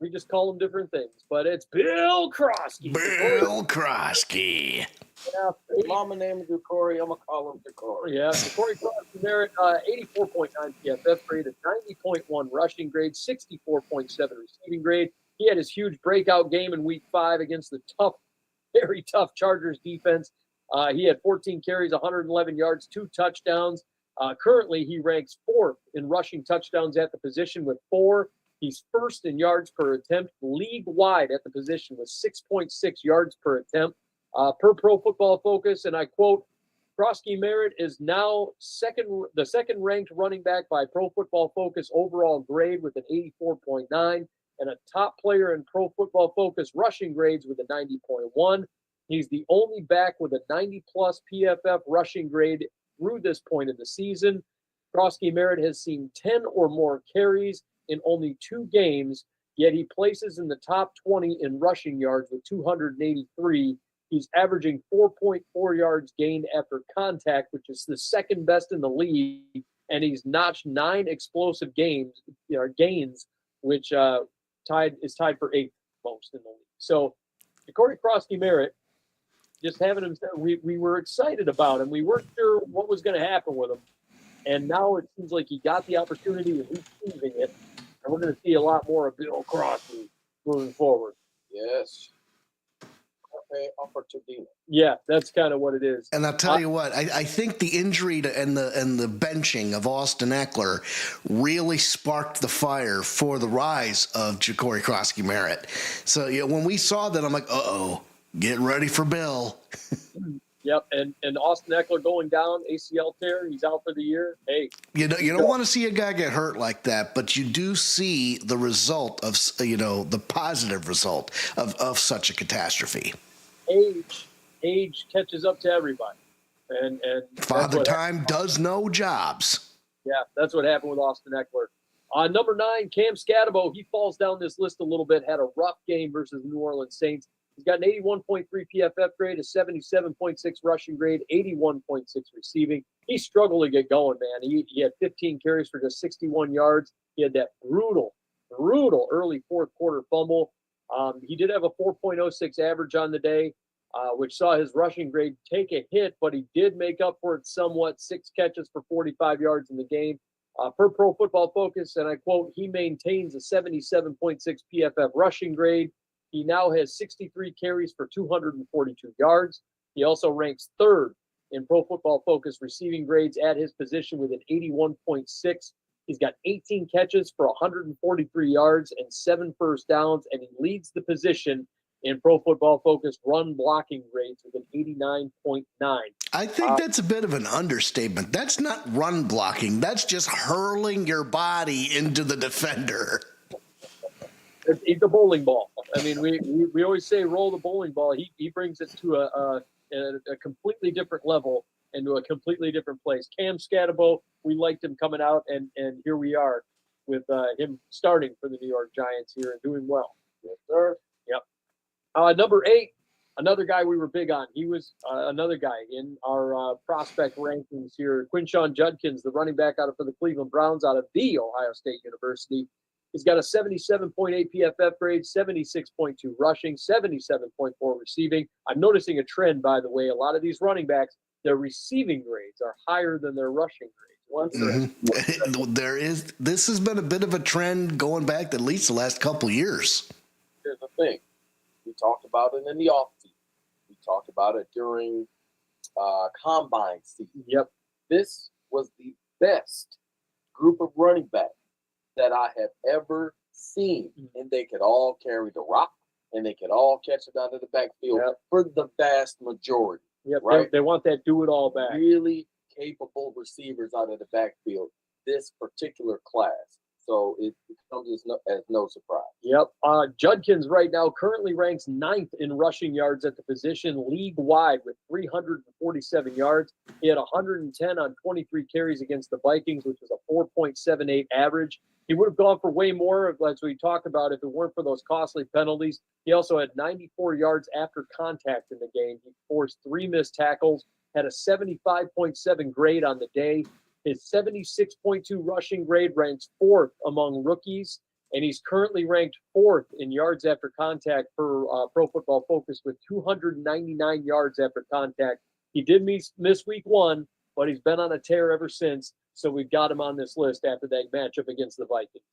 We just call him different things, but it's Bill Krosky. Bill Krosky. Yeah, his mama named him Corey. I'm going to call him Corey. Yeah, Corey Krosky there at 84.9 PFF grade, a 90.1 rushing grade, 64.7 receiving grade. He had his huge breakout game in week 5 against the very tough Chargers defense. He had 14 carries, 111 yards, 2 touchdowns. Currently, he ranks 4th in rushing touchdowns at the position with 4. He's 1st in yards per attempt, league-wide at the position with 6.6 yards per attempt. Per Pro Football Focus, and I quote, Krosky Merritt is now the second-ranked running back by Pro Football Focus overall grade with an 84.9 and a top player in Pro Football Focus rushing grades with a 90.1. He's the only back with a 90-plus PFF rushing grade through this point of the season. Krosky Merritt has seen 10 or more carries in only 2 games, yet he places in the top 20 in rushing yards with 283. He's averaging 4.4 yards gained after contact, which is the second best in the league, and he's notched 9 explosive gains, which is tied for 8th most in the league. So, Corey Krosky Merritt, just having him, we were excited about him. We weren't sure what was going to happen with him, and now it seems like he got the opportunity and he's seizing it, and we're going to see a lot more of Bill Krosky moving forward. Yes. Opportunity. Yeah, that's kind of what it is. And I'll tell you what, I think the injury and the benching of Austin Eckler really sparked the fire for the rise of Corey Krosky Merritt. So when we saw that, I'm like, get ready for Bill. Yep, and Austin Eckler going down, ACL tear, he's out for the year. Hey, you don't want to see a guy get hurt like that, but you do see the result of the positive result of such a catastrophe. Age catches up to everybody, and Father Time does no jobs. Yeah, that's what happened with Austin Eckler. Number 9, Cam Scatterbo. He falls down this list a little bit. Had a rough game versus New Orleans Saints. He's got an 81.3 PFF grade, a 77.6 rushing grade, 81.6 receiving. He struggled to get going, man. He had 15 carries for just 61 yards. He had that brutal early fourth quarter fumble. He did have a 4.06 average on the day, which saw his rushing grade take a hit, but he did make up for it somewhat. 6 catches for 45 yards in the game. Per Pro Football Focus, and I quote, he maintains a 77.6 PFF rushing grade. He now has 63 carries for 242 yards. He also ranks 3rd in Pro Football Focus receiving grades at his position with an 81.6. He's got 18 catches for 143 yards and 7 first downs, and he leads the position in Pro Football Focus run blocking grades with an 89.9. I think that's a bit of an understatement. That's not run blocking. That's just hurling your body into the defender. It's a bowling ball. I mean, we always say roll the bowling ball. He brings it to a completely different level and to a completely different place. Cam Scatterbo, we liked him coming out, and here we are with him starting for the New York Giants here and doing well. Yes, sir. Yep. Number 8, another guy we were big on. He was another guy in our prospect rankings here. Quinshon Judkins, the running back for the Cleveland Browns out of the Ohio State University. He's got a 77.8 PFF grade, 76.2 rushing, 77.4 receiving. I'm noticing a trend, by the way. A lot of these running backs, their receiving grades are higher than their rushing grades. This has been a bit of a trend going back at least the last couple of years. Here's the thing. We talked about it in the offseason. We talked about it during combine season. Yep. This was the best group of running backs that I have ever seen. And they could all carry the rock, and they could all catch it out of the backfield for the vast majority. Yep. Right? They want that do-it-all back. Really capable receivers out of the backfield, this particular class. So it comes as no surprise. Yep. Judkins right now currently ranks 9th in rushing yards at the position league-wide with 347 yards. He had 110 on 23 carries against the Vikings, which was a 4.78 average. He would have gone for way more, as we talked about, if it weren't for those costly penalties. He also had 94 yards after contact in the game. He forced 3 missed tackles, had a 75.7 grade on the day. His 76.2 rushing grade ranks 4th among rookies, and he's currently ranked 4th in yards after contact per Pro Football Focus with 299 yards after contact. He did miss week 1, but he's been on a tear ever since, so we've got him on this list after that matchup against the Vikings.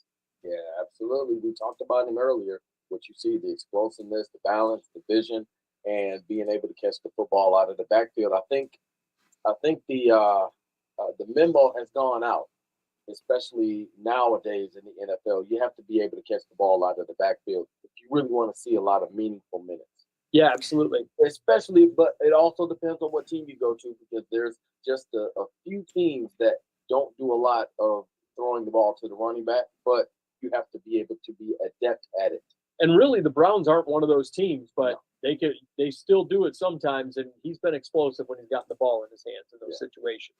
Yeah, absolutely. We talked about him earlier. What you see, the explosiveness, the balance, the vision, and being able to catch the football out of the backfield. I think the memo has gone out, especially nowadays in the NFL. You have to be able to catch the ball out of the backfield if you really want to see a lot of meaningful minutes. Yeah, absolutely. Especially, but it also depends on what team you go to, because there's just a few teams that don't do a lot of throwing the ball to the running back, but you have to be able to be adept at it. And really, the Browns aren't one of those teams, but they still do it sometimes, and he's been explosive when he's gotten the ball in his hands in those situations.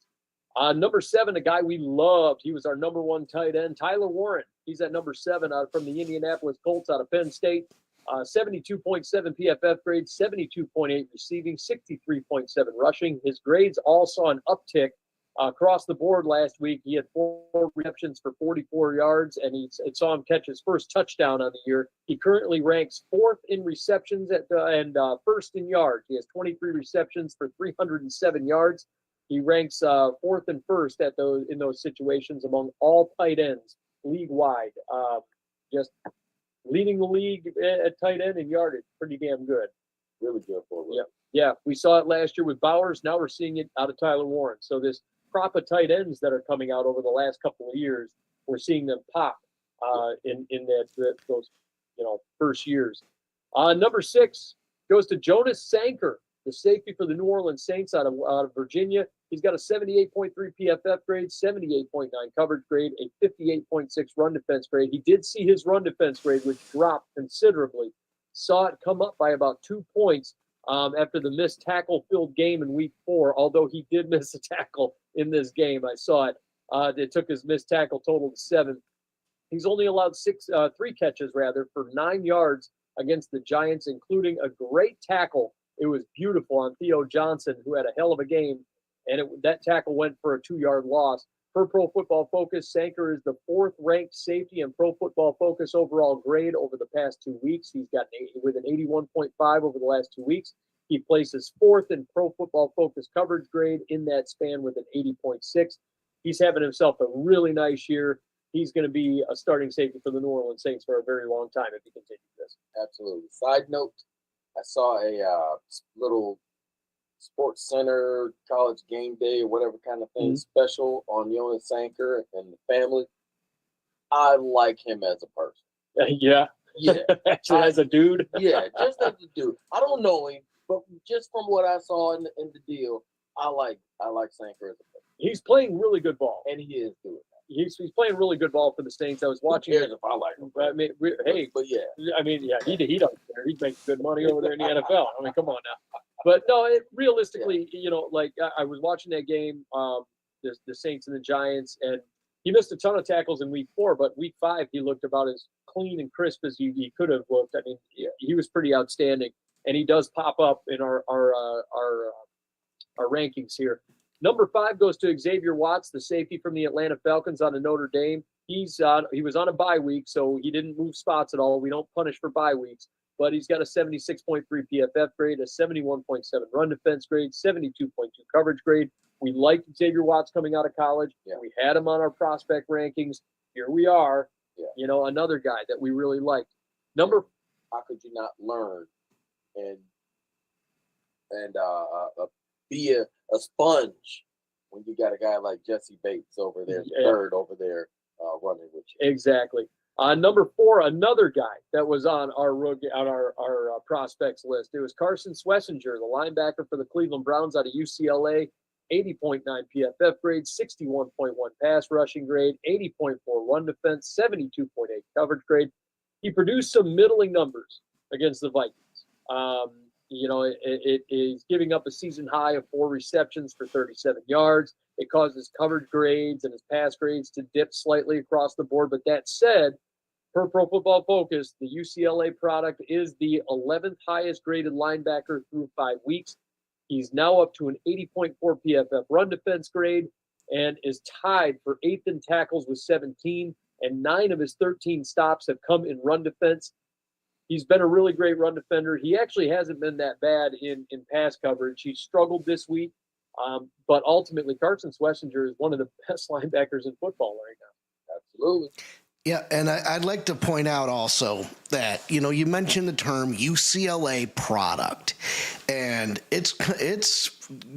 Number 7, a guy we loved. He was our number 1 tight end, Tyler Warren. He's at number 7 from the Indianapolis Colts out of Penn State. 72.7 PFF grade, 72.8 receiving, 63.7 rushing. His grades all saw an uptick across the board last week. He had 4 receptions for 44 yards, and it saw him catch his first touchdown on the year. He currently ranks 4th in receptions and 1st in yards. He has 23 receptions for 307 yards. He ranks 4th and 1st in those situations among all tight ends league-wide. Just leading the league at tight end and yardage. Pretty damn good. Really good for him. Yeah. We saw it last year with Bowers. Now we're seeing it out of Tyler Warren. So this crop of tight ends that are coming out over the last couple of years, we're seeing them pop in those first years. Number 6 goes to Jonas Sanker, the safety for the New Orleans Saints out of Virginia. He's got a 78.3 PFF grade, 78.9 coverage grade, a 58.6 run defense grade. He did see his run defense grade, which dropped considerably. Saw it come up by about 2 points after the missed tackle-filled game in week 4, although he did miss a tackle in this game. I saw it. They took his missed tackle total to 7. He's only allowed 3 catches for 9 yards against the Giants, including a great tackle. It was beautiful on Theo Johnson, who had a hell of a game, and that tackle went for a 2-yard loss. Per Pro Football Focus, Sanker is the 4th-ranked safety in Pro Football Focus overall grade over the past 2 weeks. He's got with an 81.5 over the last 2 weeks. He places 4th in Pro Football Focus coverage grade in that span with an 80.6. He's having himself a really nice year. He's going to be a starting safety for the New Orleans Saints for a very long time if he continues this. Absolutely. Side note, I saw a little Sports Center college game day or whatever kind of thing special on Jonas Sanker and the family. I like him as a person. Yeah. Yeah. Actually, as a dude. Yeah, just as a dude. I don't know him, but just from what I saw in the deal, I like Sanker as a person. He's playing really good ball. And he is doing that. He's playing really good ball for the Saints. I was watching it. If I like him. I mean, he doesn't care. He's making good money over there in the NFL. I mean, come on now. But no, realistically, I was watching that game, the Saints and the Giants, and he missed a ton of tackles in week 4, but week 5 he looked about as clean and crisp as he could have looked. I mean, he was pretty outstanding, and he does pop up in our rankings here. Number 5 goes to Xavier Watts, the safety from the Atlanta Falcons out of Notre Dame. He was on a bye week, so he didn't move spots at all. We don't punish for bye weeks, but he's got a 76.3 PFF grade, a 71.7 run defense grade, 72.2 coverage grade. We liked Xavier Watts coming out of college. Yeah. We had him on our prospect rankings. Here we are. Yeah. Another guy that we really liked. How could you not learn and be a sponge when you got a guy like Jesse Bates over there, third over there, running with you? Exactly. Number 4, another guy that was on our prospects list. It was Carson Swessinger, the linebacker for the Cleveland Browns out of UCLA. 80.9 PFF grade, 61.1 pass rushing grade, 80.4 run defense, 72.8 coverage grade. He produced some middling numbers against the Vikings. It is giving up a season high of 4 receptions for 37 yards. It causes coverage grades and his pass grades to dip slightly across the board. But that said, per Pro Football Focus, the UCLA product is the 11th highest graded linebacker through 5 weeks. He's now up to an 80.4 PFF run defense grade and is tied for 8th in tackles with 17, and 9 of his 13 stops have come in run defense. He's been a really great run defender. He actually hasn't been that bad in pass coverage. He struggled this week, but ultimately Carson Swessinger is one of the best linebackers in football right now. Absolutely. Yeah, and I'd like to point out also that, you mentioned the term UCLA product, and it's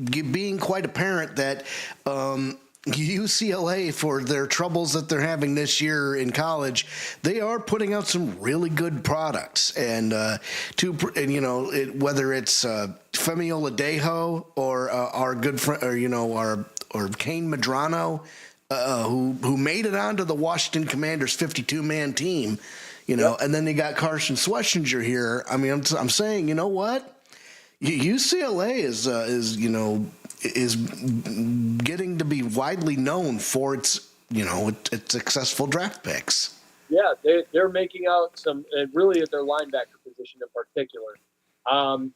being quite apparent that UCLA, for their troubles that they're having this year in college, they are putting out some really good products, and whether it's Femi Oladejo or our good friend, or Kane Medrano, who made it onto the Washington Commanders 52-man team, and then they got Carson Swessinger here. I mean, I'm saying, you know what? UCLA is getting to be widely known for its successful draft picks. Yeah, they're making out some, really at their linebacker position in particular.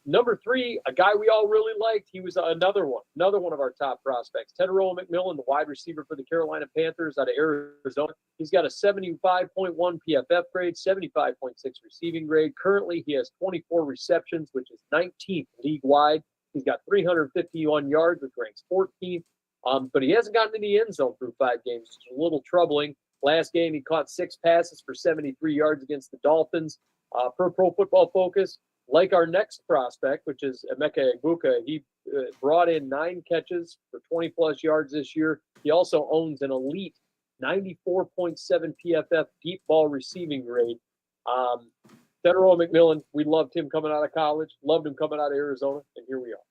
Number 3, a guy we all really liked. He was another one of our top prospects. Teteroa McMillan, the wide receiver for the Carolina Panthers out of Arizona. He's got a 75.1 PFF grade, 75.6 receiving grade. Currently, he has 24 receptions, which is 19th league-wide. He's got 351 yards, which ranks 14th. But he hasn't gotten in the end zone through 5 games, which is a little troubling. Last game, he caught 6 passes for 73 yards against the Dolphins. Per Pro Football Focus, like our next prospect, which is Emeka Egbuka, he brought in 9 catches for 20-plus yards this year. He also owns an elite 94.7 PFF deep ball receiving grade. Teteroa McMillan, we loved him coming out of college, loved him coming out of Arizona, and here we are.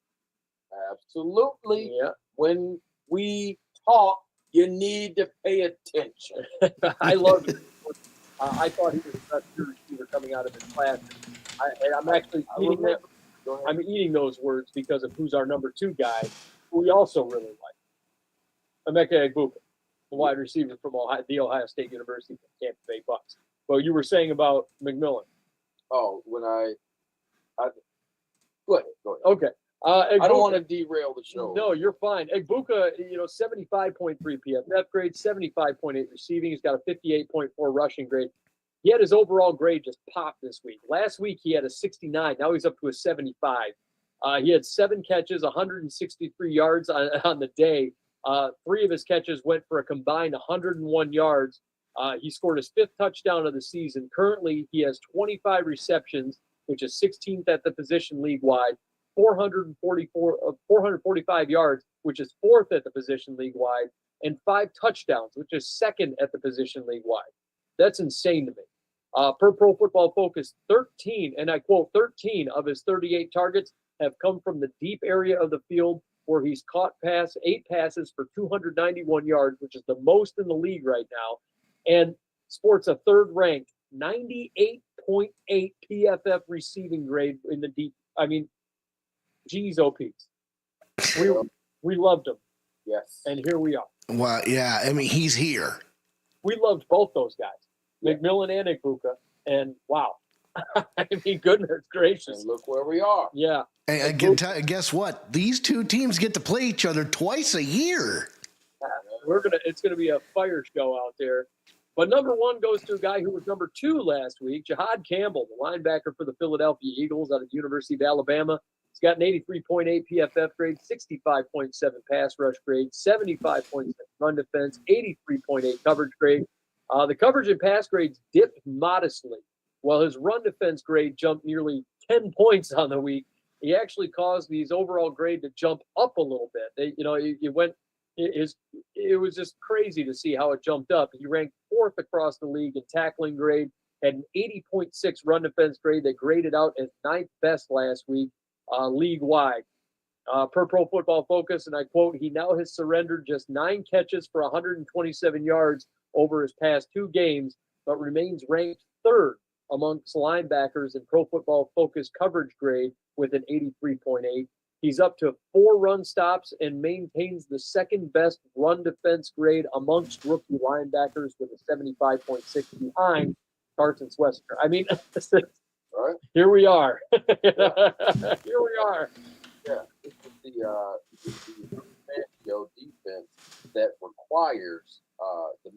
Absolutely. Yeah. When we talk, you need to pay attention. I loved him. I thought he was the best receiver coming out of his class. I'm actually eating that. I'm eating those words because of who's our number 2 guy, who we also really like, Emeka Egbuka. the wide receiver from the Ohio State University from Tampa Bay Bucks. Well, you were saying about McMillan. Oh, go ahead. Okay. I don't want to derail the show. No, you're fine. Egbuka, 75.3 PFF grade, 75.8 receiving. He's got a 58.4 rushing grade. He had his overall grade just pop this week. Last week, he had a 69. Now he's up to a 75. He had 7 catches, 163 yards on the day. 3 of his catches went for a combined 101 yards. He scored his 5th touchdown of the season. Currently, he has 25 receptions, which is 16th at the position league-wide, 445 yards, which is 4th at the position league-wide, and 5 touchdowns, which is 2nd at the position league-wide. That's insane to me. Per Pro Football Focus, 13, and I quote, 13 of his 38 targets have come from the deep area of the field where he's caught 8 passes for 291 yards, which is the most in the league right now, and sports a 3rd-ranked 98.8 PFF receiving grade in the deep. I mean, geez, OPs. We loved him. Yes. And here we are. Well, yeah, I mean, he's here. We loved both those guys, McMillan and Egbuka, and wow. I mean, goodness gracious. And look where we are. Yeah. And guess what? These 2 teams get to play each other twice a year. It's gonna be a fire show out there. But number 1 goes to a guy who was number 2 last week, Jahad Campbell, the linebacker for the Philadelphia Eagles out of the University of Alabama. He's got an 83.8 PFF grade, 65.7 pass rush grade, 75.6 run defense, 83.8 coverage grade. The coverage and pass grades dipped modestly, while his run defense grade jumped nearly 10 points on the week. He actually caused his overall grade to jump up a little bit. It was just crazy to see how it jumped up. He ranked 4th across the league in tackling grade, had an 80.6 run defense grade that graded out as 9th best last week league-wide. Per Pro Football Focus, and I quote, he now has surrendered just 9 catches for 127 yards over his past 2 games, but remains ranked 3rd amongst linebackers in Pro Football Focus coverage grade with an 83.8. He's up to 4 run stops and maintains the 2nd best run defense grade amongst rookie linebackers with a 75.6 behind Carson Swester. I mean, right. Here we are. Here we are. Yeah, this is the defense that requires the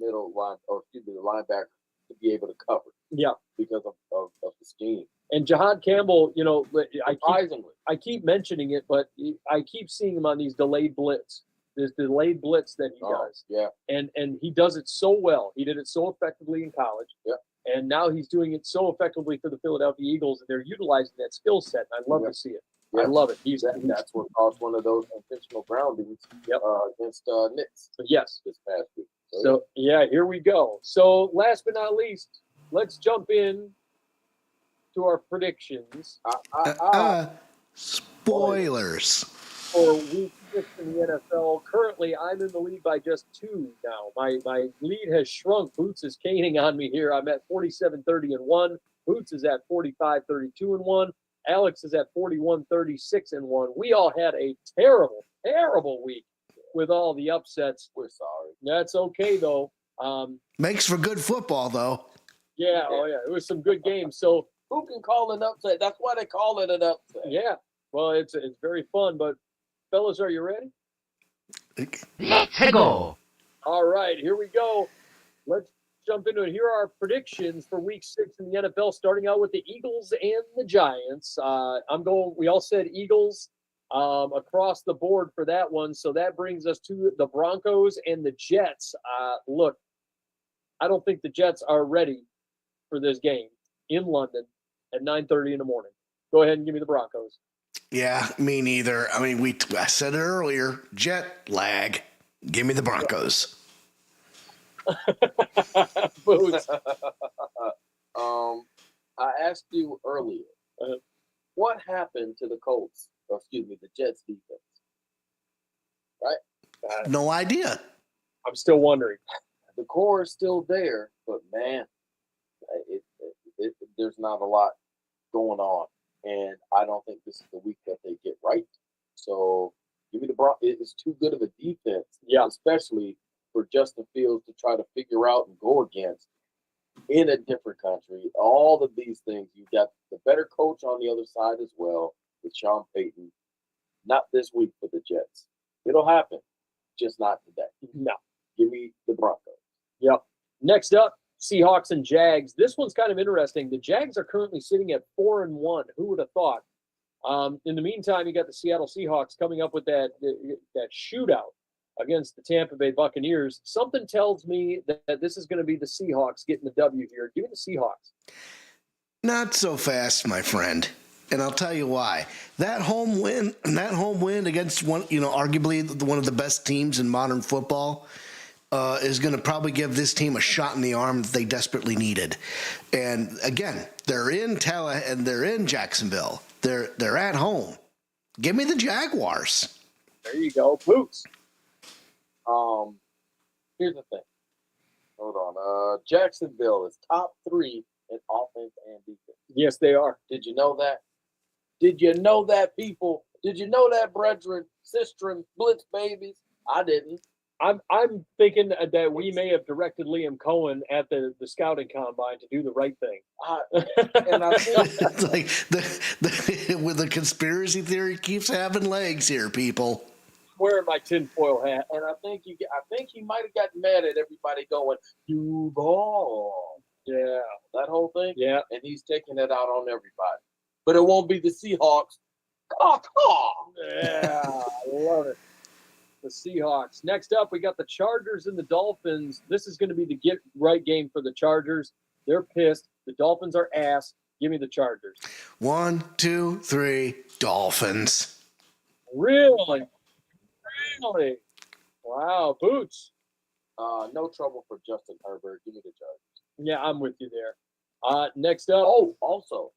linebacker to be able to cover. Yeah, because of the scheme. And Jahad Campbell, I keep mentioning it, but I keep seeing him on these delayed blitz. This delayed blitz that he does. Yeah. And he does it so well. He did it so effectively in college. Yeah. And now he's doing it so effectively for the Philadelphia Eagles, and they're utilizing that skill set. And I love to see it. Yeah. I love it. That's what caused one of those intentional groundings against Knicks. Yes. This past week. So, here we go. So, last but not least, let's jump in to our predictions. Spoilers. For week 6 in the NFL. Currently, I'm in the lead by just 2 now. My lead has shrunk. Boots is caning on me here. I'm at 47-30-1. Boots is at 45-32-1. Alex is at 41-36-1. We all had a terrible, terrible week with all the upsets. We're sorry. That's okay, though. Makes for good football, though. Yeah, it was some good games. So who can call an upset? That's why they call it an upset. Yeah, well, it's very fun. But fellas, are you ready? Let's go. All right, here we go. Let's jump into it. Here are our predictions for Week 6 in the NFL. Starting out with the Eagles and the Giants. We all said Eagles across the board for that one. So that brings us to the Broncos and the Jets. Look, I don't think the Jets are ready for this game in London at 9:30 in the morning. Go ahead and give me the Broncos. Yeah, me neither. I mean, I said it earlier, jet lag. Give me the Broncos. Boots. I asked you earlier, what happened to the the Jets defense? Right? No idea. I'm still wondering. The core is still there, but man, there's not a lot going on, and I don't think this is the week that they get right. So give me the Broncos. It's too good of a defense, especially for Justin Fields to try to figure out and go against in a different country. All of these things. You got the better coach on the other side as well with Sean Payton. Not this week for the Jets. It'll happen, just not today. No. Give me the Broncos. Yep. Next up, Seahawks and Jags. This one's kind of interesting. The Jags are currently sitting at 4-1. Who would have thought? In the meantime, you got the Seattle Seahawks coming up with that shootout against the Tampa Bay Buccaneers. Something tells me that this is going to be the Seahawks getting the W here. Give me the Seahawks. Not so fast, my friend. And I'll tell you why. That home win against one, arguably one of the best teams in modern football, is going to probably give this team a shot in the arm that they desperately needed. And again, they're in they're in Jacksonville. They're at home. Give me the Jaguars. There you go, Boots. Here's the thing. Hold on. Jacksonville is top 3 in offense and defense. Yes, they are. Did you know that? Did you know that, people? Did you know that, brethren, sistren, Blitz Babies? I didn't. I'm thinking that we may have directed Liam Cohen at the scouting combine to do the right thing. And I think It's like with the conspiracy theory keeps having legs here, people. Wearing my tinfoil hat. And I think he might have gotten mad at everybody going, "You ball." Yeah. That whole thing. Yeah. And he's taking it out on everybody. But it won't be the Seahawks. Yeah, I love it. The Seahawks. Next up, we got the Chargers and the Dolphins. This is going to be the get-right game for the Chargers. They're pissed. The Dolphins are ass. Give me the Chargers. 1, 2, 3, Dolphins. Really? Really? Wow, Boots. No trouble for Justin Herbert. Give me the Chargers. Yeah, I'm with you there. Next up. Oh, also,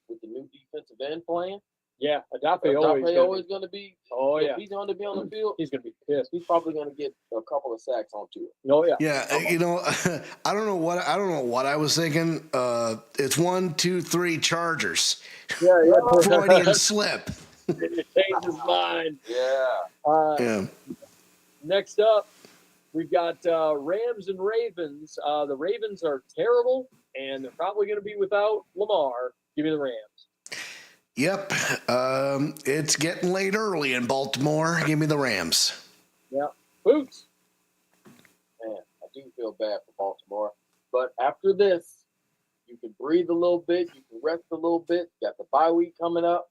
with the new defensive end playing, yeah, Adafe always going to be. Oh, yeah. He's going to be on the field. He's going to be pissed. He's probably going to get a couple of sacks on two. Oh, yeah. Yeah, I don't know what I was thinking. It's 1, 2, 3 Chargers. Yeah. Freudian slip. He changed his mind. Yeah. Yeah. Next up, we've got Rams and Ravens. The Ravens are terrible, and they're probably going to be without Lamar. Give me the Rams. Yep. It's getting late early in Baltimore. Give me the Rams. Yeah. Boots. Man, I do feel bad for Baltimore. But after this, you can breathe a little bit. You can rest a little bit. You got the bye week coming up,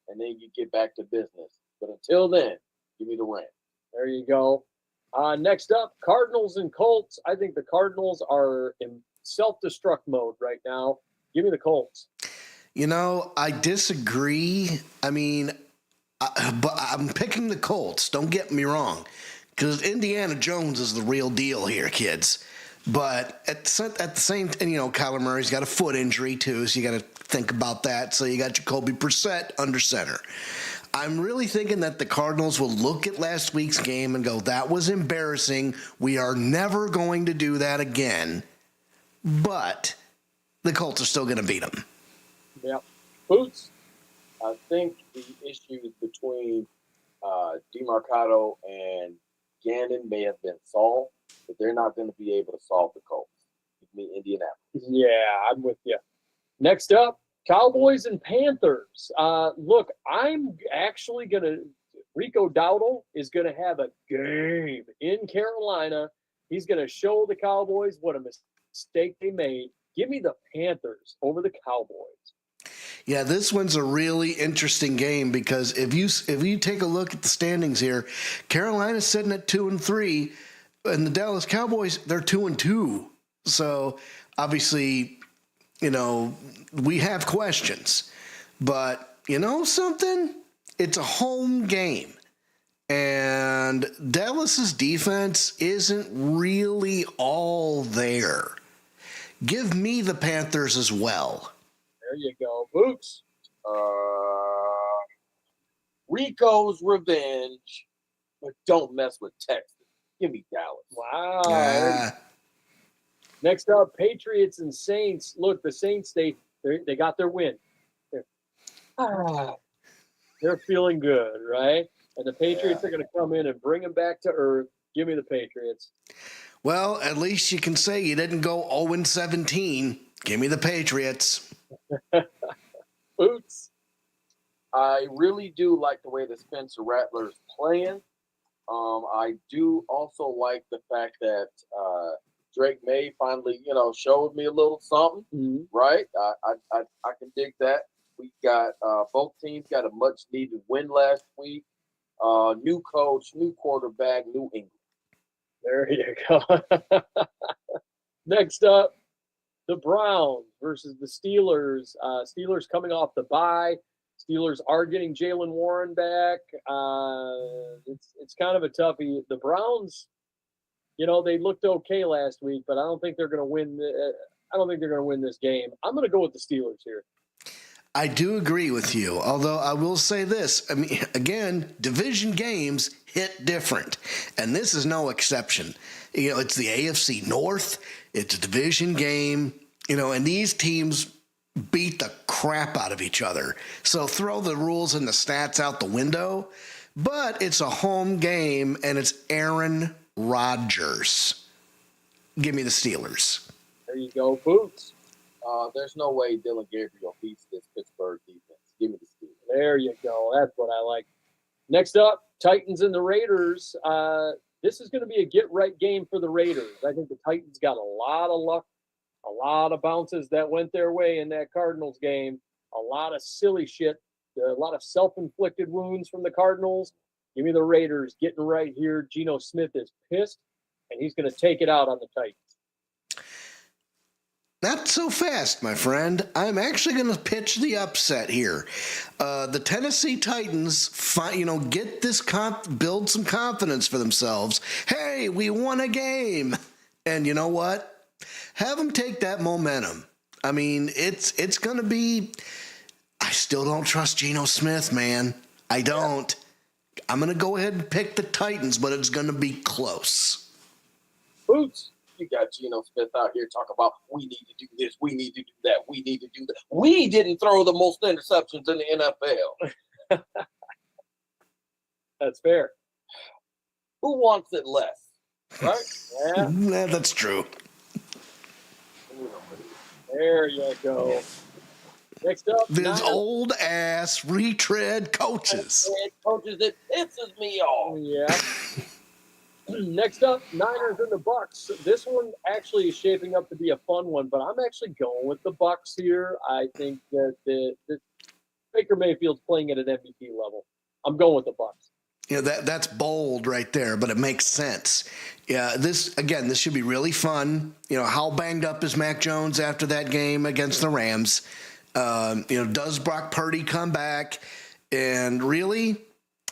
and then you get back to business. But until then, give me the Rams. There you go. Next up, Cardinals and Colts. I think the Cardinals are in self-destruct mode right now. Give me the Colts. I disagree. I mean, but I'm picking the Colts. Don't get me wrong, because Indiana Jones is the real deal here, kids. But at the same time, Kyler Murray's got a foot injury too, so you got to think about that. So you got Jacoby Brissett under center. I'm really thinking that the Cardinals will look at last week's game and go, "That was embarrassing. We are never going to do that again." But the Colts are still going to beat them. Yeah. Boots. I think the issues between DeMarcado and Gannon may have been solved, but they're not going to be able to solve the Colts. Give me Indianapolis. Yeah, I'm with you. Next up, Cowboys and Panthers. Look, I'm actually going to – Rico Dowdle is going to have a game in Carolina. He's going to show the Cowboys what a mistake they made. Give me the Panthers over the Cowboys. Yeah, this one's a really interesting game because if you take a look at the standings here, Carolina's sitting at 2-3, and the Dallas Cowboys, they're 2-2. So obviously, we have questions. But you know something? It's a home game. And Dallas's defense isn't really all there. Give me the Panthers as well. There you go. Boots. Rico's revenge, but don't mess with Texas. Give me Dallas. Wow. Next up, Patriots and Saints. Look, the Saints, they got their win. They're feeling good, right? And the Patriots are going to come in and bring them back to earth. Give me the Patriots. Well, at least you can say you didn't go 0-17. Give me the Patriots. Boots. I really do like the way the Spencer Rattler's playing. I do also like the fact that Drake May finally, showed me a little something. Mm-hmm. Right? I can dig that. We got both teams got a much needed win last week. New coach, new quarterback, new England. There you go. Next up, the Browns versus the Steelers. Steelers coming off the bye. Steelers are getting Jalen Warren back. It's kind of a toughie. The Browns, they looked okay last week, but I don't think they're going to win. I don't think they're going to win this game. I'm going to go with the Steelers here. I do agree with you, although I will say this. I mean, again, division games hit different, and this is no exception. It's the AFC North. It's a division game, and these teams beat the crap out of each other. So throw the rules and the stats out the window, but it's a home game, and it's Aaron Rodgers. Give me the Steelers. There you go, Boots. There's no way Dylan Gabriel beats this Pittsburgh defense. Give me the Steelers. There you go. That's what I like. Next up, Titans and the Raiders. This is going to be a get-right game for the Raiders. I think the Titans got a lot of luck, a lot of bounces that went their way in that Cardinals game, a lot of silly shit, a lot of self-inflicted wounds from the Cardinals. Give me the Raiders getting right here. Geno Smith is pissed, and he's going to take it out on the Titans. Not so fast, my friend. I'm actually going to pitch the upset here. The Tennessee Titans, get this build some confidence for themselves. Hey, we won a game, and you know what? Have them take that momentum. I mean, it's going to be. I still don't trust Geno Smith, man. I don't. I'm going to go ahead and pick the Titans, but it's going to be close. Boots. You got Geno Smith out here talking about we need to do this, we need to do that, we need to do that. We didn't throw the most interceptions in the NFL. That's fair. Who wants it less? Right? Yeah, that's true. There you go. Next up, these old ass retread coaches. Coaches, it pisses me off. Yeah. Next up, Niners and the Bucks. This one actually is shaping up to be a fun one, but I'm actually going with the Bucks here. I think that the Baker Mayfield's playing at an MVP level. I'm going with the Bucks. That's bold right there, but it makes sense. Yeah, this should be really fun. How banged up is Mac Jones after that game against the Rams? Does Brock Purdy come back? And really,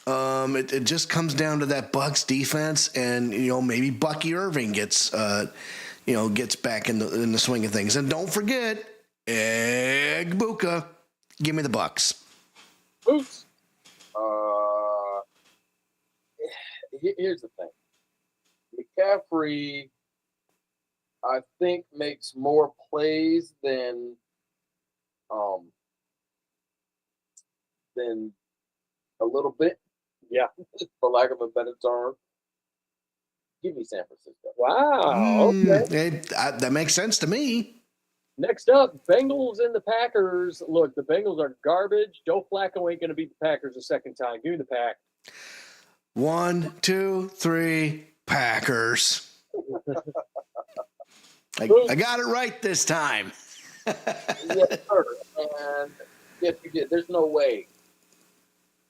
it just comes down to that Bucs defense, and maybe Bucky Irving gets back in the swing of things. And don't forget, Egbuka. Give me the Bucs. Oops. Here's the thing. McCaffrey, I think, makes more plays than a little bit. Yeah. For lack of a better term. Give me San Francisco. Wow. Okay. That makes sense to me. Next up, Bengals and the Packers. Look, the Bengals are garbage. Joe Flacco ain't going to beat the Packers a second time. Give me the Pack. 1, 2, 3, Packers. I got it right this time. Yes, sir. And yes, you did. There's no way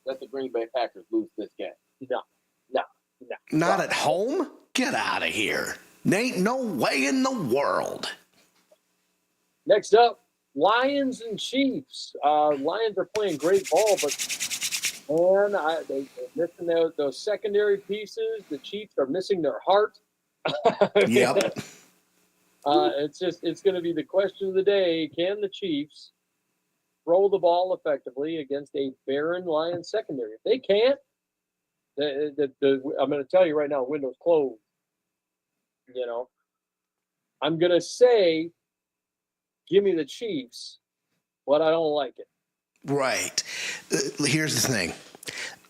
that the Green Bay Packers lose this game. No. Not at home? Get out of here. Ain't no way in the world. Next up, Lions and Chiefs. Lions are playing great ball, but man, they're missing those secondary pieces. The Chiefs are missing their heart. Yep. It's going to be the question of the day. Can the Chiefs throw the ball effectively against a barren Lions secondary? If they can't, I'm going to tell you right now, window's closed. I'm going to say, give me the Chiefs, but I don't like it. Right. Here's the thing.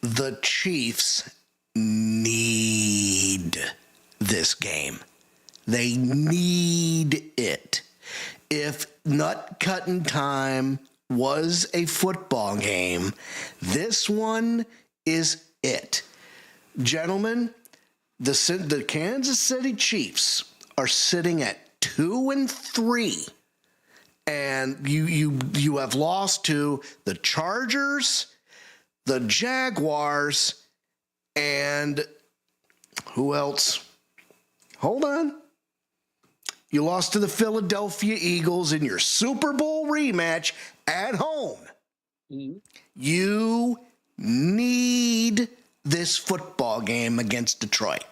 The Chiefs need this game. They need it. If nut cutting time was a football game, this one is it. Gentlemen, the Kansas City Chiefs are sitting at 2-3, and you have lost to the Chargers, the Jaguars, and who else? Hold on. You lost to the Philadelphia Eagles in your Super Bowl rematch at home. Mm-hmm. You need this football game against Detroit.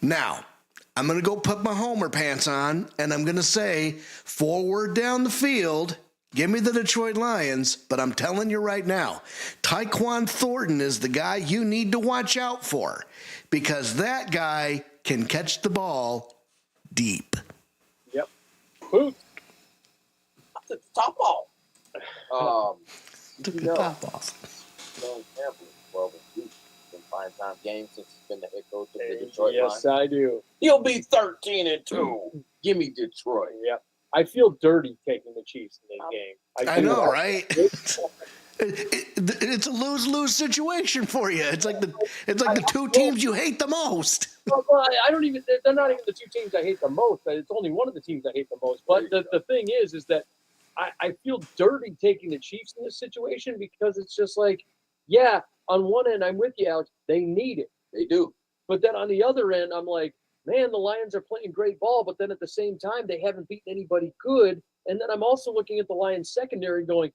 Now, I'm going to go put my homer pants on, and I'm going to say, forward down the field, give me the Detroit Lions, but I'm telling you right now, Tyquan Thornton is the guy you need to watch out for, because that guy can catch the ball deep. Yep. Boot. That's a top ball. Took the top off. John Campbell is 12-2 in prime time games since he's been the head coach of the Detroit Yes, Lions. I do. He'll be 13-2. Give me Detroit. Yep. I feel dirty taking the Chiefs in this game. I know, right? It's a lose-lose situation for you. It's like the two teams you hate the most. Well, I don't even. They're not even the two teams I hate the most. It's only one of the teams I hate the most. But the thing is that I feel dirty taking the Chiefs in this situation because it's just like, yeah, on one end I'm with you, Alex. They need it. They do. But then on the other end, I'm like, man, the Lions are playing great ball, but then at the same time, they haven't beaten anybody good. And then I'm also looking at the Lions secondary going,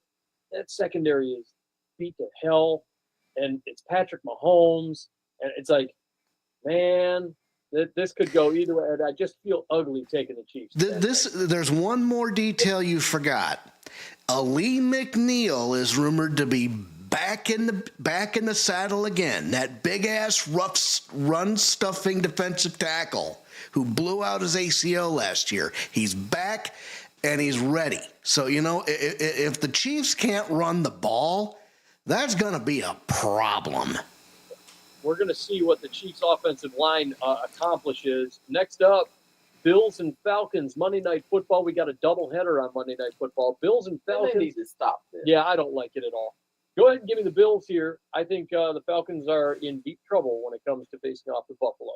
that secondary is beat to hell, and it's Patrick Mahomes. And it's like, man, this could go either way. And I just feel ugly taking the Chiefs. There's one more detail you forgot. Ali McNeil is rumored to be back in the saddle again. That big ass rough run stuffing defensive tackle who blew out his ACL last year. He's back and he's ready. So if the Chiefs can't run the ball, that's going to be a problem. We're going to see what the Chiefs' offensive line accomplishes. Next up, Bills and Falcons, Monday Night Football. We got a doubleheader on Monday Night Football. Bills and Falcons. They need to stop this. Yeah, I don't like it at all. Go ahead and give me the Bills here. I think the Falcons are in deep trouble when it comes to facing off the Buffalo.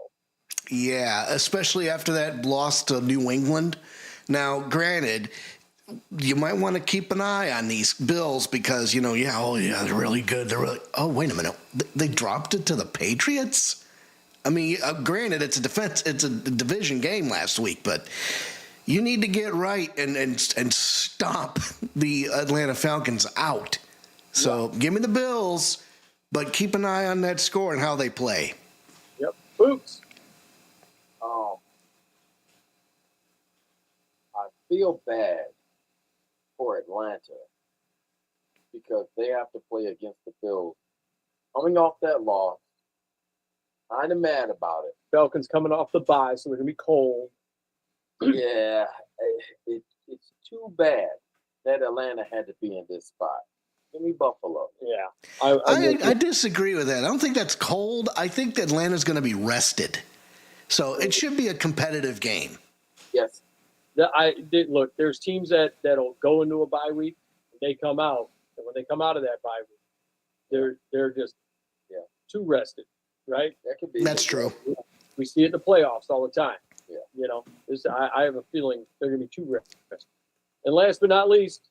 Yeah, especially after that loss to New England. Now, granted, you might want to keep an eye on these Bills because, they're really good. Wait a minute. They dropped it to the Patriots? I mean, granted, it's a division game last week, but you need to get right and stomp the Atlanta Falcons out. So give me the Bills, but keep an eye on that score and how they play. Yep. Boots. I feel bad for Atlanta because they have to play against the Bills. Coming off that loss, kind of mad about it. Falcons coming off the bye, so they're going to be cold. Yeah, it's too bad that Atlanta had to be in this spot. Give me Buffalo. Yeah. I disagree with that. I don't think that's cold. I think that Atlanta's going to be rested. So it should be a competitive game. Yes. Look, there's teams that'll go into a bye week, and they come out. And when they come out of that bye week, they're just too rested, right? That could be. That's true. We see it in the playoffs all the time. Yeah. I have a feeling they're going to be too rested. And last but not least,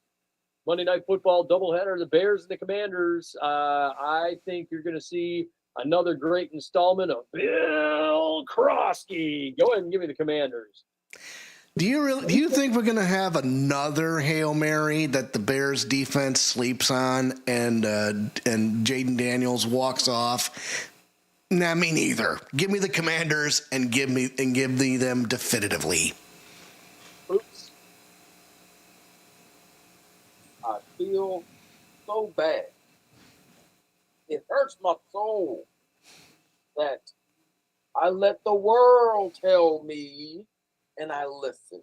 Monday Night Football doubleheader, the Bears and the Commanders. I think you're going to see another great installment of Bill Krosky. Go ahead and give me the Commanders. Do you think we're going to have another Hail Mary that the Bears defense sleeps on and Jaden Daniels walks off? Nah, me neither. Give me the Commanders and give me them definitively. Oops. I feel so bad. It hurts my soul that I let the world tell me and I listen.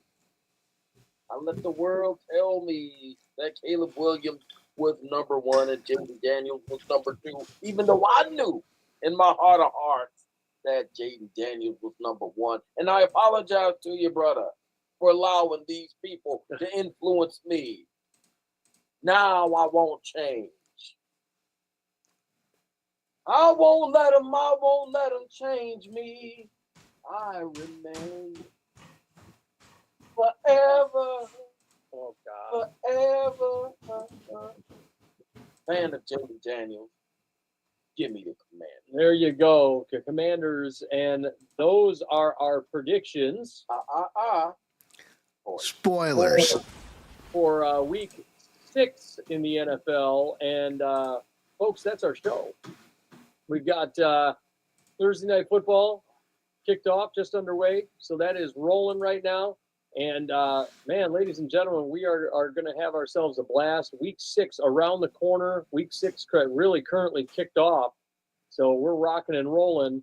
I let the world tell me that Caleb Williams was number one and Jaden Daniels was number two, even though I knew in my heart of hearts that Jaden Daniels was number one. And I apologize to you, brother, for allowing these people to influence me. Now I won't change. I won't let them change me. I remain forever. Oh, God. Forever. Fan of Jaden Daniels. Give me the command. There you go, Commanders. And those are our predictions. Spoilers. For week 6 in the NFL. And, folks, that's our show. We've got Thursday Night Football kicked off, just underway. So that is rolling right now. And, man, ladies and gentlemen, we are going to have ourselves a blast. Week 6 around the corner. Week 6 really currently kicked off. So we're rocking and rolling.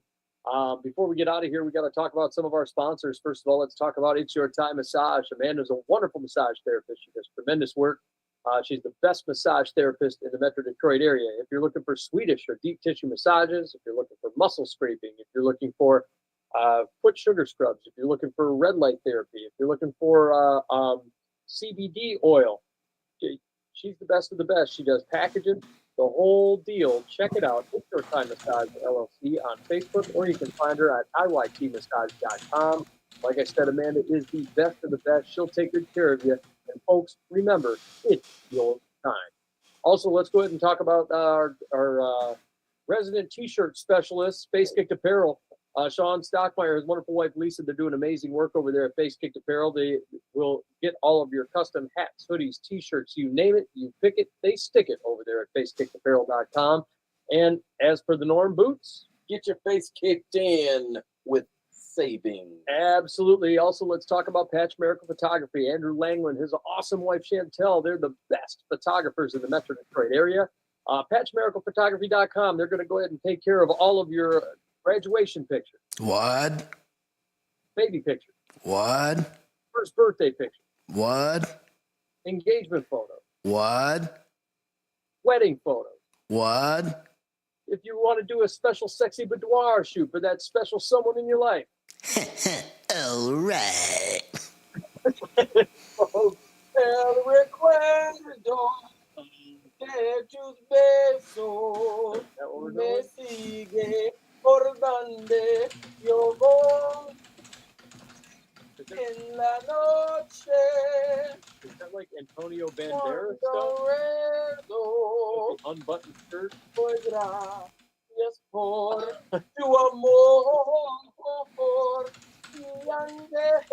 Before we get out of here, we got to talk about some of our sponsors. First of all, let's talk about It's Your Time Massage. Amanda's a wonderful massage therapist. She does tremendous work. She's the best massage therapist in the Metro Detroit area. If you're looking for Swedish or deep tissue massages, if you're looking for muscle scraping, if you're looking for foot sugar scrubs, if you're looking for red light therapy, if you're looking for CBD oil, she's the best of the best. She does packaging, the whole deal. Check it out. It's Your Time Massage LLC on Facebook, or you can find her at iytmassage.com. Like I said, Amanda is the best of the best. She'll take good care of you. And folks, remember, it's your time. Also, let's go ahead and talk about our resident T-shirt specialist, Face Kicked Apparel. Sean Stockmeyer, his wonderful wife Lisa, they're doing amazing work over there at Face Kicked Apparel. They will get all of your custom hats, hoodies, T-shirts, you name it, you pick it, they stick it over there at facekickedapparel.com. And as for the norm, boots, get your face kicked in with savings. Absolutely. Also, let's talk about Patch Miracle Photography. Andrew Langland, his awesome wife Chantel, they're the best photographers in the Metro Detroit area. PatchMiraclePhotography.com. They're going to go ahead and take care of all of your graduation picture. What? Baby picture. What? First birthday picture. What? Engagement photo. What? Wedding photo. What? If you want to do a special sexy boudoir shoot for that special someone in your life. All right. El recuerdo de tus besos me sigue por donde yo voy en la noche. Is that like Antonio Banderas stuff? Like the unbuttoned shirt? Gracias por tu amor y antes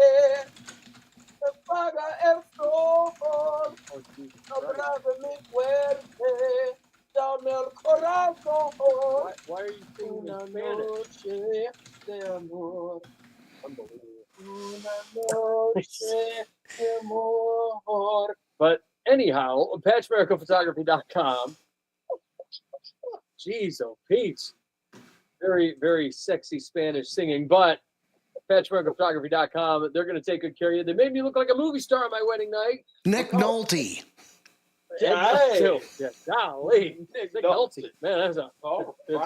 te paga el sol. Abrázame fuerte, dame el corazón. Why are you singing Una in Spanish? noche de amor. Unbelievable. Una noche de amor. But anyhow, PatchMiraclePhotography.com. Jeez, oh, Pete. Very, very sexy Spanish singing, but PatchMiraclePhotography.com, they're going to take good care of you. They made me look like a movie star on my wedding night. Nick Nolte. Yeah, golly. Nick Nolte. Man, that's a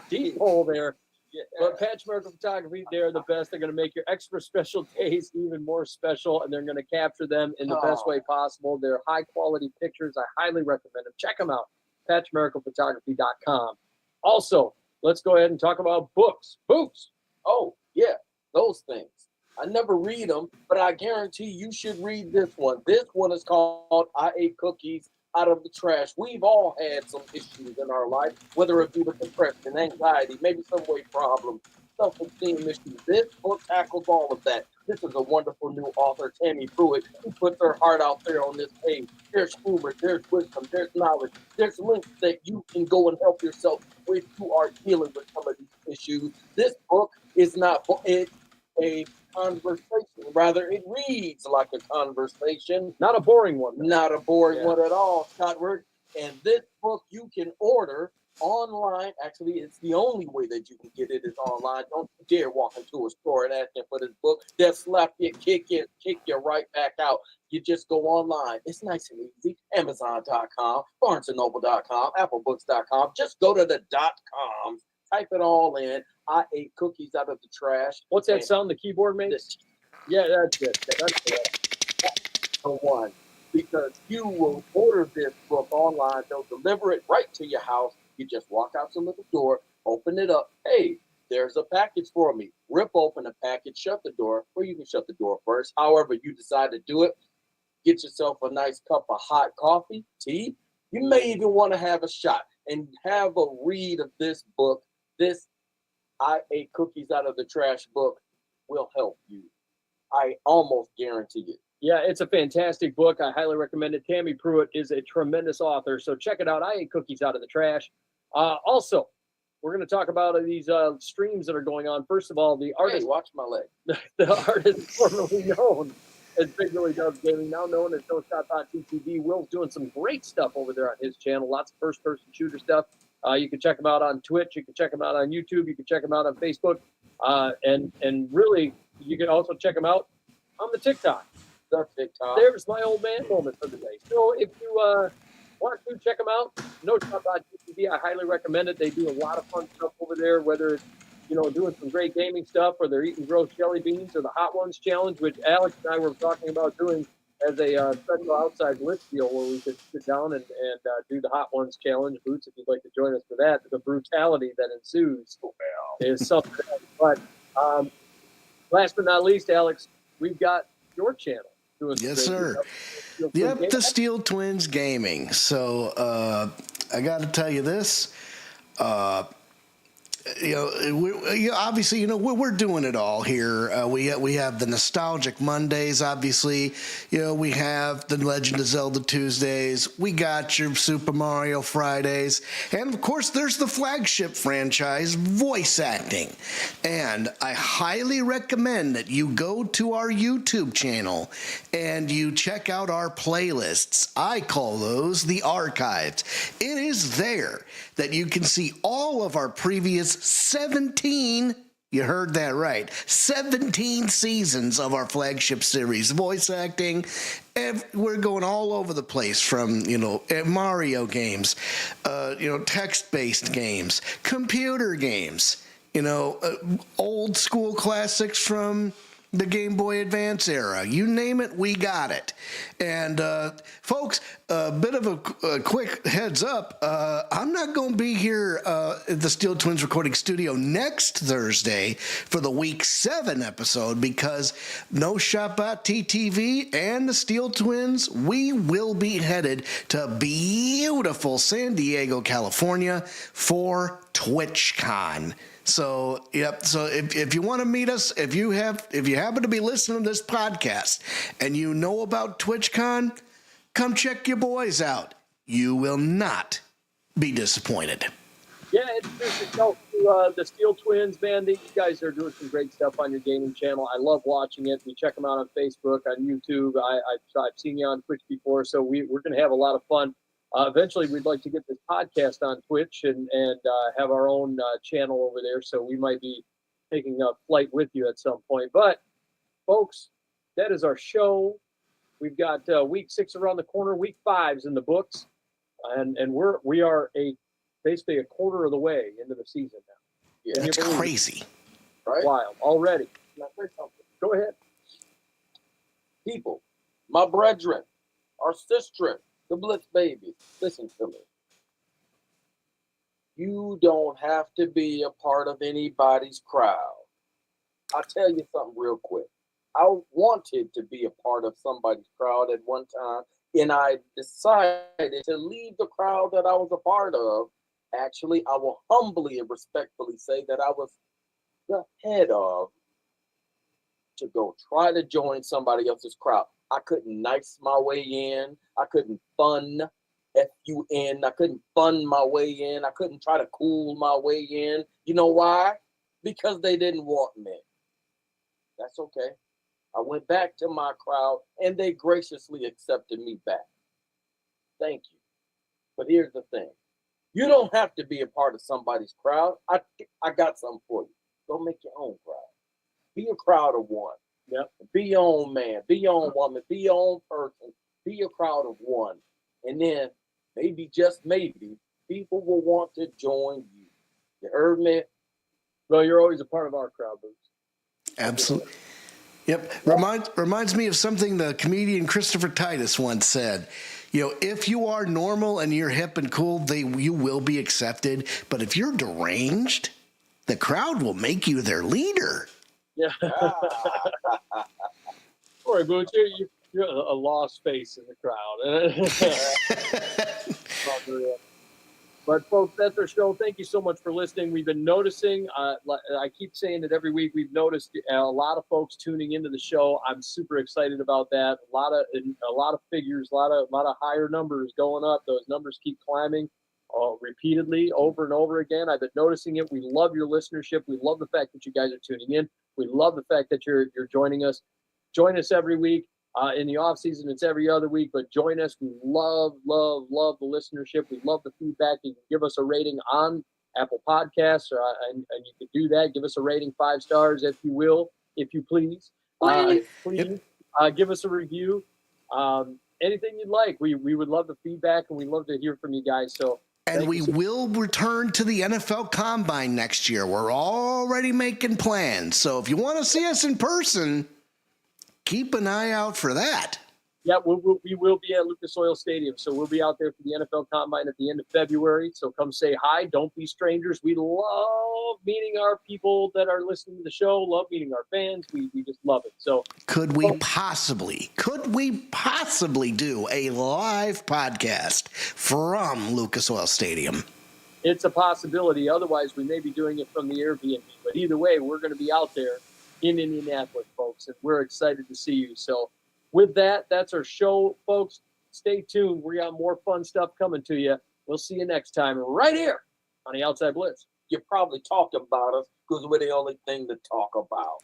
deep hole there. Yeah. But Patch Miracle Photography, they're the best. They're going to make your extra special days even more special, and they're going to capture them in the best way possible. They're high-quality pictures. I highly recommend them. Check them out, PatchMiraclePhotography.com. Also, let's go ahead and talk about books. Books. Oh, yeah, those things. I never read them, but I guarantee you should read this one. This one is called I Ate Cookies Out of the Trash. We've all had some issues in our life, whether it be with depression, anxiety, maybe some weight problems, self-esteem issues. This book tackles all of that. This is a wonderful new author, Tammy Pruitt, who puts her heart out there on this page. There's humor, there's wisdom, there's knowledge, there's links that you can go and help yourself if you are dealing with some of these issues. This book is not a conversation. Rather, it reads like a conversation. Not a boring one. Not a boring one at all, Scott. And this book you can order online. Actually, it's the only way that you can get it is online. Don't you dare walk into a store and ask them for this book. They'll slap you, kick you right back out. You just go online. It's nice and easy. Amazon.com, BarnesandNoble.com, AppleBooks.com. Just go to the .coms. type it all in. I ate cookies out of the trash. What's that sound the keyboard makes? Yeah, that's it. That's the one. Because you will order this book online. They'll deliver it right to your house. You just walk out to the door, open it up. Hey, there's a package for me. Rip open the package, shut the door, or you can shut the door first. However you decide to do it, get yourself a nice cup of hot coffee, tea. You may even want to have a shot and have a read of this book. This I Ate Cookies Out of the Trash book will help you. I almost guarantee it. Yeah, it's a fantastic book. I highly recommend it. Tammy Pruitt is a tremendous author, so check it out. I Ate Cookies Out of the Trash. Also, we're going to talk about these streams that are going on. First of all, the artist. Hey, watch my leg. The artist formerly known as Big Willie Dubs Gaming, now known as No Shot TV. Will's doing some great stuff over there on his channel. Lots of first-person shooter stuff. You can check him out on Twitch. You can check him out on YouTube. You can check him out on Facebook. And really, you can also check him out on the TikTok. There's my old man moment for the day. So if you want to check them out, No Shot TV, I highly recommend it. They do a lot of fun stuff over there, whether it's doing some great gaming stuff, or they're eating gross jelly beans, or the Hot Ones Challenge, which Alex and I were talking about doing as a special Outside Blitz deal, where we could sit down and do the Hot Ones Challenge. Boots, if you'd like to join us for that, the brutality that ensues is something else. But last but not least, Alex, we've got your channel. Yes, sir. Yep, the Steele Twins Gaming. So I got to tell you this. Obviously, we're doing it all here. We have the Nostalgic Mondays, obviously. We have the Legend of Zelda Tuesdays. We got your Super Mario Fridays. And, of course, there's the flagship franchise, voice acting. And I highly recommend that you go to our YouTube channel and you check out our playlists. I call those the archives. It is there that you can see all of our previous 17, you heard that right, 17 seasons of our flagship series, voice acting. We're going all over the place, from, Mario games, text-based games, computer games, old school classics from the Game Boy Advance era. You name it, we got it. And folks, a bit of a quick heads up. I'm not going to be here at the Steele Twins recording studio next Thursday for the Week 7 episode, because No Shot TTV and the Steele Twins, we will be headed to beautiful San Diego, California for TwitchCon. So, yep. So if you want to meet us, if you happen to be listening to this podcast and you know about TwitchCon, come check your boys out. You will not be disappointed. Yeah, introduce yourself to the Steele Twins, man. You guys are doing some great stuff on your gaming channel. I love watching it. We check them out on Facebook, on YouTube. I've seen you on Twitch before, so we're going to have a lot of fun. Eventually, we'd like to get this podcast on Twitch and have our own channel over there. So we might be taking a flight with you at some point. But, folks, that is our show. We've got Week 6 around the corner. Week 5's in the books, and we are basically a quarter of the way into the season now. Yeah, that's crazy, right? Wild already. Go ahead, people, my brethren, our sistren, the Blitz Babies, listen to me. You don't have to be a part of anybody's crowd. I'll tell you something real quick. I wanted to be a part of somebody's crowd at one time, and I decided to leave the crowd that I was a part of. Actually, I will humbly and respectfully say that I was the head of, to go try to join somebody else's crowd. I couldn't nice my way in. I couldn't fun, F-U-N. I couldn't fun my way in. I couldn't try to cool my way in. You know why? Because they didn't want me. That's okay. I went back to my crowd, and they graciously accepted me back. Thank you. But here's the thing. You don't have to be a part of somebody's crowd. I got something for you. Go make your own crowd. Be a crowd of one. Yep. Be your own man. Be your own woman. Be your own person. Be a crowd of one. And then maybe, just maybe, people will want to join you. You heard me? Well, you're always a part of our crowd, Boots. Absolutely. Yep. Reminds me of something the comedian Christopher Titus once said. If you are normal and you're hip and cool, you will be accepted. But if you're deranged, the crowd will make you their leader. Yeah. All right, Boots, you're a lost face in the crowd. But, folks, that's our show. Thank you so much for listening. We've been noticing, I keep saying it every week, we've noticed a lot of folks tuning into the show. I'm super excited about that. A lot of figures, a lot of higher numbers going up. Those numbers keep climbing repeatedly over and over again. I've been noticing it. We love your listenership. We love the fact that you guys are tuning in. We love the fact that you're joining us. Join us every week. In the off season, it's every other week, but join us. We love the listenership. We love the feedback. You can give us a rating on Apple Podcasts, and you can do that. Give us a rating, 5 stars, if you will, if you please. Please. Give us a review. Anything you'd like. We would love the feedback, and we love to hear from you guys. And we will return to the NFL Combine next year. We're already making plans. So if you want to see us in person, keep an eye out for that. Yeah, we will be at Lucas Oil Stadium. So we'll be out there for the NFL Combine at the end of February. So come say hi. Don't be strangers. We love meeting our people that are listening to the show. Love meeting our fans. We just love it. So could we possibly do a live podcast from Lucas Oil Stadium? It's a possibility. Otherwise, we may be doing it from the Airbnb. But either way, we're going to be out there in Indianapolis, folks, and we're excited to see you. So with that, that's our show, folks. Stay tuned. We got more fun stuff coming to you. We'll see you next time right here on the Outside Blitz. You're probably talking about us because we're the only thing to talk about.